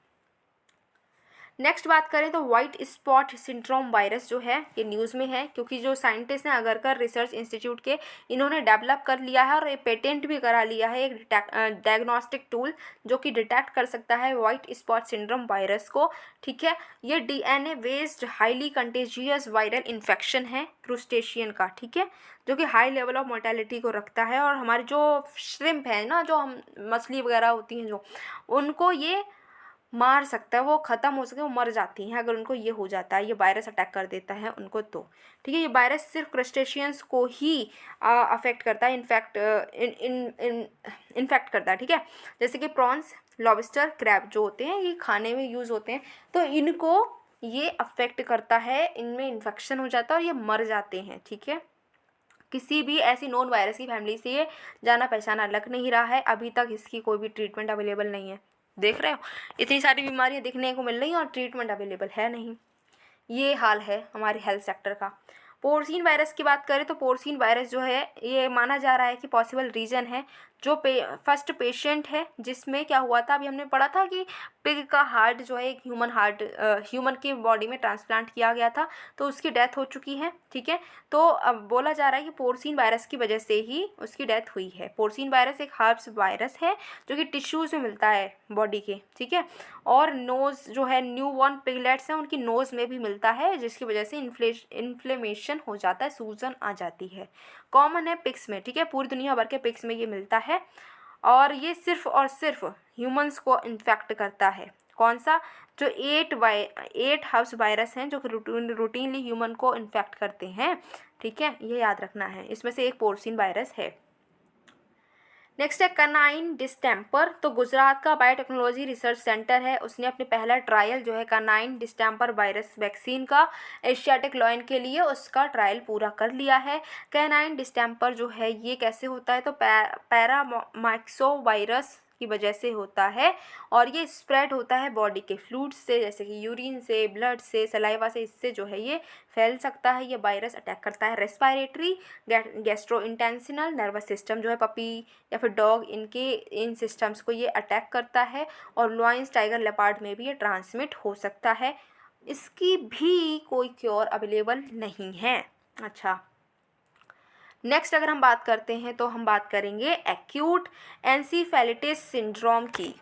नेक्स्ट बात करें तो वाइट स्पॉट सिंड्रोम वायरस जो है ये न्यूज़ में है, क्योंकि जो साइंटिस्ट हैं अगरकर रिसर्च इंस्टीट्यूट के, इन्होंने डेवलप कर लिया है और ये पेटेंट भी करा लिया है एक डायग्नोस्टिक टूल जो कि डिटेक्ट कर सकता है वाइट स्पॉट सिंड्रोम वायरस को। ठीक है, ये DNA based highly contagious viral infection है क्रूस्टेशियन का। ठीक है, जो कि हाई लेवल ऑफ मोर्टेलिटी को रखता है, और हमारे जो श्रिम्प है ना, जो हम मछली वगैरह होती हैं जो, उनको ये मार सकता है, वो ख़त्म हो सके, वो मर जाती हैं अगर उनको ये हो जाता है, ये वायरस अटैक कर देता है उनको तो। ठीक है, ये वायरस सिर्फ क्रस्टेशियंस को ही अफेक्ट करता है, इन्फेक्ट करता है। ठीक है, जैसे कि प्रॉन्स, लॉबस्टर, क्रैब जो होते हैं ये खाने में यूज़ होते हैं, तो इनको ये अफेक्ट करता है, इनमें इन्फेक्शन हो जाता है और ये मर जाते हैं। ठीक है, किसी भी ऐसी नॉन वायरस की फैमिली से ये जाना पहचाना लग नहीं रहा है, अभी तक इसकी कोई भी ट्रीटमेंट अवेलेबल नहीं है। देख रहे हो, इतनी सारी बीमारियां दिखने को मिल रही हैं और ट्रीटमेंट अवेलेबल है नहीं। ये हाल है हमारे हेल्थ सेक्टर का। पोर्सिन वायरस की बात करें तो पोर्सिन वायरस जो है ये माना जा रहा है कि पॉसिबल रीज़न है। जो फर्स्ट पेशेंट है जिसमें क्या हुआ था, अभी हमने पढ़ा था कि पिग का हार्ट जो है एक ह्यूमन हार्ट ह्यूमन की बॉडी में ट्रांसप्लांट किया गया था, तो उसकी डेथ हो चुकी है। ठीक है, तो अब बोला जा रहा है कि पोर्सिन वायरस की वजह से ही उसकी डेथ हुई है। पोर्सिन वायरस एक हर्ब्स वायरस है जो कि टिश्यूज़ में मिलता है बॉडी के। ठीक है, और नोज़ जो है न्यू बॉर्न पिगलेट्स हैं उनकी नोज़ में भी मिलता है, जिसकी वजह से इन्फ्लेमेशन हो जाता है, सूजन आ जाती है। कॉमन है पिग्स में। ठीक है, पूरी दुनिया भर के पिग्स में ये मिलता है, और ये सिर्फ और सिर्फ ह्यूमंस को इन्फेक्ट करता है। कौन सा? जो 8 हाउस वायरस हैं जो कि रूटीनली ह्यूमन को इन्फेक्ट करते हैं। ठीक है, ये याद रखना है, इसमें से एक पोर्सिन वायरस है। नेक्स्ट है कनाइन डिस्टेम्पर। तो गुजरात का बायोटेक्नोलॉजी रिसर्च सेंटर है, उसने अपने पहला ट्रायल जो है कनाइन डिस्टेम्पर वायरस वैक्सीन का एशियाटिक लॉयन के लिए उसका ट्रायल पूरा कर लिया है। कैनाइन डिस्टेम्पर जो है ये कैसे होता है, तो पैरामाइक्सो वायरस की वजह से होता है, और ये स्प्रेड होता है बॉडी के फ्लूइड्स से, जैसे कि यूरिन से, ब्लड से, सलाइवा से, इससे जो है ये फैल सकता है। ये वायरस अटैक करता है रेस्पिरेटरी, गैस्ट्रोइंटेस्टिनल, नर्वस सिस्टम जो है पपी या फिर डॉग, इन सिस्टम्स को ये अटैक करता है, और लॉयंस, टाइगर, लेपर्ड में भी ये ट्रांसमिट हो सकता है। इसकी भी कोई क्योर अवेलेबल नहीं है। अच्छा, नेक्स्ट अगर हम बात करते हैं तो हम बात करेंगे एक्यूट एंसीफेलिटिस सिंड्रोम की।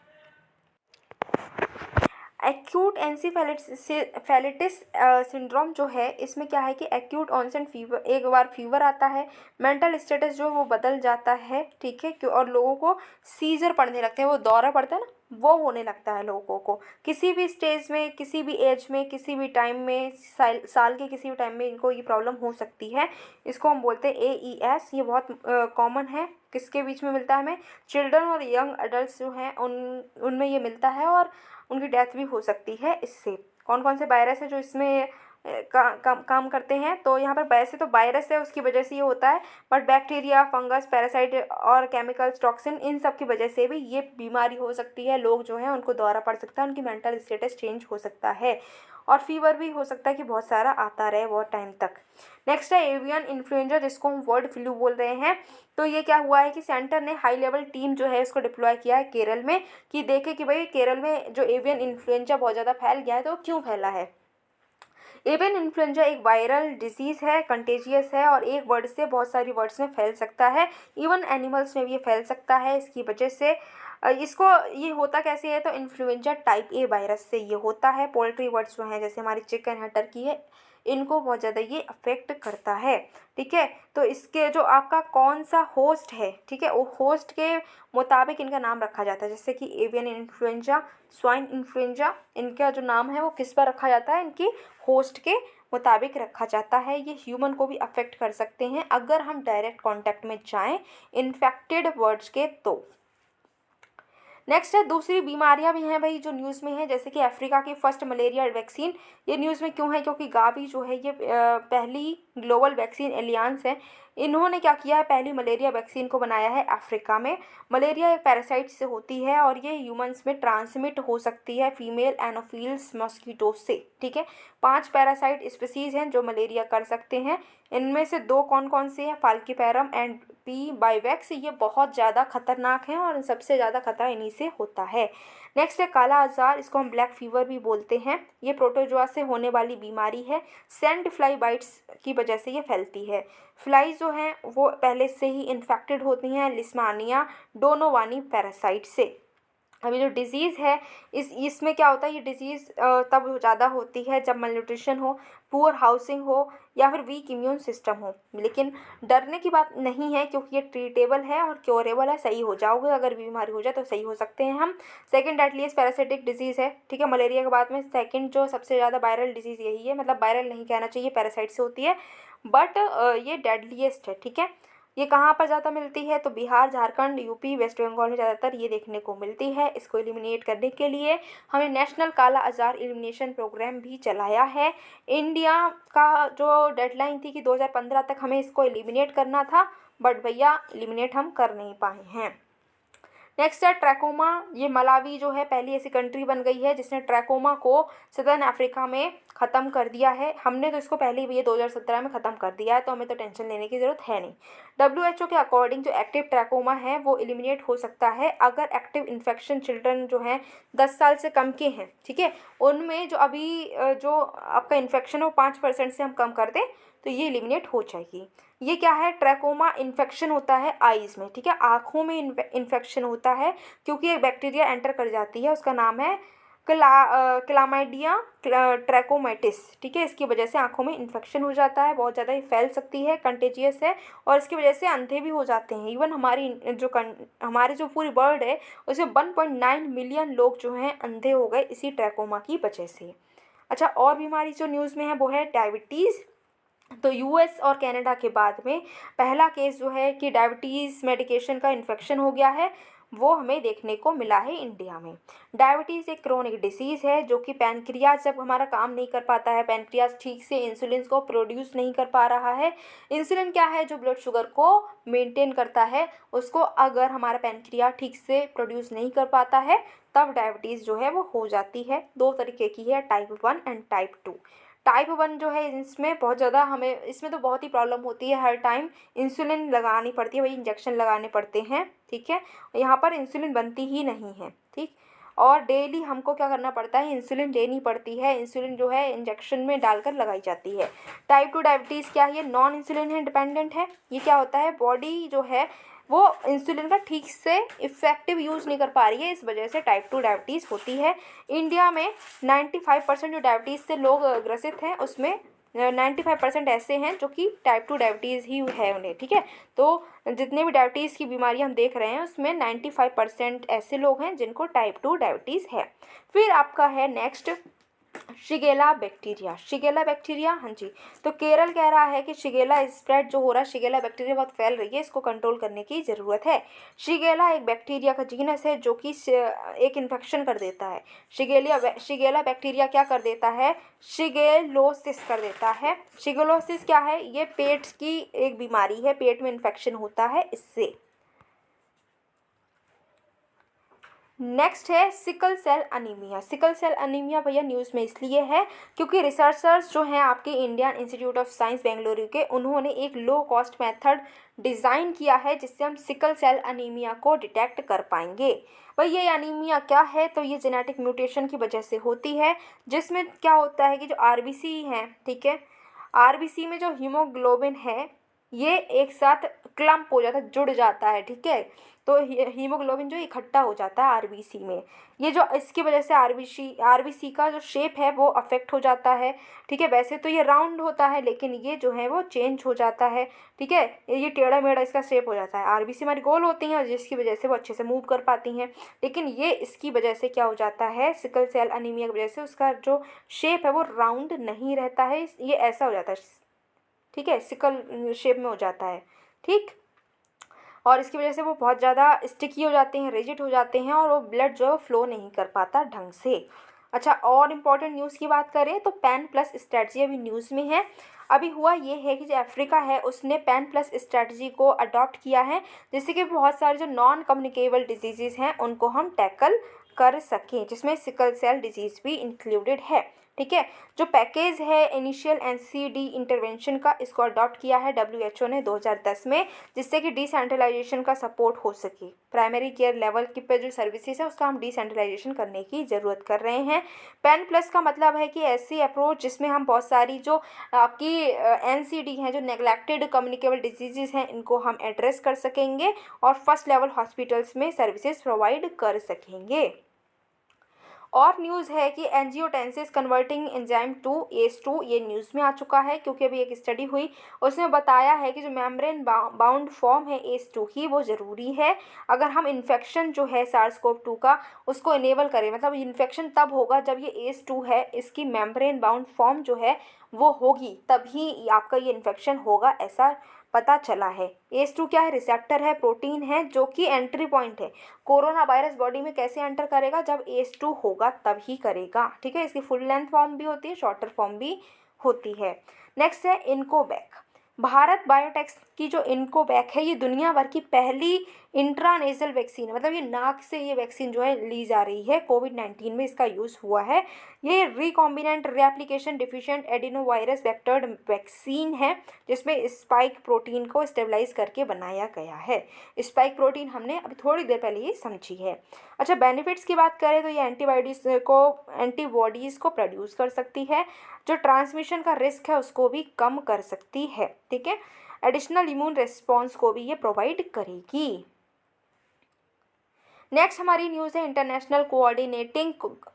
एक्यूट एंसीफेलिटिस सिंड्रोम जो है इसमें क्या है कि एक्यूट ऑनसेट फीवर, एक बार फीवर आता है, मेंटल स्टेटस जो वो बदल जाता है। ठीक है, और लोगों को सीजर पड़ने लगते हैं, वो दौरा पड़ता है ना, वो होने लगता है लोगों को किसी भी स्टेज में, किसी भी एज में, किसी भी टाइम में, साल के किसी भी टाइम में इनको ये प्रॉब्लम हो सकती है। इसको हम बोलते हैं AES। ये बहुत कॉमन है। किसके बीच में मिलता है हमें? चिल्ड्रन और यंग अडल्ट जो हैं उनमें ये मिलता है, और उनकी डेथ भी हो सकती है इससे। कौन कौन से वायरस है जो इसमें काम करते हैं? तो यहाँ पर वैसे तो वायरस है उसकी वजह से ये होता है, बट बैक्टीरिया, फंगस, पैरासाइट और केमिकल्स, टॉक्सिन, इन सब की वजह से भी ये बीमारी हो सकती है। लोग जो हैं उनको दौरा पड़ सकता है, उनकी मेंटल स्टेटस चेंज हो सकता है, और फीवर भी हो सकता है कि बहुत सारा आता रहे बहुत टाइम तक। नेक्स्ट है एवियन इन्फ्लुएंजा, जिसको हम बर्ड फ्लू बोल रहे हैं। तो ये क्या हुआ है कि सेंटर ने हाई लेवल टीम जो है उसको डिप्लॉय किया है केरल में, कि देखे कि भाई केरल में जो एवियन इन्फ्लुएंजा बहुत ज़्यादा फैल गया है, तो क्यों फैला है। एवियन इन्फ्लुएंजा एक वायरल डिजीज़ है, कंटेजियस है, और एक वर्ड से बहुत सारी वर्ड्स में फैल सकता है, इवन एनिमल्स में भी ये फैल सकता है। इसकी वजह से इसको ये होता कैसे है, तो इन्फ्लुएंजा टाइप A वायरस से ये होता है। पोल्ट्री वर्ड्स जो हैं जैसे हमारी चिकन है, टर्की है, इनको बहुत ज़्यादा ये अफेक्ट करता है। ठीक है, तो इसके जो आपका कौन सा होस्ट है, ठीक है, वो होस्ट के मुताबिक इनका नाम रखा जाता है। जैसे कि एवियन इन्फ्लुएंजा, स्वाइन इन्फ्लुएंजा, इनका जो नाम है वो किस पर रखा जाता है? इनकी होस्ट के मुताबिक रखा जाता है। ये ह्यूमन को भी अफेक्ट कर सकते हैं अगर हम डायरेक्ट कांटेक्ट में जाएं इन्फेक्टेड वर्ड्स के। तो नेक्स्ट है दूसरी बीमारियां भी हैं भाई जो न्यूज़ में है, जैसे कि अफ्रीका की फर्स्ट मलेरिया वैक्सीन। ये न्यूज़ में क्यों है? क्योंकि गावी जो है ये पहली ग्लोबल वैक्सीन एलियांस है, इन्होंने क्या किया है, पहली मलेरिया वैक्सीन को बनाया है अफ्रीका में। मलेरिया एक पैरासाइट से होती है और ये ह्यूमंस में ट्रांसमिट हो सकती है फीमेल एनोफिल्स मॉस्किटो से। ठीक है, 5 पैरासाइट स्पीसीज हैं जो मलेरिया कर सकते हैं। इनमें से 2 कौन कौन से हैं, फाल्कीपैरम एंड पी बाइवैक्स, ये बहुत ज़्यादा खतरनाक हैं और सबसे ज़्यादा खतरा इन्हीं से होता है। नेक्स्ट है काला आजार, इसको हम ब्लैक फीवर भी बोलते हैं। ये प्रोटोजोआ से होने वाली बीमारी है, सैंड फ्लाई बाइट्स की वजह से ये फैलती है। फ्लाई जो हैं वो पहले से ही इन्फेक्टेड होती हैं लिस्मानिया डोनोवानी पैरासाइट से। अभी जो डिज़ीज़ है इसमें क्या होता है, ये डिज़ीज़ तब ज़्यादा होती है जब malnutrition हो, पुअर हाउसिंग हो या फिर वीक इम्यून सिस्टम हो। लेकिन डरने की बात नहीं है क्योंकि ये ट्रीटेबल है और क्योरेबल है, सही हो जाओगे, अगर बीमारी हो जाए तो सही हो सकते हैं हम। सेकंड डेडलीस्ट पैरासिटिक डिजीज़ है। ठीक है, मलेरिया के बाद में सेकंड जो सबसे ज़्यादा वायरल डिजीज़ यही है, मतलब वायरल नहीं कहना चाहिए, पैरासाइट से होती है, बट ये डेडलीस्ट है। ठीक है, ये कहाँ पर ज़्यादा मिलती है, तो बिहार, झारखंड, यूपी, वेस्ट बंगाल में ज़्यादातर ये देखने को मिलती है। इसको एलिमिनेट करने के लिए हमने नेशनल काला आजार एलिमिनेशन प्रोग्राम भी चलाया है। इंडिया का जो डेडलाइन थी कि 2015 तक हमें इसको एलिमिनेट करना था, बट भैया एलिमिनेट हम कर नहीं पाए हैं। नेक्स्ट है ट्रैकोमा, ये मलावी जो है पहली ऐसी कंट्री बन गई है जिसने ट्रैकोमा को सदर्न अफ्रीका में ख़त्म कर दिया है। हमने तो इसको पहले ही ये 2017 में ख़त्म कर दिया है, तो हमें तो टेंशन लेने की ज़रूरत है नहीं। WHO के अकॉर्डिंग जो एक्टिव ट्रैकोमा है वो एलिमिनेट हो सकता है अगर एक्टिव इन्फेक्शन चिल्ड्रन जो हैं 10 साल से कम के हैं। ठीक है, उनमें जो अभी जो आपका इन्फेक्शन है वो 5% से हम कम कर दें तो ये एलिमिनेट हो जाएगी। ये क्या है, ट्रैकोमा इन्फेक्शन होता है आईज़ में। ठीक है, आँखों में इन्फेक्शन होता है क्योंकि एक बैक्टीरिया एंटर कर जाती है, उसका नाम है क्लामाइडिया ट्रैकोमैटिस। ठीक है, इसकी वजह से आंखों में इन्फेक्शन हो जाता है, बहुत ज़्यादा ये फैल सकती है, कंटेजियस है और इसकी वजह से अंधे भी हो जाते हैं। इवन हमारी जो पूरी वर्ल्ड है उसमें 1.9 मिलियन लोग जो हैं अंधे हो गए इसी ट्रैकोमा की वजह से। अच्छा, और बीमारी जो न्यूज़ में है वो है डायबिटीज़। तो यूएस और कनाडा के बाद में पहला केस जो है कि डायबिटीज़ मेडिकेशन का इन्फेक्शन हो गया है वो हमें देखने को मिला है इंडिया में। डायबिटीज़ एक क्रोनिक डिसीज़ है जो कि पैनक्रियाज जब हमारा काम नहीं कर पाता है, पैनक्रियाज ठीक से इंसुलिन को प्रोड्यूस नहीं कर पा रहा है। इंसुलिन क्या है, जो ब्लड शुगर को मेंटेन करता है, उसको अगर हमारा पैनक्रिया ठीक से प्रोड्यूस नहीं कर पाता है तब डायबिटीज़ जो है वो हो जाती है। 2 तरीके की है, टाइप 1 एंड टाइप 2। टाइप 1 जो है इसमें बहुत ज़्यादा हमें इसमें तो बहुत ही प्रॉब्लम होती है, हर टाइम इंसुलिन लगानी पड़ती है, वही इंजेक्शन लगाने पड़ते हैं। ठीक है, यहाँ पर इंसुलिन बनती ही नहीं है। ठीक, और डेली हमको क्या करना पड़ता है, इंसुलिन लेनी पड़ती है। इंसुलिन जो है इंजेक्शन में डालकर लगाई जाती है। टाइप 2 डायबिटीज़ क्या है, ये नॉन इंसुलिन है डिपेंडेंट है। ये क्या होता है, बॉडी जो है वो इंसुलिन का ठीक से इफ़ेक्टिव यूज़ नहीं कर पा रही है, इस वजह से टाइप 2 डायबिटीज़ होती है। इंडिया में 95% जो डायबिटीज़ से लोग ग्रसित हैं उसमें 95% ऐसे हैं जो कि टाइप 2 डायबिटीज़ ही है उन्हें। ठीक है, तो जितने भी डायबिटीज़ की बीमारी हम देख रहे हैं उसमें 95% ऐसे लोग हैं जिनको टाइप 2 डायबिटीज़ है। फिर आपका है next Shigella bacteria. Shigella bacteria, हाँ जी, तो केरल कह रहा है कि शिगेला स्प्रेड जो हो रहा है, शिगेला बैक्टीरिया बहुत फैल रही है, इसको कंट्रोल करने की ज़रूरत है। शिगेला एक बैक्टीरिया का जीनस है जो कि एक इन्फेक्शन कर देता है। शिगेला बैक्टीरिया क्या कर देता है, शिगेलोसिस कर देता है। शिगेलोसिस क्या है, ये पेट की एक बीमारी है, पेट में इन्फेक्शन होता है इससे। नेक्स्ट है sickle cell anaemia. Sickle cell anaemia भैया न्यूज़ में इसलिए है क्योंकि रिसर्चर्स जो हैं आपके Indian Institute of Science Bengaluru के, उन्होंने एक लो कॉस्ट मेथड डिज़ाइन किया है जिससे हम सिकल सेल अनीमिया को डिटेक्ट कर पाएंगे। भाई ये अनीमिया क्या है, तो ये जेनेटिक म्यूटेशन की वजह से होती है, जिसमें क्या होता है कि जो आरबीसी हैं, ठीक है, आरबीसी में जो हीमोग्लोबिन है ये एक साथ क्लम्प हो जाता है, जुड़ जाता है। ठीक है, तो हीमोग्लोबिन जो इकट्ठा हो जाता है आरबीसी में, ये जो इसकी वजह से आरबीसी का जो शेप है वो अफेक्ट हो जाता है। ठीक है, वैसे तो ये राउंड होता है लेकिन ये जो है वो चेंज हो जाता है। ठीक है, ये टेढ़ा मेढ़ा इसका शेप हो जाता है। आरबीसी हमारी गोल होती हैं और जिसकी वजह से वो अच्छे से मूव कर पाती हैं, लेकिन ये इसकी वजह से क्या हो जाता है, सिकल सेल अनीमिया की वजह से उसका जो शेप है वो राउंड नहीं रहता है, ये ऐसा हो जाता है। ठीक है, सिकल शेप में हो जाता है। ठीक, और इसकी वजह से वो बहुत ज़्यादा स्टिकी हो जाते हैं, रिजिड हो जाते हैं और वो ब्लड जो है फ्लो नहीं कर पाता ढंग से। अच्छा, और इम्पॉर्टेंट न्यूज़ की बात करें तो पैन प्लस स्ट्रेटजी अभी न्यूज़ में है। अभी हुआ ये है कि जो अफ्रीका है उसने पैन प्लस स्ट्रेटजी को अडॉप्ट किया है, जिससे कि बहुत सारे जो नॉन कम्युनिकेबल डिजीज़ हैं उनको हम टैकल कर सकें, जिसमें सिकल सेल डिजीज़ भी इंक्लूडेड है। ठीक है, जो पैकेज है इनिशियल एनसीडी इंटरवेंशन का, इसको अडॉप्ट किया है डब्ल्यूएचओ ने 2010 में, जिससे कि डिसेंट्रलाइजेशन का सपोर्ट हो सके। प्राइमरी केयर लेवल की पे जो सर्विसेज है उसका हम डिसेंट्रलाइजेशन करने की ज़रूरत कर रहे हैं। पैन प्लस का मतलब है कि ऐसी अप्रोच जिसमें हम बहुत सारी जो आपकी एनसीडी हैं, जो नेग्लेक्टेड कम्युनिकेबल डिजीज़ हैं, इनको हम एड्रेस कर सकेंगे और फर्स्ट लेवल हॉस्पिटल्स में सर्विसेज प्रोवाइड कर सकेंगे। और न्यूज़ है कि एंजियोटेंसिस कन्वर्टिंग एंजाइम टू ACE2, ये न्यूज़ में आ चुका है, क्योंकि अभी एक स्टडी हुई उसमें बताया है कि जो मेम्ब्रेन बाउंड फॉर्म है ACE2 की, वो ज़रूरी है अगर हम इन्फेक्शन जो है SARS-CoV-2 का उसको इनेबल करें। मतलब इन्फेक्शन तब होगा जब ये ACE2 है, इसकी मेम्ब्रेन बाउंड फॉर्म जो है वो होगी, तभी आपका ये इन्फेक्शन होगा, ऐसा पता चला है। ACE2 क्या है? रिसेप्टर है, प्रोटीन है, जो कि एंट्री पॉइंट है। कोरोना वायरस बॉडी में कैसे एंटर करेगा? जब ACE2 होगा तब ही करेगा। ठीक है, इसकी फुल लेंथ फॉर्म भी होती है, शॉर्टर फॉर्म भी होती है। नेक्स्ट है इनकोवैक। भारत बायोटेक की जो इनकोवैक है, ये दुनिया भर की पहली इंट्रानेजल वैक्सीन है। मतलब ये नाक से ये वैक्सीन जो है ली जा रही है, कोविड-19 में इसका यूज़ हुआ है। ये recombinant replication deficient adenovirus vectored vaccine है, जिसमें स्पाइक प्रोटीन को स्टेबलाइज करके बनाया गया है। स्पाइक प्रोटीन हमने अभी थोड़ी देर पहले ही समझी है। अच्छा, बेनिफिट्स की बात करें तो ये एंटीबॉडीज़ को प्रोड्यूस कर सकती है, जो ट्रांसमिशन का रिस्क है उसको भी कम कर सकती है। ठीक है, एडिशनल इम्यून रिस्पॉन्स को भी ये प्रोवाइड करेगी। नेक्स्ट हमारी न्यूज़ है international coordinating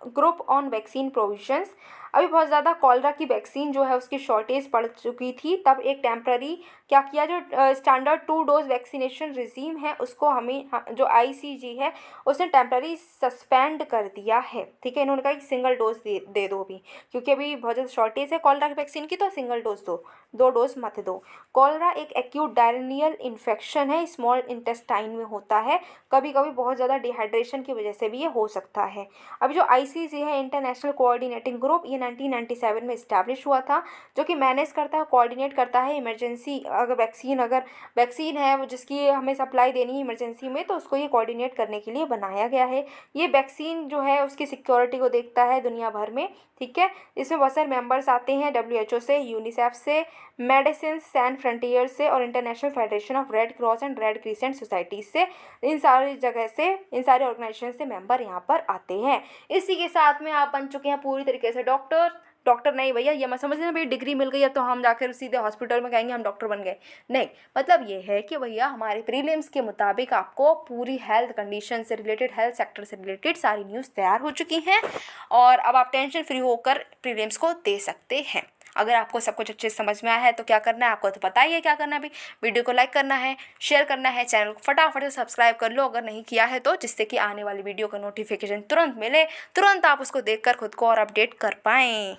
group on vaccine provisions. अभी बहुत ज़्यादा कॉलरा की वैक्सीन जो है उसकी शॉर्टेज पड़ चुकी थी, तब एक टेम्प्ररी क्या किया, जो स्टैंडर्ड 2 डोज वैक्सीनेशन रिजीम है उसको हमें जो ICG है उसने टेम्प्ररी सस्पेंड कर दिया है। ठीक है, इन्होंने कहा कि सिंगल डोज दे दो भी, क्योंकि अभी बहुत ज़्यादा शॉर्टेज है कॉलरा की वैक्सीन की, तो सिंगल डोज दो, 2 डोज मत दो। कॉलरा एक एक्यूट डायरियल इन्फेक्शन है, स्मॉल इंटेस्टाइन में होता है, कभी कभी बहुत ज़्यादा डिहाइड्रेशन की वजह से भी ये हो सकता है। अभी जो ICG है इंटरनेशनल कोऑर्डिनेटिंग ग्रुप, ये 1997 में इस्टेब्लिश हुआ था, जो कि मैनेज करता है, कोऑर्डिनेट करता है इमरजेंसी अगर वैक्सीन है वो जिसकी हमें सप्लाई देनी है इमरजेंसी में, तो उसको ये कोऑर्डिनेट करने के लिए बनाया गया है। ये वैक्सीन जो है उसकी सिक्योरिटी को देखता है दुनिया भर में। ठीक है, इसमें बहुत सारे मेंबर्स आते हैं WHO से, यूनिसेफ से, मेडिसिन सैन फ्रंटियर से और international federation of red cross and red crescent society से। इन सारी जगह से, इन सारे ऑर्गेनाइजेशन से मेंबर यहाँ पर आते हैं। इसी के साथ में आप बन चुके हैं पूरी तरीके से डॉक्टर नहीं भैया, ये मत समझना भाई डिग्री मिल गई है तो हम जाकर सीधे हॉस्पिटल में कहेंगे हम डॉक्टर बन गए। नहीं, मतलब ये है कि भैया हमारे प्रीलिम्स के मुताबिक आपको पूरी हेल्थ कंडीशन से रिलेटेड, हेल्थ सेक्टर से रिलेटेड सारी न्यूज़ तैयार हो चुकी हैं और अब आप टेंशन फ्री होकर प्रीलिम्स को दे सकते हैं। अगर आपको सब कुछ अच्छे से समझ में आया है तो क्या करना है, आपको तो पता ही है क्या करना है। अभी वीडियो को लाइक करना है, शेयर करना है, चैनल को फटाफट से सब्सक्राइब कर लो अगर नहीं किया है तो, जिससे कि आने वाली वीडियो का नोटिफिकेशन तुरंत मिले, तुरंत आप उसको देखकर खुद को और अपडेट कर पाएँ।